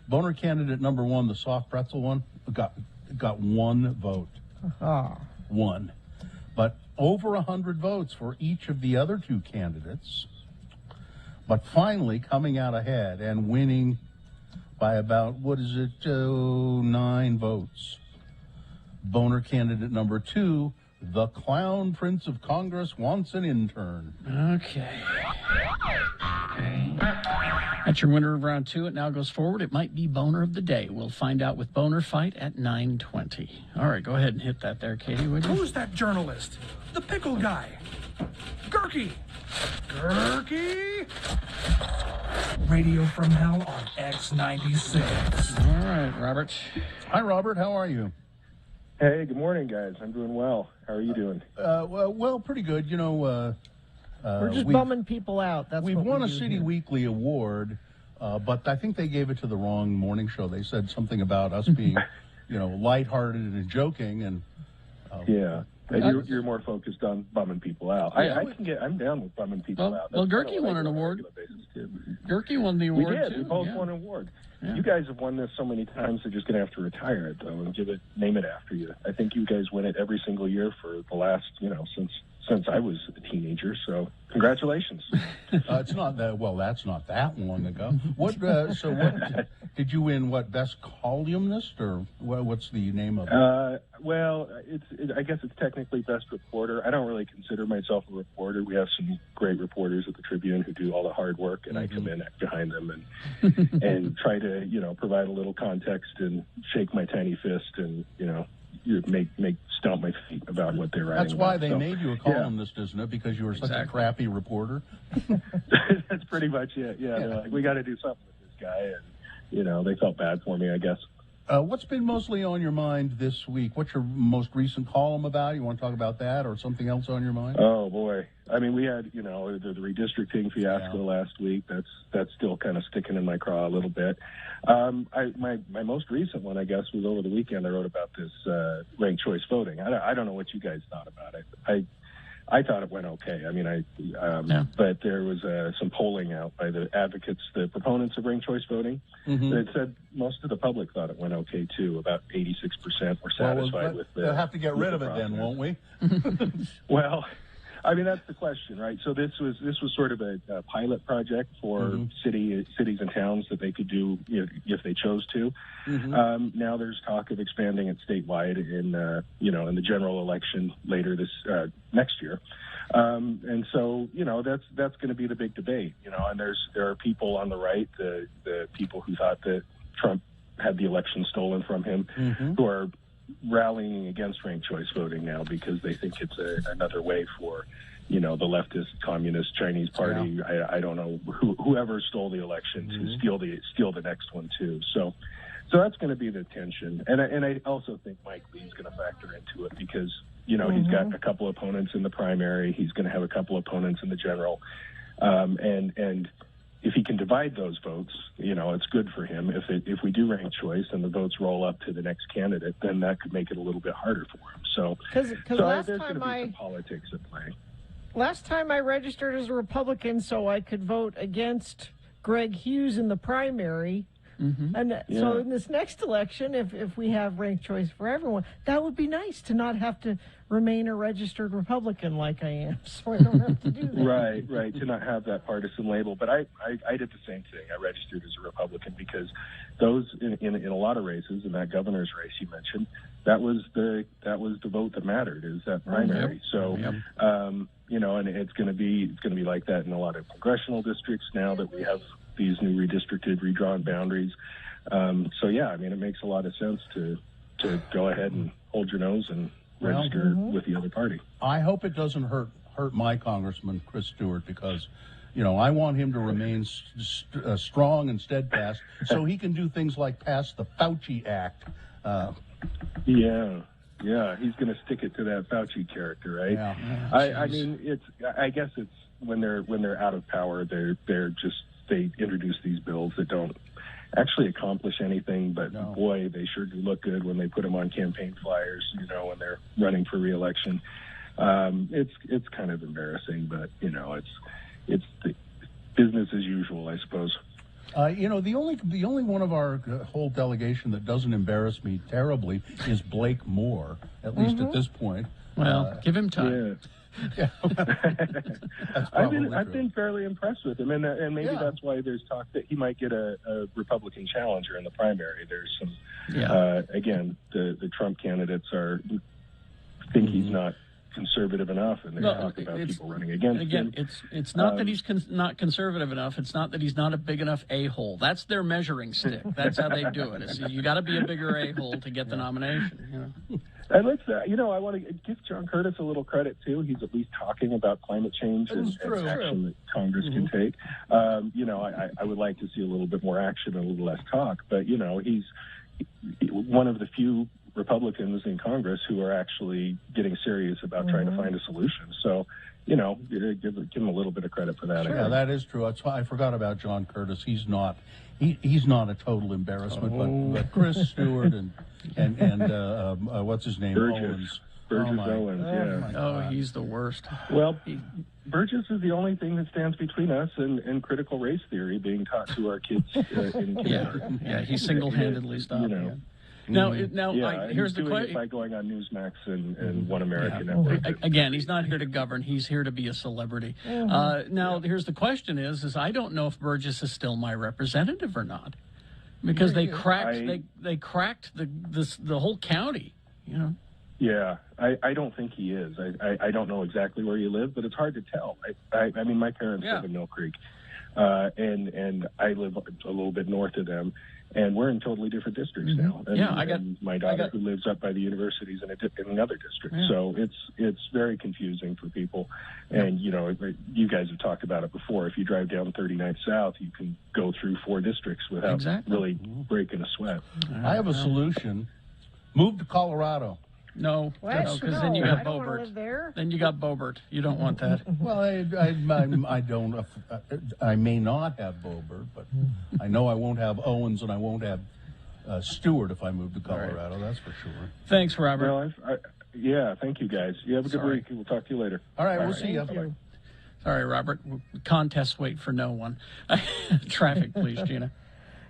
Boner candidate number 1, the soft pretzel one, got 1 vote. Ah. 1. But over 100 votes for each of the other 2 candidates. But finally coming out ahead and winning by about, 9 votes. Boner candidate number 2, the Clown Prince of Congress wants an intern. Okay. That's your winner of round 2. It now goes forward. It might be boner of the day. We'll find out with Boner Fight at 9:20. All right, go ahead and hit that there, Katie, would you? Who's that journalist? The pickle guy. Gurky. Gurky. Radio from Hell on X96. All right, Robert. Hi, Robert. How are you? Hey, good morning, guys. I'm doing well. How are you doing? Well, pretty good. You know, we're just bumming people out. That's we've what won we a do City here. Weekly award, but I think they gave it to the wrong morning show. They said something about us being, lighthearted and joking, and yeah. And you're more focused on bumming people out. Yeah, I'm down with bumming people out. Well, Gurky won an award. Gurky won the award, we did. too. We both yeah. won an award. Yeah. You guys have won this so many times, they're just going to have to retire it, though, and name it after you. I think you guys win it every single year for the last, since I was a teenager. So, congratulations. It's not that. Well, that's not that long ago. What? So, what did you win? What, best columnist, or what's the name of it? Well, I guess it's technically best reporter. I don't really consider myself a reporter. We have some great reporters at the Tribune who do all the hard work, and I come in behind them and try to, provide a little context and shake my tiny fist and, stomp my feet about what they're writing. That's why about. they made you a columnist, isn't it? Because you were such a crappy reporter. That's pretty much it. Yeah, they're like, we got to do something with this guy, and they felt bad for me, I guess. What's been mostly on your mind this week? What's your most recent column about? You want to talk about that or something else on your mind? Oh, boy. I mean, we had, the redistricting fiasco last week. That's still kind of sticking in my craw a little bit. My most recent one, I guess, was over the weekend. I wrote about this ranked choice voting. I don't know what you guys thought about it. I thought it went okay. I mean, but there was some polling out by the advocates, the proponents of ranked choice voting, that said most of the public thought it went okay too. About 86% were satisfied with the. We'll have to get rid of it then, won't we? Well, I mean, that's the question, right? So this was sort of a pilot project for cities and towns that they could do if they chose to. Now there's talk of expanding it statewide in the general election later this next year. And so that's going to be the big debate. And there are people on the right, the people who thought that Trump had the election stolen from him, who are rallying against ranked choice voting now because they think it's another way for, the leftist, communist, Chinese party. Yeah. I don't know whoever stole the election to steal the next one too. So that's going to be the tension. And I also think Mike Lee's going to factor into it because he's got a couple opponents in the primary. He's going to have a couple opponents in the general, and if he can divide those votes, it's good for him. If we do ranked choice and the votes roll up to the next candidate, then that could make it a little bit harder for him. So because there's going to be some politics at play. Last time I registered as a Republican so I could vote against Greg Hughes in the primary, And so in this next election, if we have ranked choice for everyone, that would be nice to not have to remain a registered Republican like I am, so I don't have to do that. Right, to not have that partisan label. But I did the same thing. I registered as a Republican because those in a lot of races, in that governor's race you mentioned, that was the vote that mattered, is that primary. So you know, and it's going to be like that in a lot of congressional districts now that we have these new redistricted, redrawn boundaries. So yeah, I mean, it makes a lot of sense to go ahead and hold your nose and register with the other party. I hope it doesn't hurt my Congressman Chris Stewart, because, you know, I want him to remain strong and steadfast so he can do things like pass the Fauci Act. Yeah, he's going to stick it to that Fauci character, right? Yeah. I mean, I guess it's when they're out of power, they introduce these bills that don't actually accomplish anything, but boy, they sure do look good when they put them on campaign flyers, you know, when they're running for re-election. It's kind of embarrassing, but you know, it's the business as usual, I suppose. You know, the only one of our whole delegation that doesn't embarrass me terribly is Blake Moore, at least at this point. Well, give him time. Yeah. I've been fairly impressed with him, and maybe that's why there's talk that he might get a Republican challenger in the primary. There's some, again, the Trump candidates think he's not conservative enough, and they're talking about people running against him. It's not that he's not conservative enough. It's not that he's not a big enough a-hole. That's their measuring stick. That's how they do it. You got to be a bigger a-hole to get the nomination. You know? And let's, I want to give John Curtis a little credit too. He's at least talking about climate change and action that Congress can take. You know, I would like to see a little bit more action and a little less talk. But you know, he's one of the few Republicans in Congress who are actually getting serious about trying to find a solution. So, you know, give him a little bit of credit for that. Yeah, that is true. I forgot about John Curtis. He's not a total embarrassment, but Chris Stewart and what's his name? Burgess Owens. Oh, he's the worst. Well, Burgess is the only thing that stands between us and critical race theory being taught to our kids in kindergarten. Yeah, he single-handedly stopped. You know. Now, here's the question. By going on Newsmax and One American Network. Again, he's not here to govern. He's here to be a celebrity. Here's the question: is I don't know if Burgess is still my representative or not, because they cracked the whole county. You know. Yeah, I don't think he is. I don't know exactly where you live, but it's hard to tell. I mean, my parents live in Mill Creek, and I live a little bit north of them. And we're in totally different districts now. And, I got my daughter who lives up by the universities in another district. Yeah. So it's very confusing for people. And, you know, you guys have talked about it before. If you drive down 39th South, you can go through 4 districts without really breaking a sweat. I have a solution. Move to Colorado. No, because then you got Boebert. Then you got Boebert. You don't want that. Well, I don't. I may not have Boebert, but I know I won't have Owens and I won't have Stewart if I move to Colorado. Right. That's for sure. Thanks, Robert. Well, thank you guys. You have a good week. We'll talk to you later. All right, we'll see you. Sorry, Robert. Contests wait for no one. Traffic, please, Gina.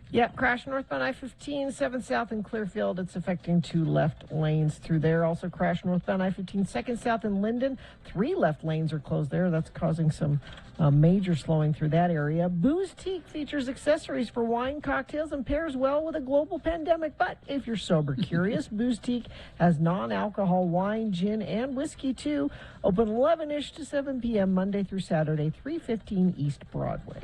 Yep, crash northbound I-15, 7 south in Clearfield. It's affecting 2 left lanes through there. Also crash northbound I-15, 2nd south in Linden. 3 left lanes are closed there. That's causing some major slowing through that area. Booztique features accessories for wine, cocktails, and pairs well with a global pandemic. But if you're sober curious, Booztique has non-alcohol wine, gin, and whiskey too. Open 11-ish to 7 p.m. Monday through Saturday, 315 East Broadway.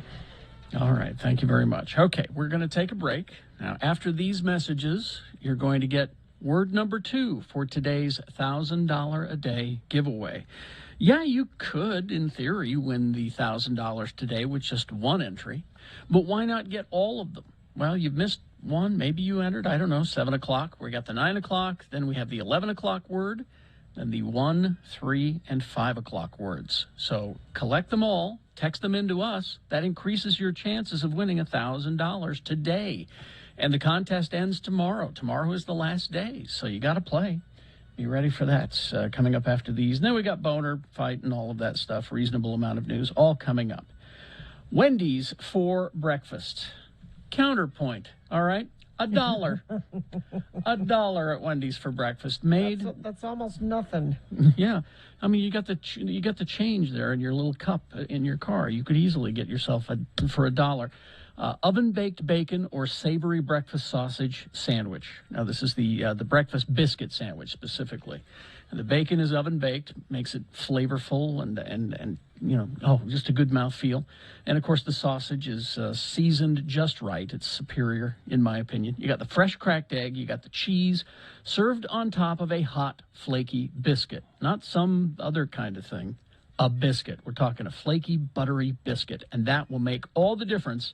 All right. Thank you very much. Okay, we're going to take a break. Now, after these messages, you're going to get word number 2 for today's $1,000 a day giveaway. Yeah, you could, in theory, win the $1,000 today with just one entry, but why not get all of them? Well, you've missed one. Maybe you entered, 7 o'clock. We got the 9 o'clock. Then we have the 11 o'clock word, then the 1, 3, and 5 o'clock words. So collect them all. Text them into us. That increases your chances of winning $1,000 today. And the contest ends tomorrow. Tomorrow is the last day, so you got to play. Be ready for that. Coming up after these. And then we got boner fight and all of that stuff. Reasonable amount of news, all coming up. Wendy's for breakfast. Counterpoint. All right, $1. $1 at Wendy's for breakfast. Made. That's almost nothing. Yeah, I mean, you got the change there in your little cup in your car. You could easily get yourself for $1. Oven-baked bacon or savory breakfast sausage sandwich. Now, this is the breakfast biscuit sandwich specifically. And the bacon is oven-baked, makes it flavorful and just a good mouthfeel. And, of course, the sausage is seasoned just right. It's superior, in my opinion. You got the fresh cracked egg. You got the cheese served on top of a hot, flaky biscuit. Not some other kind of thing. A biscuit. We're talking a flaky, buttery biscuit. And that will make all the difference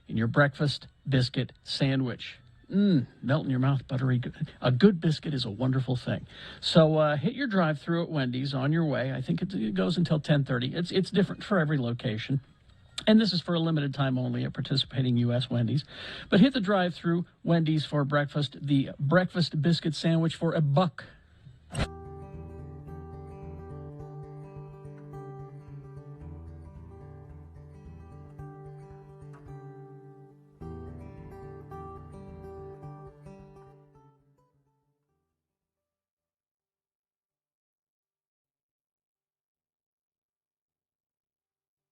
in your breakfast biscuit sandwich. Melt in your mouth, buttery good. A good biscuit is a wonderful thing. So hit your drive-thru at Wendy's on your way. I think it goes until 10:30. It's different for every location. And this is for a limited time only at participating U.S. Wendy's. But hit the drive-thru Wendy's for breakfast. The breakfast biscuit sandwich for $1.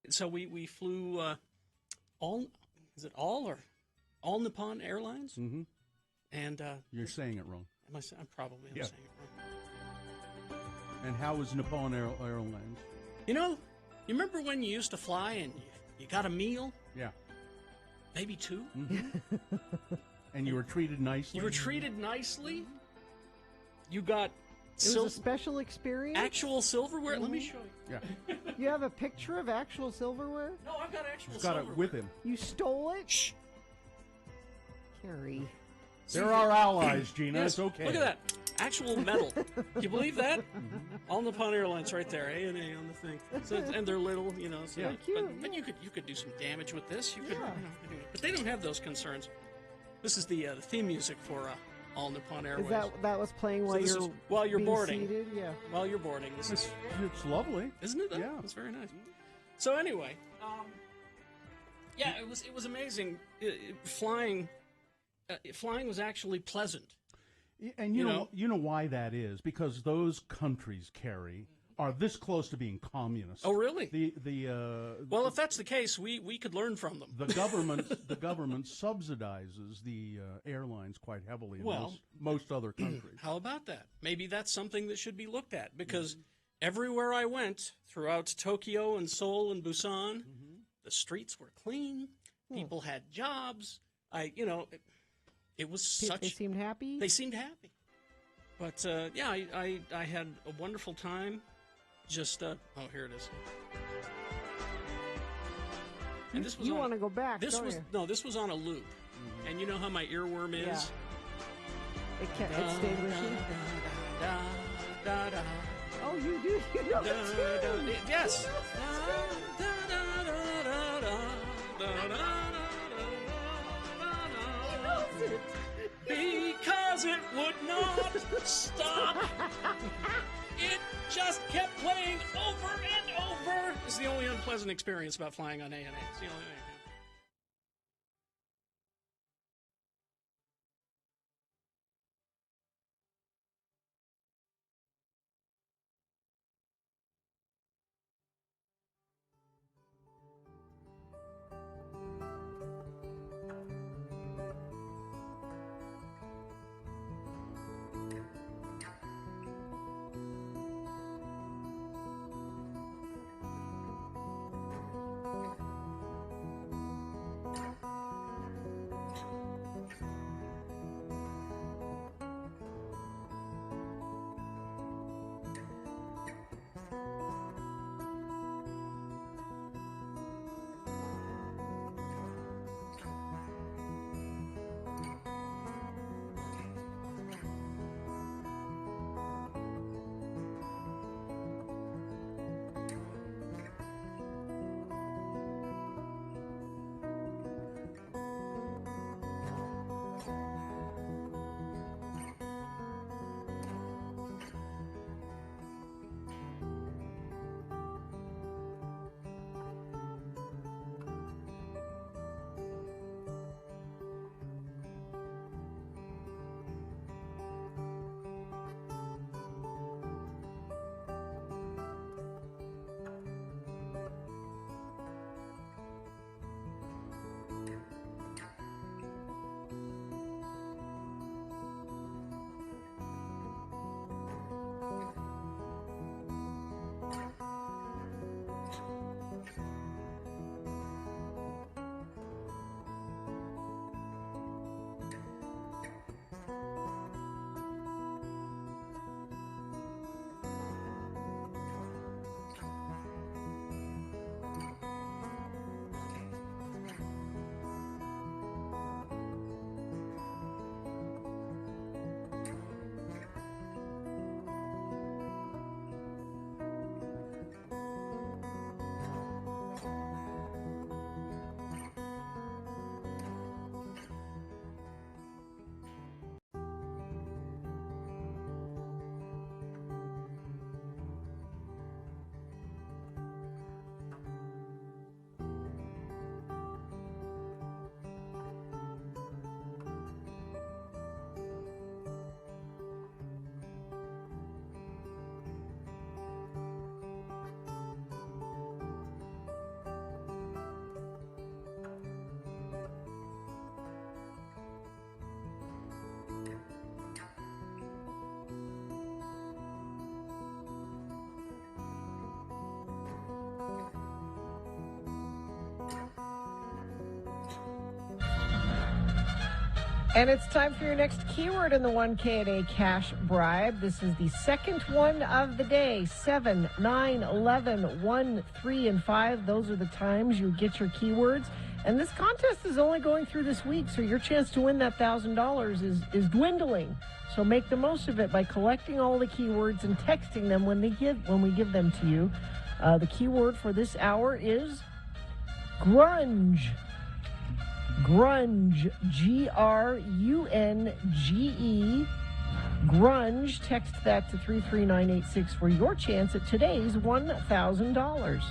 So we flew all Nippon Airlines? Mm-hmm. And you're saying it wrong. I'm probably saying it wrong. And how was Nippon Airlines? You remember when you used to fly and you got a meal? Yeah. Maybe two? Mm-hmm. And you were treated nicely? You were treated nicely. You got It was a special experience? actual silverware. Let me show you. Yeah. You have a picture of actual silverware? No, I've got actual He's got silverware. it with him. You stole it? Shh. Carrie. They're our allies, Gina. Yes, It's okay. Look at that. Actual metal. Can you believe that? All Nippon Airlines right there. ANA on the thing. So and they're little, So, Yeah. But you could do some damage with this. You could, but they don't have those concerns. This is the theme music for All Nippon Airways. Is that was playing while this you're is while you're being boarding? seated? Yeah. While you're boarding, this is It's lovely. isn't it? Though? Yeah. It's very nice. So anyway, it was amazing. Flying was actually pleasant. And you know why that is? Because those countries, Carrie, are this close to being communist. Oh, really? Well, if that's the case, we could learn from them. The government subsidizes the airlines quite heavily in most other countries. How about that? Maybe that's something that should be looked at because everywhere I went throughout Tokyo and Seoul and Busan, the streets were clean. People had jobs. It was such. They seemed happy? They seemed happy. But, I had a wonderful time. Just, here it is. And this was you want to go back, this don't was you? No, this was on a loop. And you know how my earworm is? Yeah. It stayed with you? Oh, you do? You know the tune? Yes. He knows it. Because it would not stop. It just kept playing over and over. It's the only unpleasant experience about flying on ANA. It's the only thing. And it's time for your next keyword in the 1K a day cash bribe. This is the second one of the day. 7, 9, 11, 1, 3, and 5. Those are the times you get your keywords. And this contest is only going through this week, so your chance to win that $1,000 is dwindling. So make the most of it by collecting all the keywords and texting them when we give them to you. The keyword for this hour is grunge. Grunge, Grunge, grunge. Text that to 33986 for your chance at today's $1,000.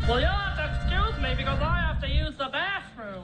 Well, you'll have to excuse me because I have to use the bathroom.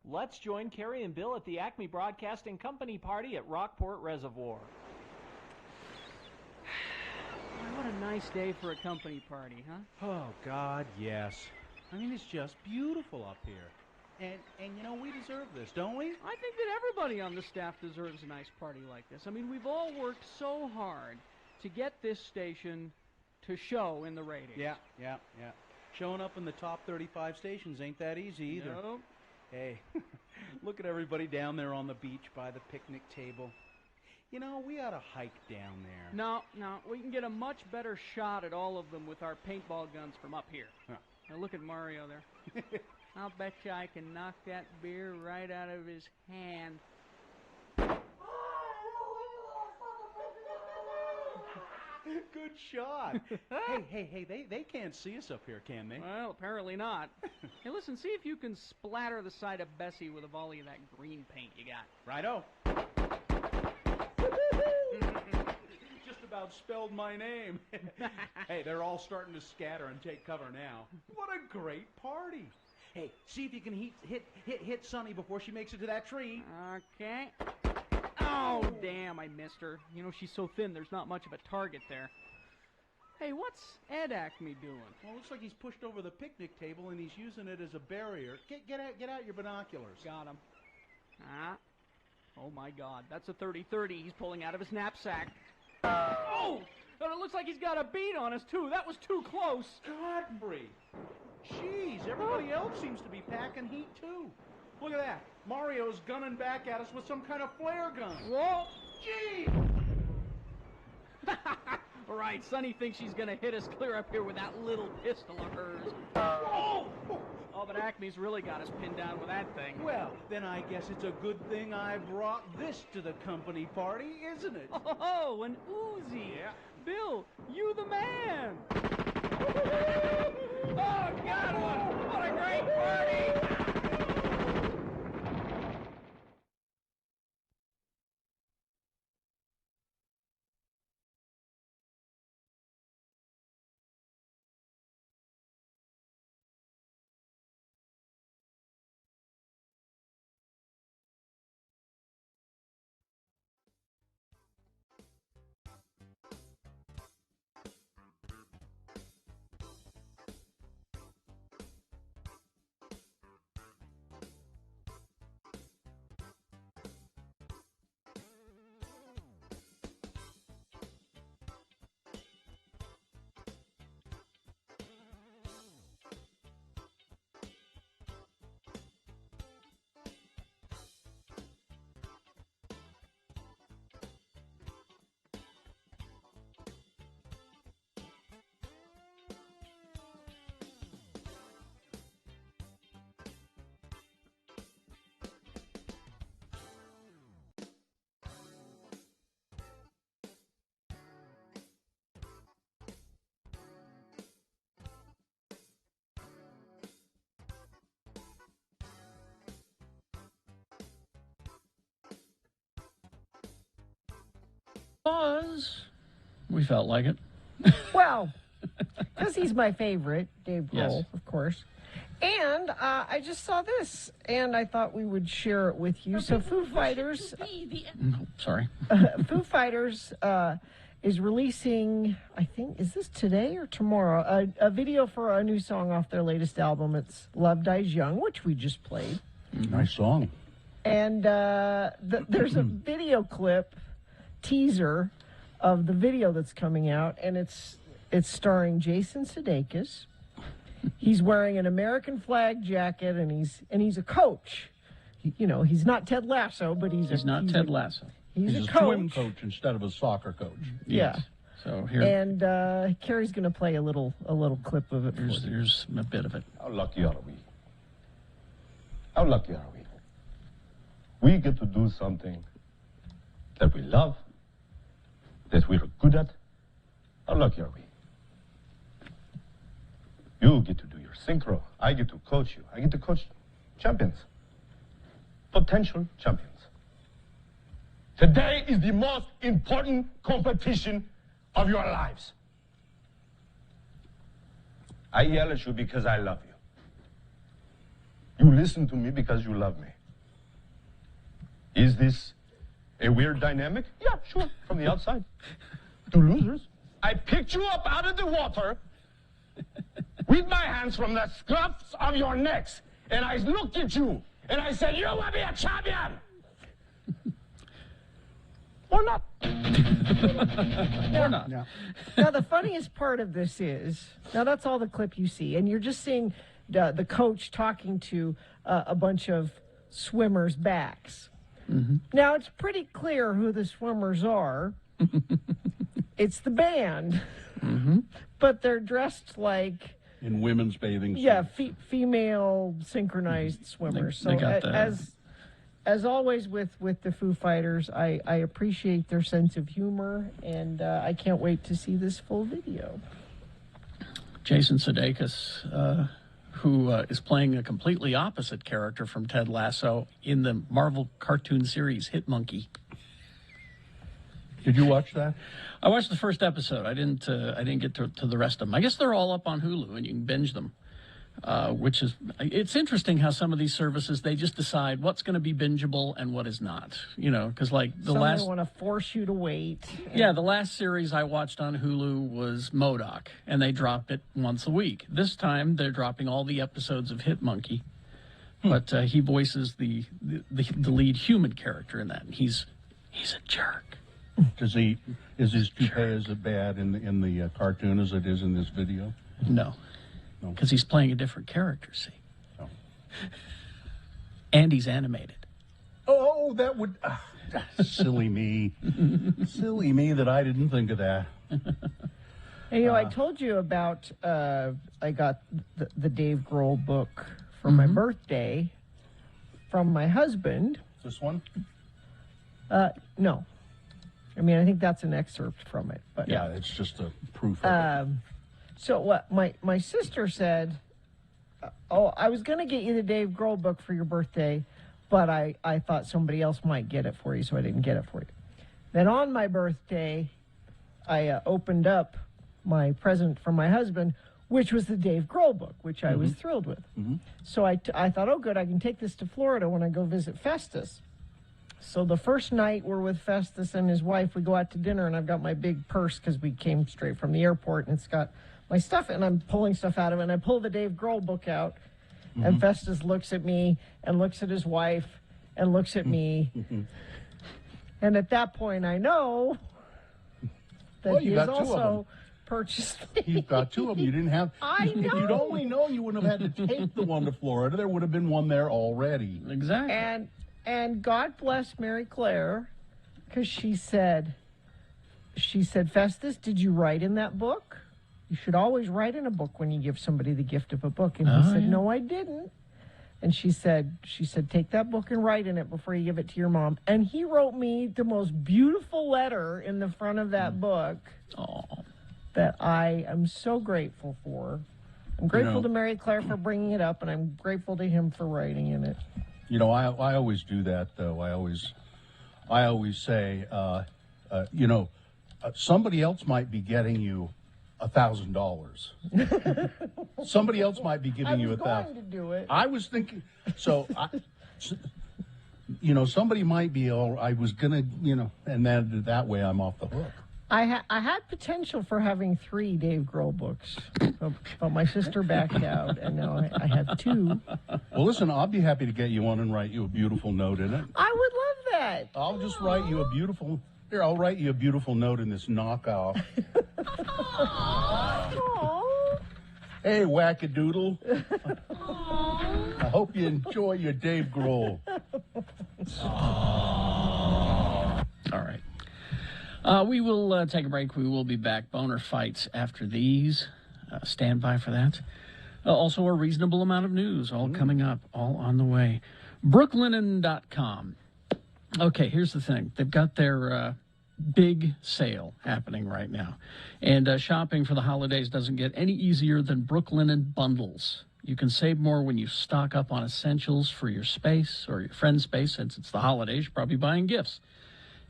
Let's join Carrie and Bill at the Acme Broadcasting Company party at Rockport Reservoir. What a nice day for a company party, huh? Oh, God, yes. I mean, it's just beautiful up here. And you know, we deserve this, don't we? I think that everybody on the staff deserves a nice party like this. I mean, we've all worked so hard to get this station to show in the ratings. Yeah. Showing up in the top 35 stations ain't that easy either. No. Hey, look at everybody down there on the beach by the picnic table. You know, we ought to hike down there. No, we can get a much better shot at all of them with our paintball guns from up here. Huh. Now look at Mario there. I'll bet you I can knock that beer right out of his hand. Good shot. hey, they can't see us up here, can they? Well, apparently not. Hey, listen, see if you can splatter the side of Bessie with a volley of that green paint you got. Righto. Just about spelled my name. Hey, they're all starting to scatter and take cover now. What a great party. Hey, see if you can hit Sunny before she makes it to that tree. Okay. Oh, damn, I missed her. You know, she's so thin, there's not much of a target there. Hey, what's Ed Acme doing? Well, it looks like he's pushed over the picnic table and he's using it as a barrier. Get out your binoculars. Got him. Oh, my God. That's a 30-30 he's pulling out of his knapsack. Oh! And it looks like he's got a bead on us, too. That was too close. Godfrey. Jeez, everybody else seems to be packing heat, too. Look at that. Mario's gunning back at us with some kind of flare gun. Whoa! Gee! All right, Sonny thinks she's going to hit us clear up here with that little pistol of hers. Oh! Oh, but Acme's really got us pinned down with that thing. Well, then I guess it's a good thing I brought this to the company party, isn't it? Oh, an Uzi. Yeah. Bill, you the man. Oh, God, what a great party. Was we felt like it. Well, because he's my favorite, Dave Grohl, Yes. of course. And I just saw this, and I thought we would share it with you. So Foo Fighters, Sorry. Foo Fighters is releasing, I think, is this today or tomorrow, a video for a new song off their latest album. It's Love Dies Young, which we just played. Nice song. And there's a video clip teaser of the video that's coming out, and it's starring Jason Sudeikis. He's wearing an American flag jacket, and he's a coach. He's not Ted Lasso, but he's not Ted Lasso. He's a a coach. swim coach instead of a soccer coach. Yeah. So here, And Carrie's going to play a little clip of it. here's a bit of it. How lucky are we? How lucky are we? We get to do something that we love, that we're good at. How lucky are we? You get to do your synchro. I get to coach you. I get to coach champions, potential champions. Today is the most important competition of your lives. I yell at you because I love you. You listen to me because you love me. Is this a weird dynamic? Yeah, sure, from the outside. Two losers. I picked you up out of the water with my hands from the scruffs of your necks, and I looked at you, and I said, you will be a champion! Or not. Or not. Now, the funniest part of this is, now that's all the clip you see, and you're just seeing the coach talking to a bunch of swimmers' backs. Now, it's pretty clear who the swimmers are. It's the band. But they're dressed like... In women's bathing suits. Yeah, female synchronized swimmers. They So got the- as always with the Foo Fighters, I appreciate their sense of humor, and I can't wait to see this full video. Jason Sudeikis, who is playing a completely opposite character from Ted Lasso in the Marvel cartoon series Hit Monkey. Did you watch that? I watched the first episode. I didn't get to the rest of them. I guess they're all up on Hulu and you can binge them. It's interesting how some of these services, they just decide what's going to be bingeable and what is not. Because like the Some last... they want to force you to wait. Yeah, the last series I watched on Hulu was MODOK, and they drop it once a week. This time, they're dropping all the episodes of Hit Monkey, but he voices the lead human character in that, and he's a jerk. Is his toupee as bad in the cartoon as it is in this video? No, because he's playing a different character. See, Oh. and he's animated. Oh, that would... silly me. Silly me that I didn't think of that. And, I told you about, I got the Dave Grohl book for my birthday from my husband. This one? No. I mean, I think that's an excerpt from it. But Yeah, it's just a proof of it. So what my sister said, I was going to get you the Dave Grohl book for your birthday, but I thought somebody else might get it for you, so I didn't get it for you. Then on my birthday, I opened up my present from my husband, which was the Dave Grohl book, which I was thrilled with. So I thought, oh, good, I can take this to Florida when I go visit Festus. So the first night we're with Festus and his wife, we go out to dinner, and I've got my big purse because we came straight from the airport, and it's got my stuff, and I'm pulling stuff out of it, and I pull the Dave Grohl book out, and Festus looks at me and looks at his wife and looks at me. And at that point, I know that Well, he you has got two of them. also purchased me. You've got two of them. You didn't have... I If you'd know. only known, you wouldn't have had to take the one to Florida. There would have been one there already. Exactly. And God bless Mary Claire, because she said, Festus, did you write in that book? You should always write in a book when you give somebody the gift of a book. And he said, yeah. no, I didn't. And she said, take that book and write in it before you give it to your mom. And he wrote me the most beautiful letter in the front of that book that I am so grateful for. I'm grateful to Mary Claire for bringing it up, and I'm grateful to him for writing in it. I always do that, though. I always say, somebody else might be getting you $1,000. Somebody else might be giving you I was $1,000. going to do it. I was thinking, somebody might be, I was gonna, and then that way I'm off the hook. I had potential for having 3 Dave Grohl books, but my sister backed out, and now I have 2. Well, listen, I'll be happy to get you one and write you a beautiful note in it. I would love that. I'll just write you a beautiful. Here, I'll write you a beautiful note in this knockoff. Hey, wackadoodle. I hope you enjoy your Dave Grohl. All right. We will take a break. We will be back. Boner fights after these. Stand by for that. Also, a reasonable amount of news all coming up, all on the way. Brooklinen.com. Okay, here's the thing. They've got their big sale happening right now. And shopping for the holidays doesn't get any easier than Brooklinen bundles. You can save more when you stock up on essentials for your space or your friend's space. Since it's the holidays, you're probably buying gifts.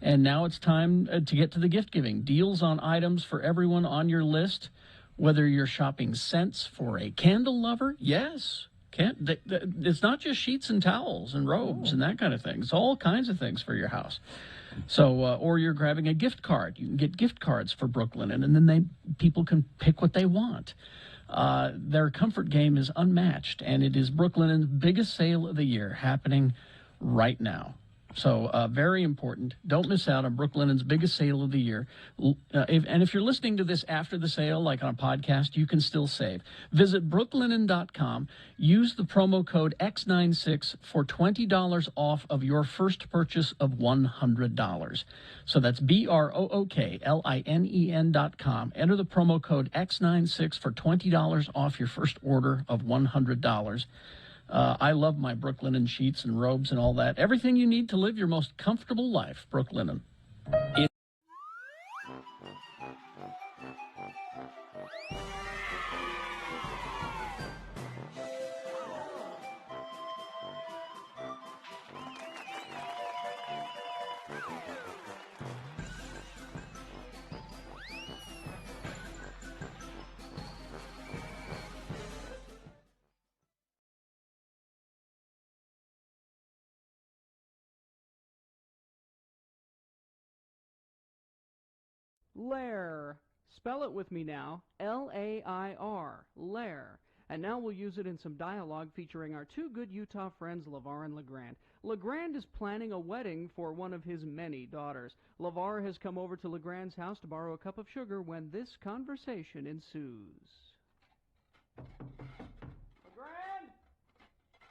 And now it's time to get to the gift giving. Deals on items for everyone on your list. Whether you're shopping scents for a candle lover, yes. It's not just sheets and towels and robes and that kind of thing. It's all kinds of things for your house. So, or you're grabbing a gift card. You can get gift cards for Brooklinen, and then people can pick what they want. Their comfort game is unmatched, and it is Brooklinen's biggest sale of the year happening right now. So very important. Don't miss out on Brooklinen's biggest sale of the year. If you're listening to this after the sale, like on a podcast, you can still save. Visit brooklinen.com. Use the promo code X96 for $20 off of your first purchase of $100. So that's BROOKLINEN.com. Enter the promo code X96 for $20 off your first order of $100. I love my Brooklinen sheets and robes and all that. Everything you need to live your most comfortable life, Brooklinen. Lair. Spell it with me now. L-A-I-R. Lair. And now we'll use it in some dialogue featuring our 2 good Utah friends, LeVar and LeGrand. LeGrand is planning a wedding for one of his many daughters. LeVar has come over to LeGrand's house to borrow a cup of sugar when this conversation ensues. LeGrand?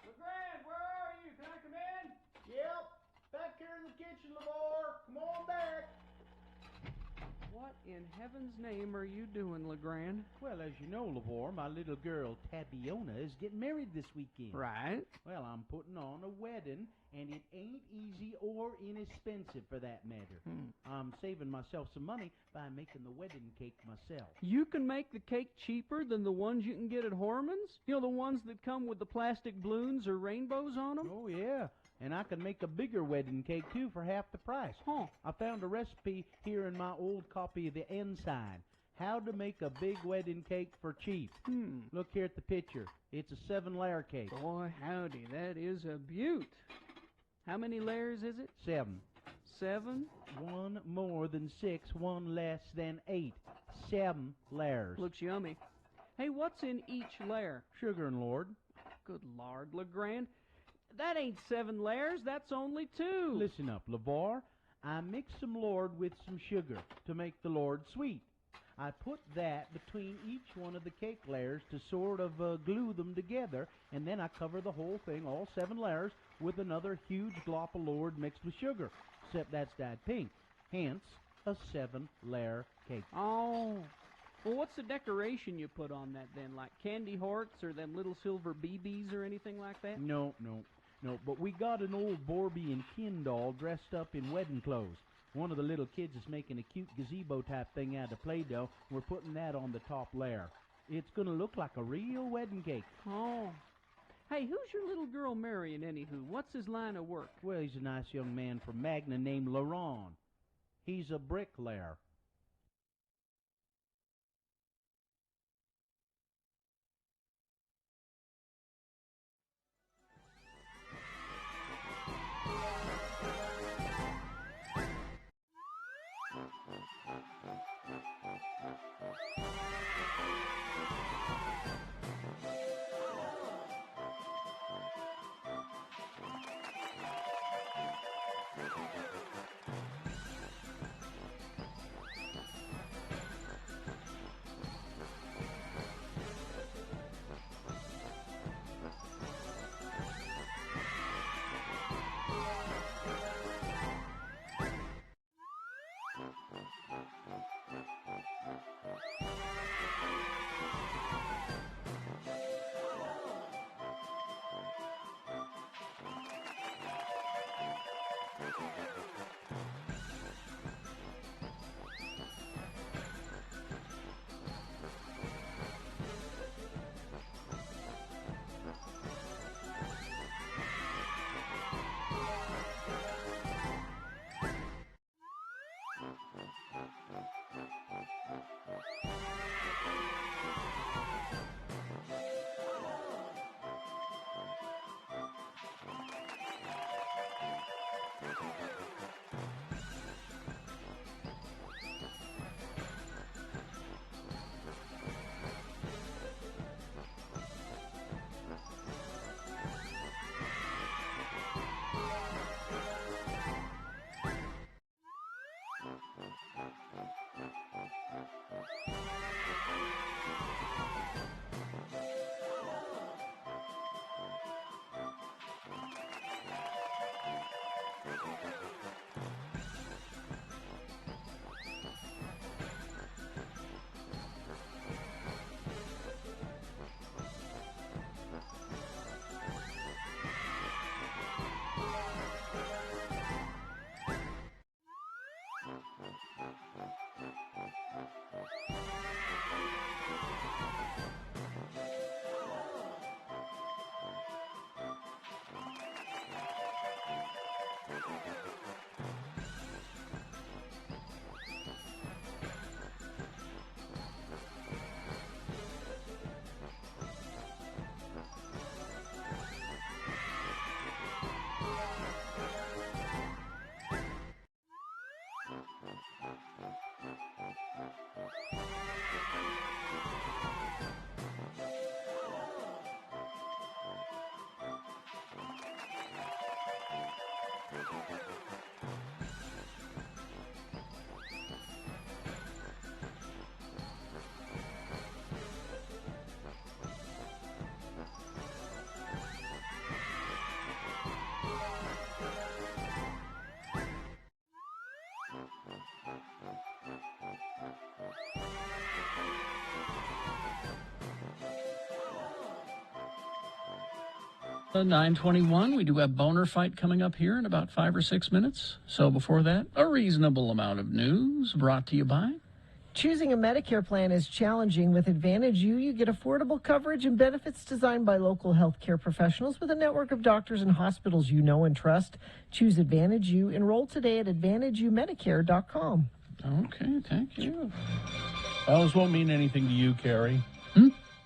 LeGrand, where are you? Can I come in? Yep. Back here in the kitchen, LeVar. Come on back. What in heaven's name are you doing, LeGrand? Well, as you know, LeVar, my little girl, Tabiona, is getting married this weekend. Right. Well, I'm putting on a wedding, and it ain't easy or inexpensive for that matter. I'm saving myself some money by making the wedding cake myself. You can make the cake cheaper than the ones you can get at Horman's? You know, the ones that come with the plastic balloons or rainbows on them? Oh, yeah. And I can make a bigger wedding cake, too, for half the price. Huh. I found a recipe here in my old copy of the Ensign. How to make a big wedding cake for cheap. Look here at the picture. It's a 7-layer cake. Boy, howdy, that is a beaut. How many layers is it? 7. 7? 1 more than 6, 1 less than 8. 7 layers. Looks yummy. Hey, what's in each layer? Sugar and Lord. Good Lord, LeGrand. That ain't 7 layers, that's only 2. Listen up, LeVar. I mix some Lord with some sugar to make the Lord sweet. I put that between each one of the cake layers to sort of glue them together, and then I cover the whole thing, all 7 layers, with another huge glop of Lord mixed with sugar, except that's dyed pink. Hence, a 7-layer cake. Oh. Well, what's the decoration you put on that then? Like candy hearts or them little silver BBs or anything like that? No, but we got an old Barbie and Ken doll dressed up in wedding clothes. One of the little kids is making a cute gazebo-type thing out of Play-Doh. We're putting that on the top layer. It's going to look like a real wedding cake. Oh. Hey, who's your little girl marrying, anywho? What's his line of work? Well, he's a nice young man from Magna named Laron. He's a bricklayer. The 9:21. We do have Boner Fight coming up here in about 5 or 6 minutes. So before that, a reasonable amount of news brought to you by. Choosing a Medicare plan is challenging. With Advantage U, you get affordable coverage and benefits designed by local healthcare professionals with a network of doctors and hospitals you know and trust. Choose Advantage U. Enroll today at AdvantageUMedicare.com. Okay, thank you. Well, this won't mean anything to you, Carrie.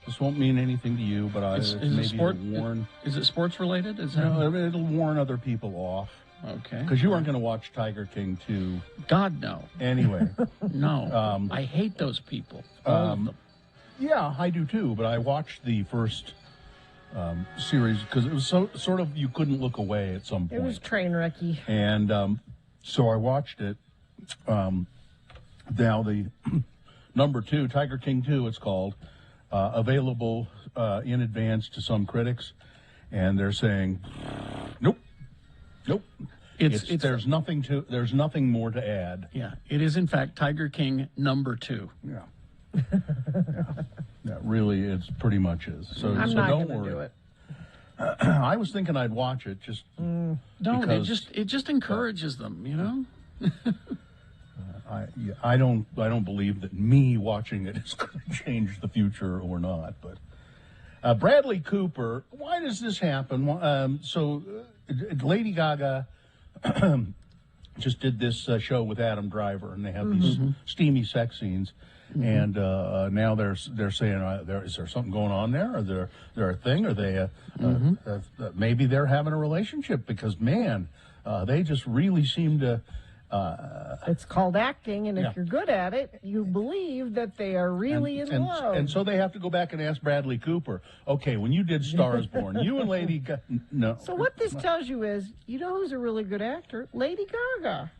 This won't mean anything to you, but Is maybe it sport? it'll warn. Is it sports related? Is that? No, it'll warn other people off. Okay. Because you aren't going to watch Tiger King 2. God, no. Anyway. No. I hate those people. All of them. Yeah, I do too, but I watched the first series because it was so sort of you couldn't look away at some point. It was train wrecky. And so I watched it. Now the number 2, Tiger King 2, it's called, available in advance to some critics, and they're saying, nope. There's nothing more to add. Yeah, it is in fact Tiger King number 2. Yeah. That really is pretty much is. So I'm so not don't gonna worry. do it. I was thinking I'd watch it just No, because it just encourages them, you know. I don't believe that me watching it is going to change the future or not. But Bradley Cooper, why does this happen? Lady Gaga just did this show with Adam Driver, and they have these steamy sex scenes. And now they're saying, is there something going on there? Are there a thing? Are they maybe they're having a relationship? Because man, they just really seem to. It's called acting, and if you're good at it, you believe that they are really in love. And so they have to go back and ask Bradley Cooper. Okay, when you did *Star Is Born*, you and Lady Gaga. No. So what this tells you is, you know who's a really good actor? Lady Gaga.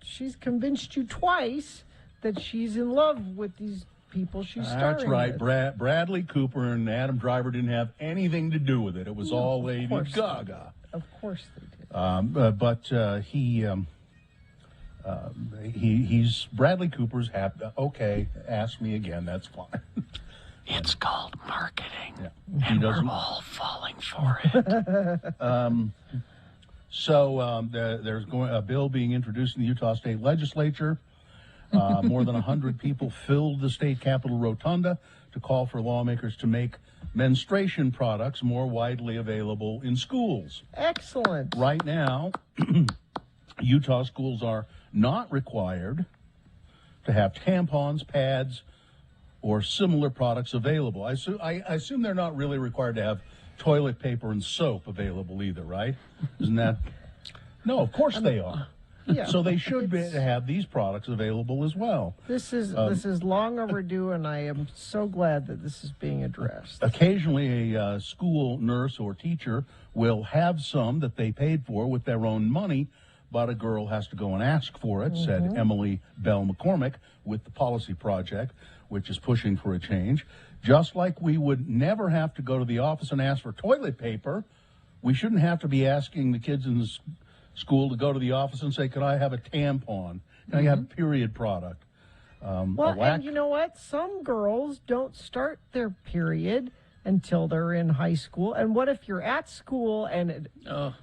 She's convinced you twice that she's in love with these people she's starring That's right. with. Bradley Cooper and Adam Driver didn't have anything to do with it. It was all Lady Gaga. Of course they did. He's Bradley Cooper's happy. Okay, ask me again. That's fine. It's called marketing, and we're all falling for it. There's a bill being introduced in the Utah State Legislature. More than 100 people filled the state capitol rotunda to call for lawmakers to make menstruation products more widely available in schools. Excellent. Right now, Utah schools are not required to have tampons, pads, or similar products available. I assume they're not really required to have toilet paper and soap available either, right? Isn't that? No, of course they are. Yeah, so they should have these products available as well. This is long overdue, and I am so glad that this is being addressed. Occasionally, a school nurse or teacher will have some that they paid for with their own money, but a girl has to go and ask for it, said Emily Bell McCormick with the Policy Project, which is pushing for a change. Just like we would never have to go to the office and ask for toilet paper, we shouldn't have to be asking the kids in the school to go to the office and say, "Could I have a tampon? Can I have a period product?" And you know what? Some girls don't start their period until they're in high school. And what if you're at school and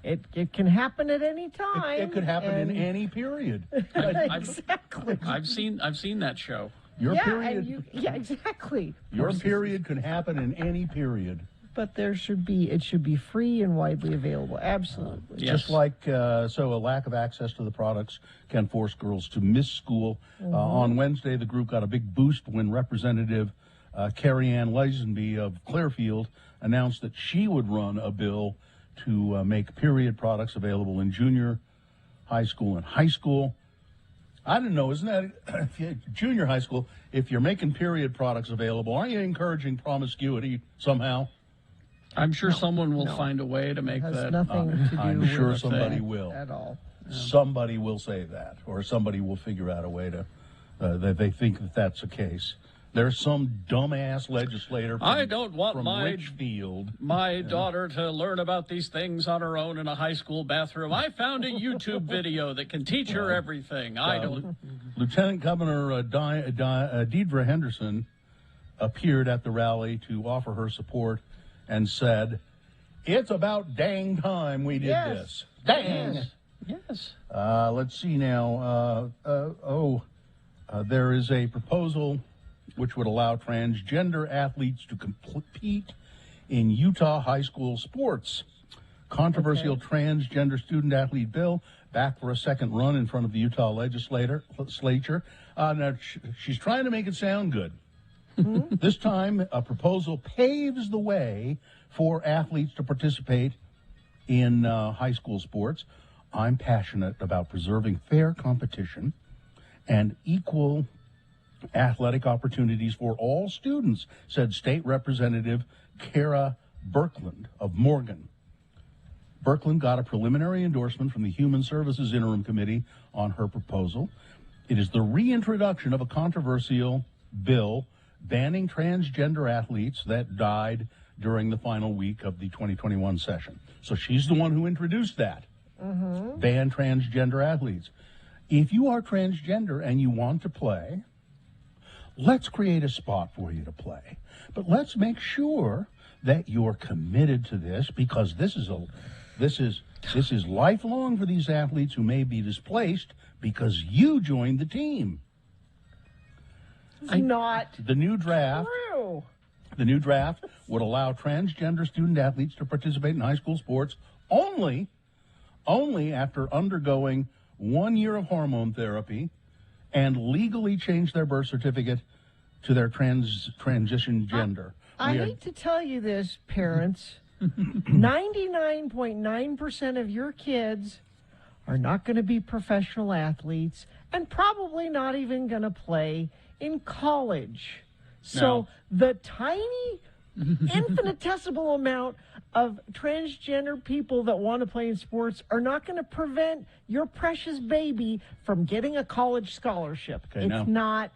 it can happen at any time? It could happen in any period. Exactly. I've seen that show. Your period. Exactly. Your period can happen in any period. But it should be free and widely available. Absolutely. Just like, a lack of access to the products can force girls to miss school. On Wednesday, the group got a big boost when Representative Carrie Ann Lazenby of Clearfield announced that she would run a bill to make period products available in junior high school and high school. I don't know, isn't that junior high school? If you're making period products available, aren't you encouraging promiscuity somehow? I'm sure someone will find a way to make that. Nothing to do I'm with sure it somebody will. At all. Somebody will say that, or somebody will figure out a way to that they think that that's the case. There's some dumbass legislator from, I don't want from Litchfield. my daughter to learn about these things on her own in a high school bathroom. I found a YouTube video that can teach her everything. I don't. Lieutenant Governor Deidre Henderson appeared at the rally to offer her support and said, "It's about dang time we did this. Dang." Yes. Let's see now. There is a proposal which would allow transgender athletes to compete in Utah high school sports. Controversial transgender student athlete bill back for a second run in front of the Utah legislature. Now she's trying to make it sound good. This time, a proposal paves the way for athletes to participate in high school sports. I'm passionate about preserving fair competition and equal athletic opportunities for all students, said State Representative Kara Birkland of Morgan. Birkland got a preliminary endorsement from the Human Services Interim Committee on her proposal. It is the reintroduction of a controversial bill banning transgender athletes that died during the final week of the 2021 session. So she's the one who introduced that. Ban transgender athletes. If you are transgender and you want to play, let's create a spot for you to play. But let's make sure that you're committed to this, because this is lifelong for these athletes who may be displaced because you joined the team. Not the new draft. True. The new draft would allow transgender student athletes to participate in high school sports only after undergoing 1 year of hormone therapy, and legally change their birth certificate to their transition gender. I hate to tell you this, parents. 99.9% of your kids are not going to be professional athletes and probably not even going to play in college. So the tiny, infinitesimal amount of transgender people that want to play in sports are not going to prevent your precious baby from getting a college scholarship. Okay, it's not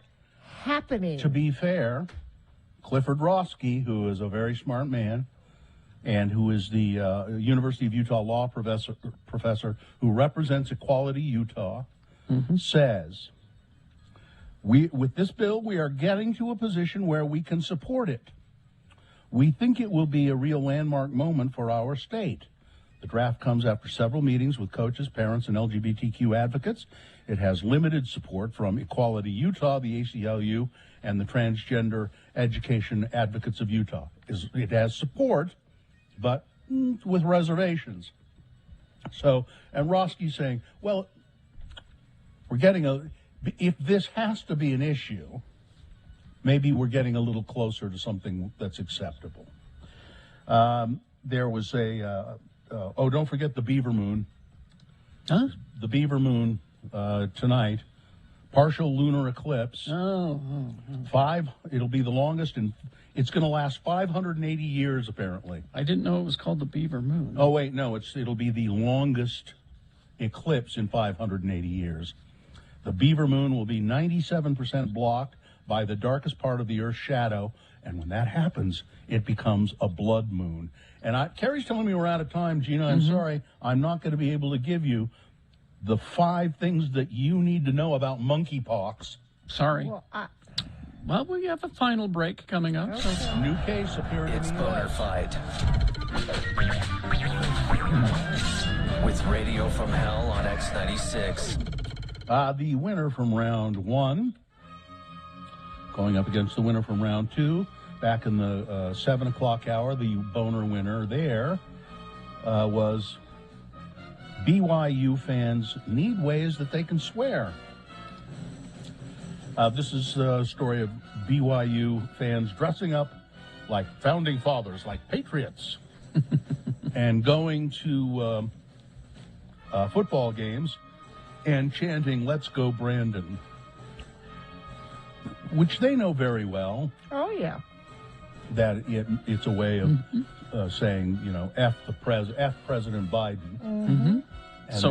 happening. To be fair, Clifford Roski, who is a very smart man and who is the University of Utah law professor who represents Equality Utah, says, with this bill, we are getting to a position where we can support it. We think it will be a real landmark moment for our state. The draft comes after several meetings with coaches, parents, and LGBTQ advocates. It has limited support from Equality Utah, the ACLU, and the Transgender Education Advocates of Utah. It has support, but with reservations. So, and Roski's saying, well, we're getting if this has to be an issue, maybe we're getting a little closer to something that's acceptable. There was don't forget the Beaver Moon. Huh? The Beaver Moon tonight, partial lunar eclipse. It'll be the longest, and it's going to last 580 years, apparently. I didn't know it was called the Beaver Moon. Oh, wait, no, it'll be the longest eclipse in 580 years. The Beaver Moon will be 97% blocked by the darkest part of the Earth's shadow, and when that happens, it becomes a blood moon. And Carrie's telling me we're out of time, Gina. I'm sorry, I'm not going to be able to give you the 5 things that you need to know about monkeypox. Sorry. Well, we have a final break coming up. So. New case appeared in the Boner Fight. With Radio from Hell on X96. The winner from round 1 going up against the winner from round 2. Back in the 7 o'clock hour, the boner winner there was BYU fans need ways that they can swear. This is a story of BYU fans dressing up like founding fathers, like patriots, and going to football games and chanting, "Let's go, Brandon," which they know very well. Oh, yeah. That it's a way of saying, F President Biden. So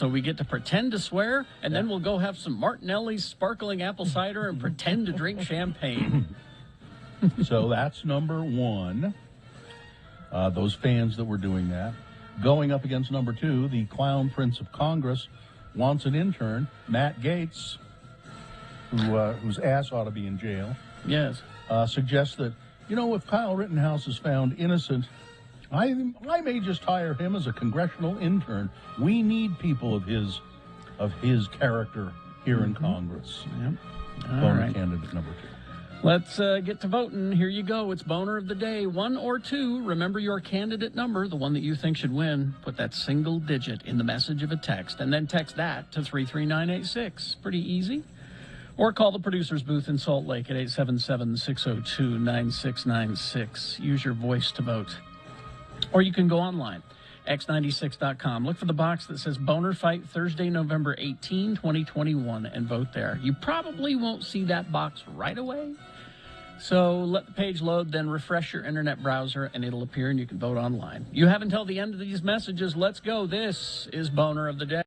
we get to pretend to swear, and then we'll go have some Martinelli's sparkling apple cider and pretend to drink champagne. So that's number 1. Those fans that were doing that. Going up against number 2, the Clown Prince of Congress wants an intern, Matt Gaetz, whose ass ought to be in jail. Yes. Suggests that, if Kyle Rittenhouse is found innocent, I may just hire him as a congressional intern. We need people of his character here in Congress. Yep. Boner candidate number 2. Let's get to voting. Here you go. It's Boner of the Day. 1 or 2. Remember your candidate number, the one that you think should win. Put that single digit in the message of a text, and then text that to 33986. Pretty easy. Or call the producer's booth in Salt Lake at 877-602-9696. Use your voice to vote. Or you can go online, x96.com. Look for the box that says Boner Fight Thursday, November 18, 2021, and vote there. You probably won't see that box right away. So let the page load, then refresh your internet browser, and it'll appear, and you can vote online. You have until the end of these messages. Let's go. This is Boner of the Day.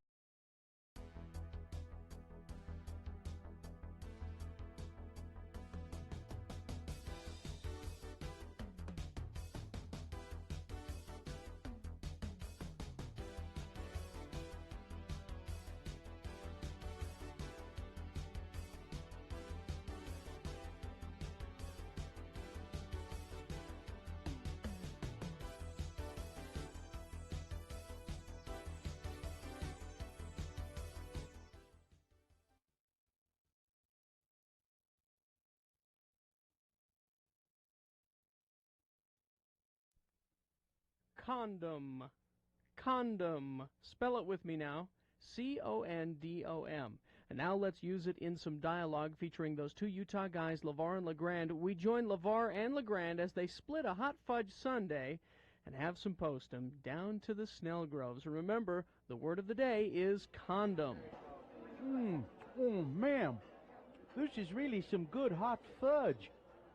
Condom. Condom. Spell it with me now. CONDOM. And now let's use it in some dialogue featuring those two Utah guys, LeVar and LeGrand. We join LeVar and LeGrand as they split a hot fudge sundae and have some postum down to the Snell Groves. Remember, the word of the day is condom. Oh, ma'am, this is really some good hot fudge.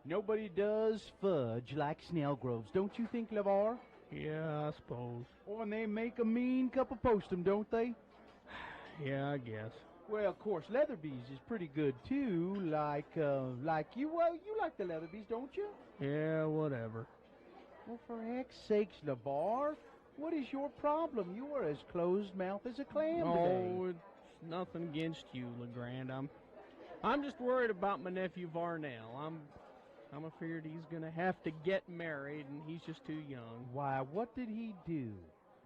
Nobody does fudge like Snell Groves, don't you think, LeVar? Yeah, I suppose. Oh, and they make a mean cup of postum, don't they? Yeah, I guess. Well, of course, Leatherby's is pretty good, too. Like you. Well, you like the Leatherby's, don't you? Yeah, whatever. Well, for heck's sakes, LeVar, what is your problem? You are as closed-mouthed as a clam Oh, today. it's nothing against you, LeGrand. I'm just worried about my nephew Varnell. I'm afraid he's gonna have to get married, and he's just too young. Why, what did he do?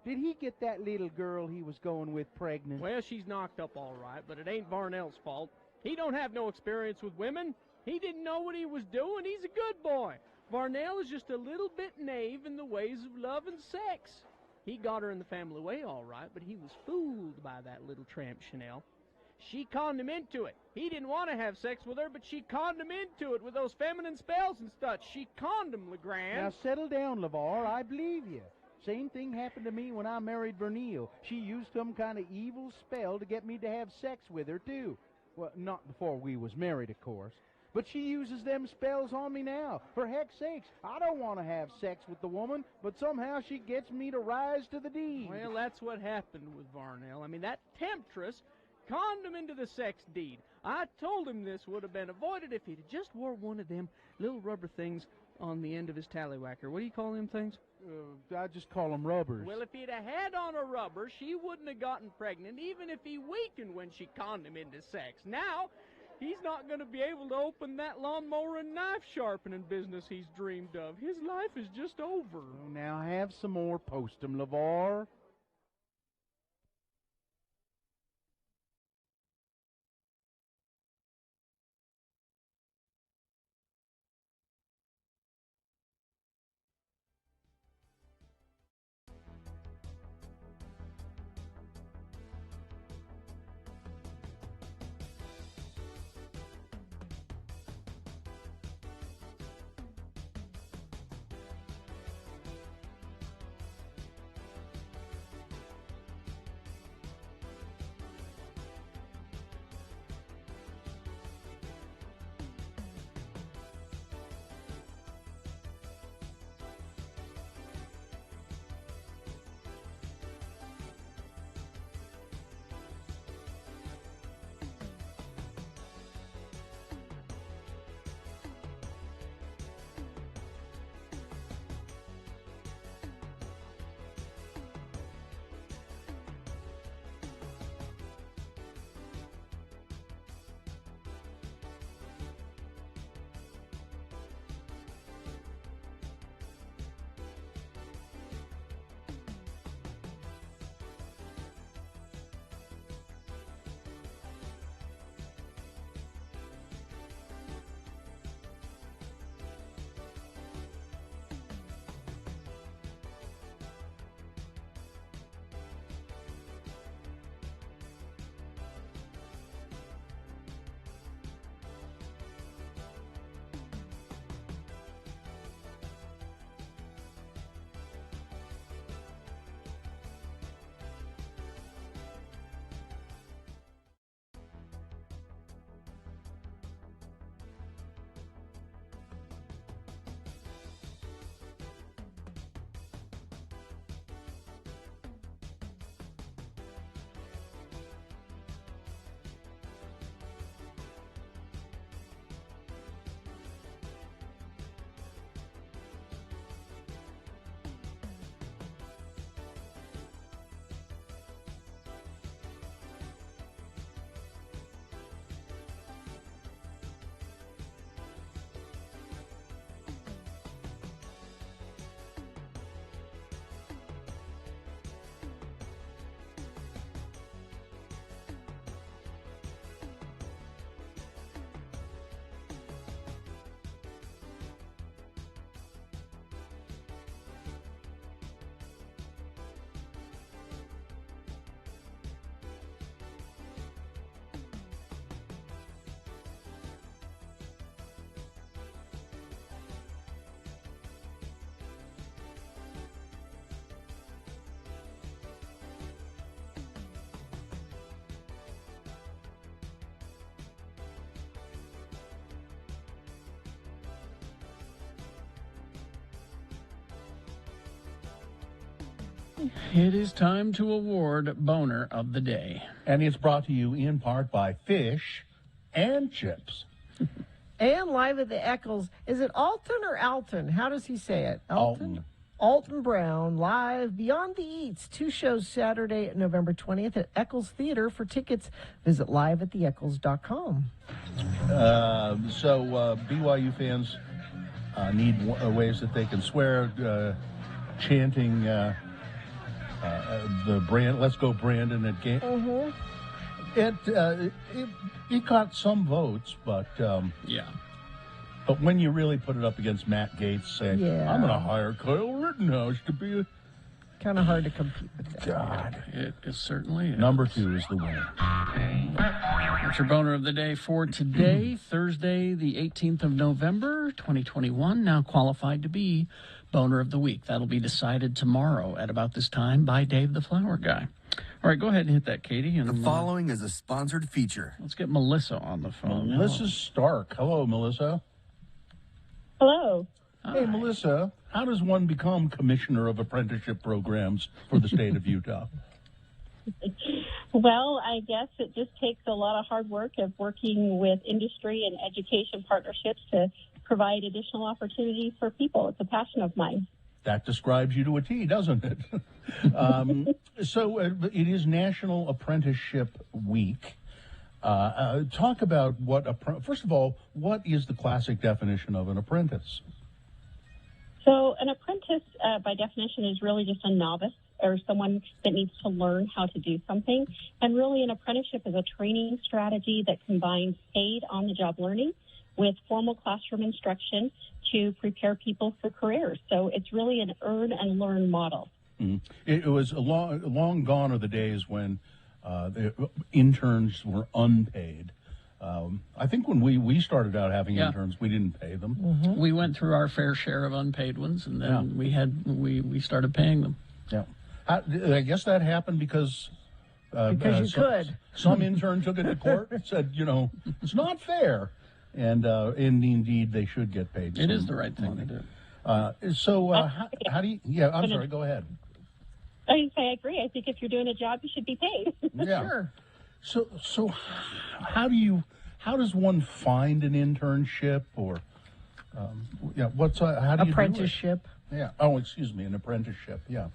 Did he get that little girl he was going with pregnant? Well, she's knocked up all right, but it ain't Varnell's fault. He don't have no experience with women. He didn't know what he was doing. He's a good boy. Varnell is just a little bit naive in the ways of love and sex. He got her in the family way all right, but he was fooled by that little tramp Chanel. She conned him into it. He didn't want to have sex with her, but she conned him into it with those feminine spells and such. She conned him, LeGrand. Now, settle down, LeVar. I believe you. Same thing happened to me when I married Vernille. She used some kind of evil spell to get me to have sex with her, too. Well, not before we was married, of course. But she uses them spells on me now. For heck's sakes, I don't want to have sex with the woman, but somehow she gets me to rise to the deed. Well, that's what happened with Varnell. I mean, that temptress conned him into the sex deed. I told him this would have been avoided if he'd just wore one of them little rubber things on the end of his tallywhacker. What do you call them things? I just call them rubbers. Well, if he'd have had on a rubber, she wouldn't have gotten pregnant, even if he weakened when she conned him into sex. Now, he's not going to be able to open that lawnmower and knife sharpening business he's dreamed of. His life is just over. Well, now have some more postum, LeVar. It is time to award Boner of the Day. And it's brought to you in part by Fish and Chips. And live at the Eccles. Is it Alton or Alton? How does he say it? Alton. Alton Brown, live Beyond the Eats. 2 shows Saturday, November 20th at Eccles Theater. For tickets, visit liveattheeccles.com. So BYU fans need ways that they can swear, chanting the brand. Let's go, Brandon! At game. It got some votes, but yeah. But when you really put it up against Matt Gaetz saying, Yeah. "I'm going to hire Kyle Rittenhouse to be a," kind of hard to compete with that. God, it certainly is. Number 2 is the winner. That's your Boner of the Day for today, Thursday, the 18th of November, 2021. Now qualified to be Boner of the Week. That'll be decided tomorrow at about this time by Dave the Flower Guy. All right, go ahead and hit that, Katie. And, the following is a sponsored feature. Let's get Melissa on the phone. Melissa Stark. Hello, Melissa. Hello. Hey, Melissa. How does one become commissioner of apprenticeship programs for the state of Utah? Well, I guess it just takes a lot of hard work of working with industry and education partnerships to provide additional opportunities for people. It's a passion of mine. That describes you to a T, doesn't it? So it is National Apprenticeship Week. Talk about first of all, what is the classic definition of an apprentice? So an apprentice, by definition, is really just a novice or someone that needs to learn how to do something. And really an apprenticeship is a training strategy that combines paid on-the-job learning with formal classroom instruction to prepare people for careers. So it's really an earn and learn model. It was long gone are the days when the interns were unpaid. I think when we started out having interns, we didn't pay them. We went through our fair share of unpaid ones, and then we started paying them. Yeah, I guess that happened because you could. Some intern took it to court and said, it's not fair, and indeed they should get paid. It is the right thing to do. How do you? Yeah, I'm sorry. Go ahead. I agree. I think if you're doing a job, you should be paid. Yeah. Sure. So how does one find an internship or how do you apprenticeship? Do it? Yeah. Oh, excuse me, an apprenticeship. Yeah.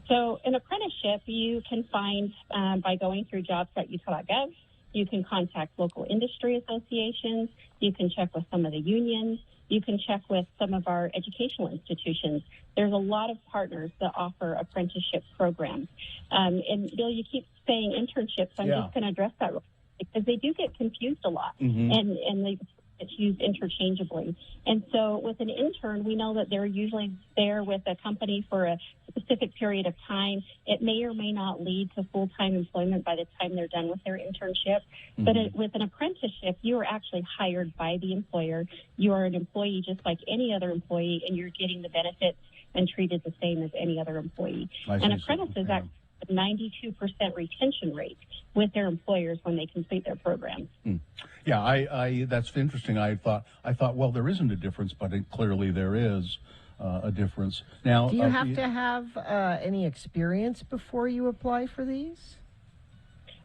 So an apprenticeship you can find by going through jobs.utah.gov. You can contact local industry associations. You can check with some of the unions. You can check with some of our educational institutions. There's a lot of partners that offer apprenticeship programs. And Bill, you keep saying internships. I'm just going to address that real quick because they do get confused a lot, and they get used interchangeably. And so with an intern, we know that they're usually there with a company for a specific period of time. It may or may not lead to full-time employment by the time they're done with their internship. But with an apprenticeship, you are actually hired by the employer. You are an employee just like any other employee, and you're getting the benefits and treated the same as any other employee. And apprentices actually have a 92% retention rate with their employers when they complete their programs. Yeah, I that's interesting. I thought, well, there isn't a difference, but clearly there is a difference. Now, do you have to have any experience before you apply for these?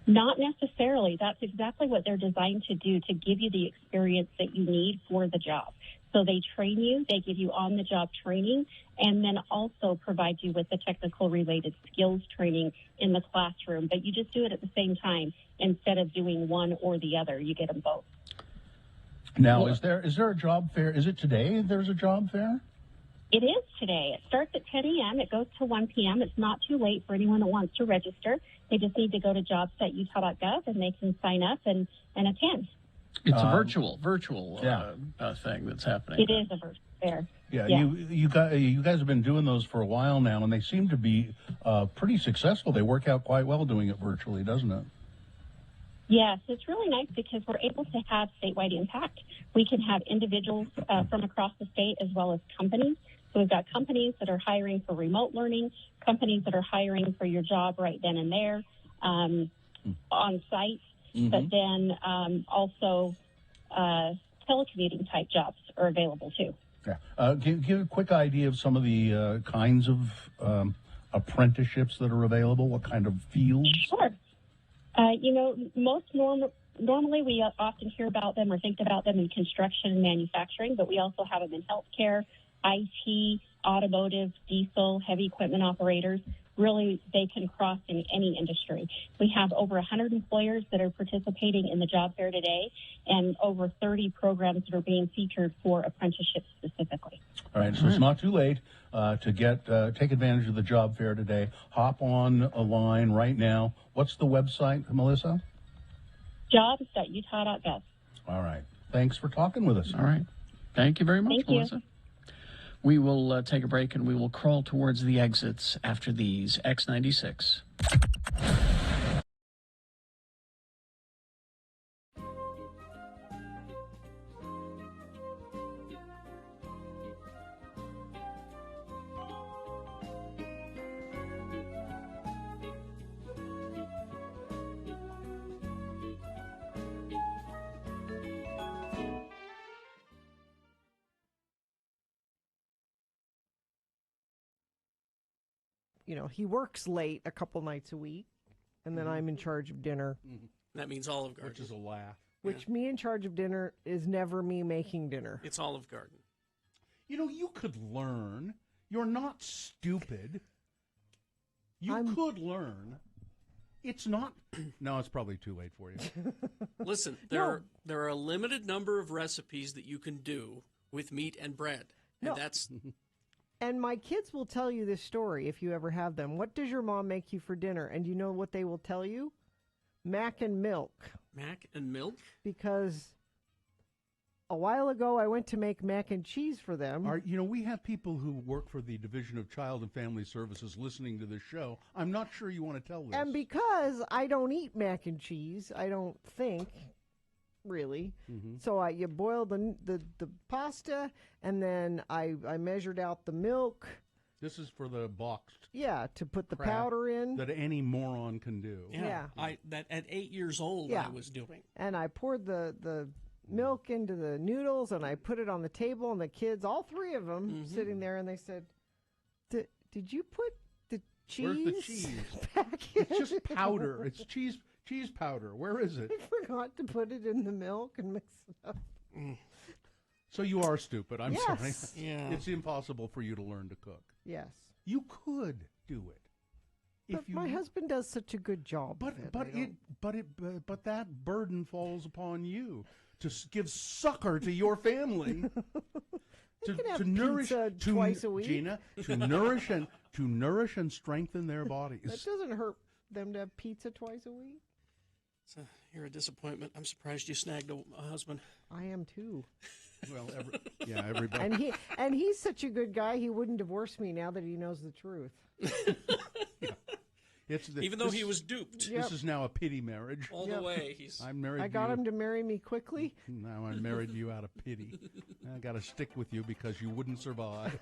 Not necessarily. That's exactly what they're designed to do, to give you the experience that you need for the job. So they train you, they give you on-the-job training, and then also provide you with the technical related skills training in the classroom. But you just do it at the same time instead of doing one or the other. You get them both. Now, is there a job fair? Is it today there's a job fair? It is today. It starts at 10 a.m. It goes to 1 p.m. It's not too late for anyone that wants to register. They just need to go to jobs.utah.gov, and they can sign up and attend. It's a virtual thing that's happening. It is a virtual fair. Yeah. You guys have been doing those for a while now, and they seem to be pretty successful. They work out quite well doing it virtually, doesn't it? Yes, it's really nice because we're able to have statewide impact. We can have individuals from across the state as well as companies. So we've got companies that are hiring for remote learning, companies that are hiring for your job right then and there on site, but then also telecommuting type jobs are available too. Yeah. Give a quick idea of some of the kinds of apprenticeships that are available? What kind of fields? Sure. Normally we often hear about them or think about them in construction and manufacturing, but we also have them in healthcare, IT, automotive, diesel, heavy equipment operators. Really, they can cross in any industry. We have over 100 employers that are participating in the job fair today and over 30 programs that are being featured for apprenticeships specifically. All right, so it's not too late to take advantage of the job fair today. Hop on a line right now. What's the website, Melissa? Jobs.utah.gov. All right. Thanks for talking with us. All right. Thank you very much, Thank you. Melissa. We will take a break and we will crawl towards the exits after these. X96. He works late a couple nights a week, and then I'm in charge of dinner. That means Olive Garden. Which is a laugh. Which me in charge of dinner is never me making dinner. It's Olive Garden. You could learn. You're not stupid. You could learn. It's not. No, it's probably too late for you. Listen, there are a limited number of recipes that you can do with meat and bread. And that's... And my kids will tell you this story if you ever have them. What does your mom make you for dinner? And you know what they will tell you? Mac and milk. Mac and milk? Because a while ago I went to make mac and cheese for them. We have people who work for the Division of Child and Family Services listening to this show. I'm not sure you want to tell this. And because I don't eat mac and cheese, I don't think, really. So you boil the pasta, and then I measured out the milk. This is for the boxed. Yeah, to put the crap powder in. that any moron can do. Yeah. That at 8 years old I was doing. And I poured the milk into the noodles, and I put it on the table, and the kids, all three of them, sitting there, and they said, "Did you put the cheese?" Where's the cheese? back in? It's just powder. It's cheese powder. Where is it? I forgot to put it in the milk and mix it up. So you are stupid. I'm sorry. Yes. Yeah. It's impossible for you to learn to cook. Yes. You could do it. But my husband does such a good job. But that burden falls upon you to give succor to your family. to nourish twice a week. Gina, to nourish and strengthen their bodies. That doesn't hurt them to have pizza twice a week. You're a disappointment. I'm surprised you snagged a husband. I am too. Well, everybody. And he's such a good guy. He wouldn't divorce me now that he knows the truth. Even though he was duped. This is now a pity marriage. All the way. I'm married. I got him to marry me quickly. Now I married you out of pity. I got to stick with you because you wouldn't survive.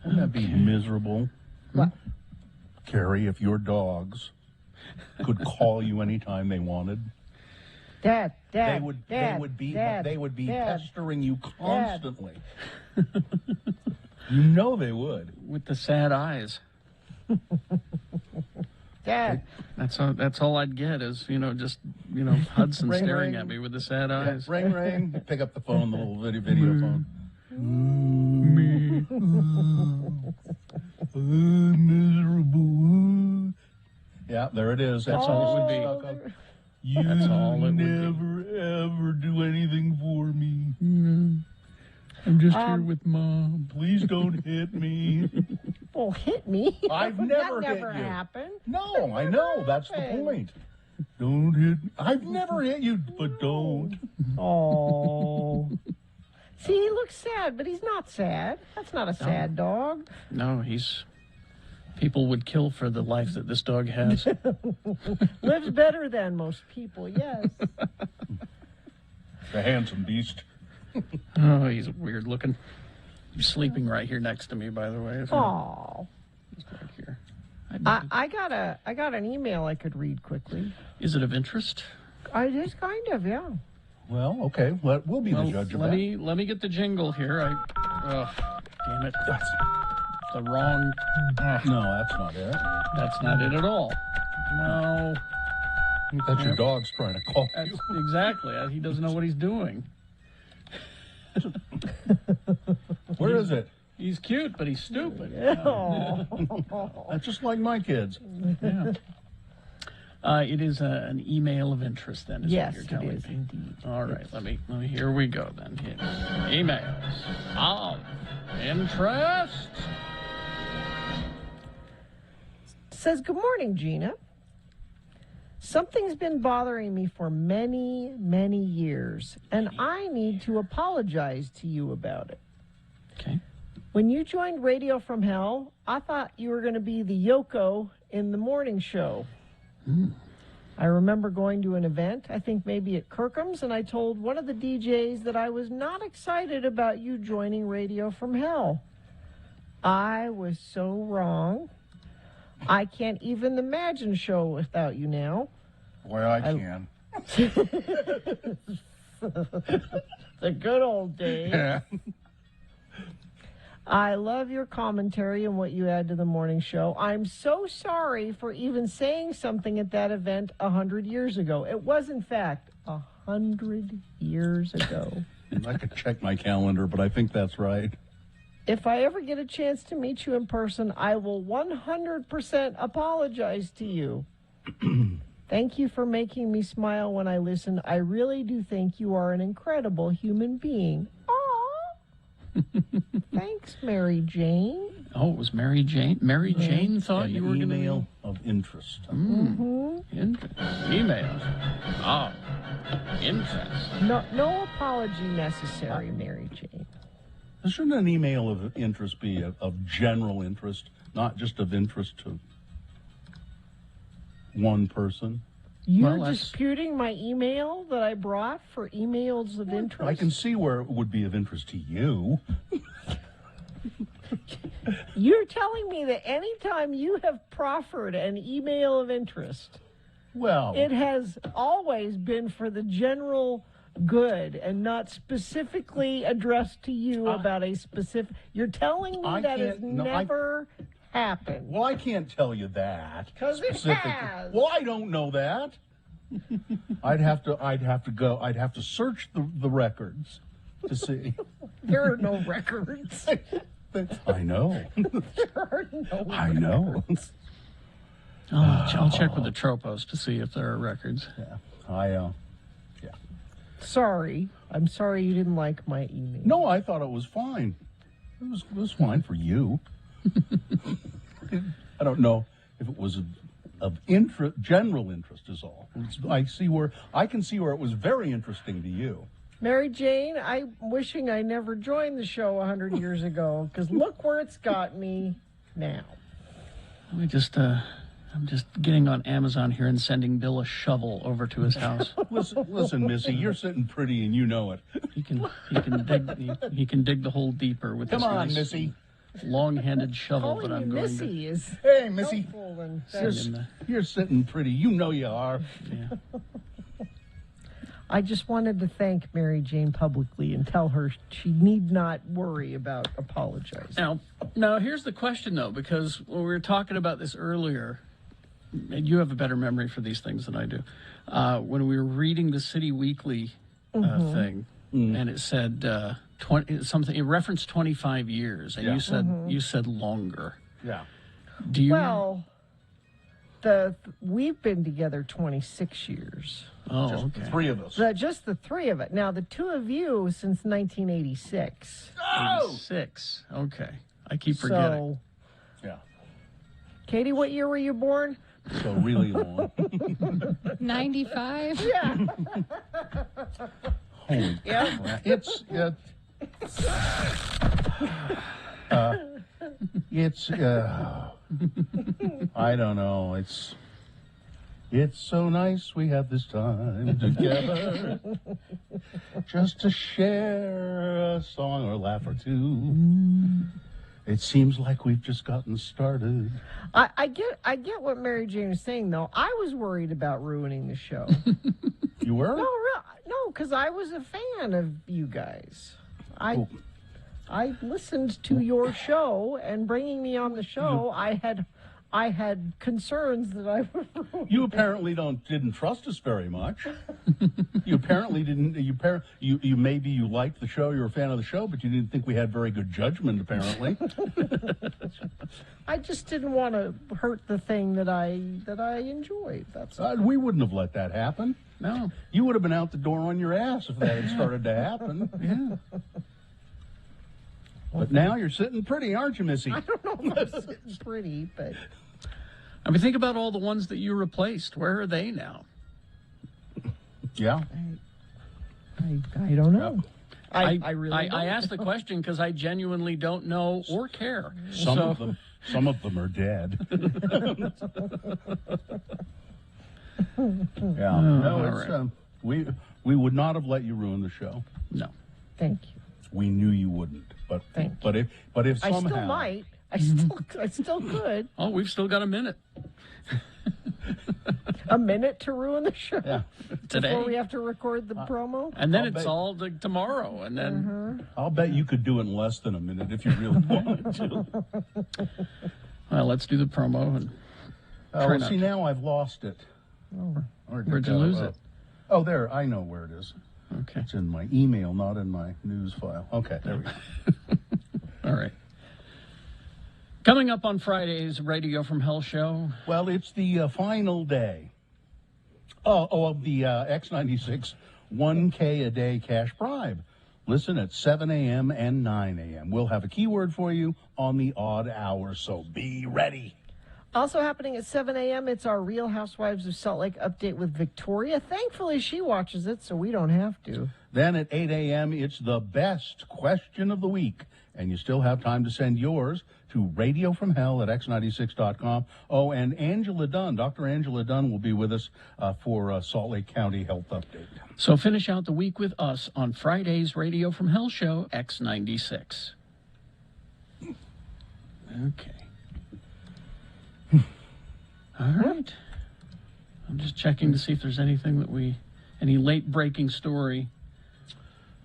Wouldn't that be miserable? What? Carrie, if your dogs could call you anytime they wanted, Dad, they would be pestering you constantly. You know they would. With the sad eyes. Dad. That's all I'd get is, just, Hudson Ring, staring ring. at me with the sad eyes. Ring, ring. Pick up the phone, the little video phone. Miserable. Yeah, there it is. That's all it would be. You That's all it would be. never, ever do anything for me. I'm just here with Mom. Please don't hit me. Oh, hit me? I've never that hit never you. happened. No, I know. That's the point. Don't hit me. I've never hit you, but don't. Oh. See, he looks sad, but he's not sad. That's not a sad dog. No, people would kill for the life that this dog has. Lives better than most people, yes. The handsome beast. Oh, he's weird looking. He's sleeping right here next to me, by the way. Oh. He's right here. I got an email I could read quickly. Is it of interest? I just kind of, yeah. Well, okay. We'll be the judge of that. Let me get the jingle here. Damn it. That's the wrong. No, that's not it. That's not it at all. No. That's your dog's trying to call you. Exactly. He doesn't know what he's doing. Where is it? He's cute, but he's stupid. That's just like my kids. Yeah. It is an email of interest, then, is yes, what you're telling it is me. indeed. All right, let me. Here we go, then. Emails of interest. Says, good morning, Gina. Something's been bothering me for many, many years, and I need to apologize to you about it. Okay. When you joined Radio from Hell, I thought you were going to be the Yoko in the morning show. I remember going to an event, I think maybe at Kirkham's, and I told one of the DJs that I was not excited about you joining Radio from Hell. I was so wrong. I can't even imagine a show without you now. Boy, I can. The good old days. Yeah. I love your commentary and what you add to the morning show. I'm so sorry for even saying something at that event 100 years ago. It was, in fact, 100 years ago. I could check my calendar, but I think that's right. If I ever get a chance to meet you in person, I will 100% apologize to you. Thank you for making me smile when I listen. I really do think you are an incredible human being. Aw. Thanks, Mary Jane. Oh, it was Mary Jane? Mary Jane thought you were going to be... Email of interest. Emails. Oh, interest. No apology necessary, Mary Jane. Shouldn't an email of interest be of general interest, not just of interest to one person? You're disputing my email that I brought for emails of interest? I can see where it would be of interest to you. You're telling me that anytime you have proffered an email of interest, well, it has always been for the general good and not specifically addressed to you about a specific... You're telling me that has never happened. Well, I can't tell you that. Because it has. Well, I don't know that. I'd have to search the records to see. There are no records. I know. There are no I know. I'll check with the Tropos to see if there are records. Yeah. Sorry. I'm sorry you didn't like my email. No, I thought it was fine. It was fine for you. I don't know if it was of general interest is all. I can see where it was very interesting to you. Mary Jane, I'm wishing I never joined the show 100 years ago, because look where it's got me now. I'm just getting on Amazon here and sending Bill a shovel over to his house. Listen, Missy, you're sitting pretty and you know it. He can dig the hole deeper with Come this on, nice Missy. long-handed shovel Calling that I'm you going Missy to. is Hey, Missy. helpful than You're sitting pretty. You know you are. Yeah. I just wanted to thank Mary Jane publicly and tell her she need not worry about apologizing. Now, here's the question, though, because when we were talking about this earlier, and you have a better memory for these things than I do, when we were reading the City Weekly thing, and it said 20 something. It referenced 25 years, and you said longer. Yeah. Do you? Well, we've been together 26 years. Oh, Just okay. the three of us. Just the three of it. Now, the two of you since 1986. 86. Okay. I keep forgetting. So, Yeah. Katie, what year were you born? So really long. 95? Yeah. Holy crap. It's I don't know. It's so nice we have this time together just to share a song or laugh or two. It seems like we've just gotten started. I get what Mary Jane was saying, though. I was worried about ruining the show. You were? No, because I was a fan of you guys. I listened to your show, and bringing me on the show, I had concerns that I would ruin. You apparently didn't trust us very much. You apparently didn't. You maybe you liked the show. You were a fan of the show, but you didn't think we had very good judgment. Apparently, I just didn't want to hurt the thing that I enjoyed. That's all. we wouldn't have let that happen. No, you would have been out the door on your ass if that had started to happen. Yeah. But now you're sitting pretty, aren't you, Missy? I don't know if I'm sitting pretty, but I mean, think about all the ones that you replaced. Where are they now? Yeah. I don't know. I really don't. I asked the question because I genuinely don't know or care. Some of them are dead. Yeah. No, it's, we would not have let you ruin the show. No. Thank you. We knew you wouldn't, but if somehow I still might. I still could. Oh, we've still got a minute. A minute to ruin the show. Yeah. Today. Before we have to record the promo. And then it's all tomorrow, and then I'll bet you could do it in less than a minute if you really wanted to. Well, let's do the promo and see, now I've lost it. Where'd you lose it? Oh, there. I know where it is. Okay. It's in my email, not in my news file. Okay, there we go. All right. Coming up on Friday's Radio from Hell show. Well, it's the final day of the X96 1K a day cash bribe. Listen at 7 a.m. and 9 a.m. We'll have a keyword for you on the odd hour, so be ready. Also happening at 7 a.m., it's our Real Housewives of Salt Lake update with Victoria. Thankfully, she watches it, so we don't have to. Then at 8 a.m., it's the best question of the week. And you still have time to send yours to radiofromhell at x96.com. Oh, and Angela Dunn, Dr. Angela Dunn, will be with us for a Salt Lake County Health Update. So finish out the week with us on Friday's Radio from Hell show, X96. Okay. All right. I'm just checking to see if there's anything any late breaking story.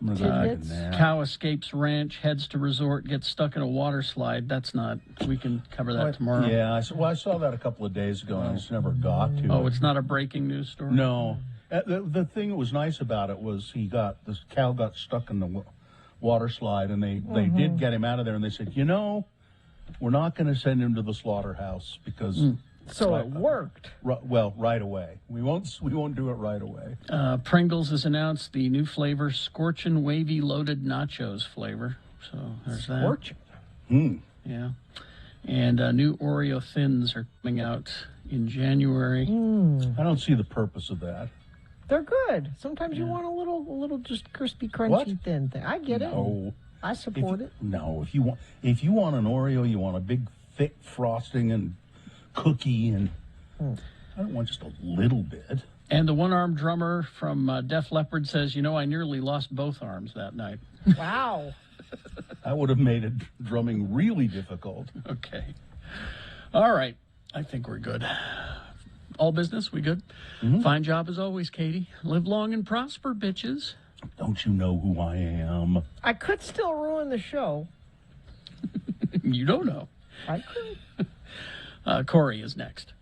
Cow escapes ranch, heads to resort, gets stuck in a water slide. That's not, we can cover that tomorrow. Yeah, I saw that a couple of days ago and I just never got to Oh, it. it's not a breaking news story? No. The thing that was nice about it was this cow got stuck in the water slide and they did get him out of there and they said, we're not going to send him to the slaughterhouse because... So it worked. Right away. We won't do it right away. Pringles has announced the new flavor, Scorchin' Wavy Loaded Nachos flavor. So there's that. Scorchin'? Yeah. And new Oreo Thins are coming out in January. I don't see the purpose of that. They're good. Sometimes you want a little just crispy, crunchy, thin thing. I get it. I support it. No, if you want an Oreo, you want a big, thick frosting and cookie, and I don't want just a little bit. And the one-armed drummer from Def Leppard says, I nearly lost both arms that night. Wow. That would have made it drumming really difficult. Okay. All right. I think we're good. All business, we good? Fine job as always, Katie. Live long and prosper, bitches. Don't you know who I am? I could still ruin the show. You don't know. I could. Corey is next.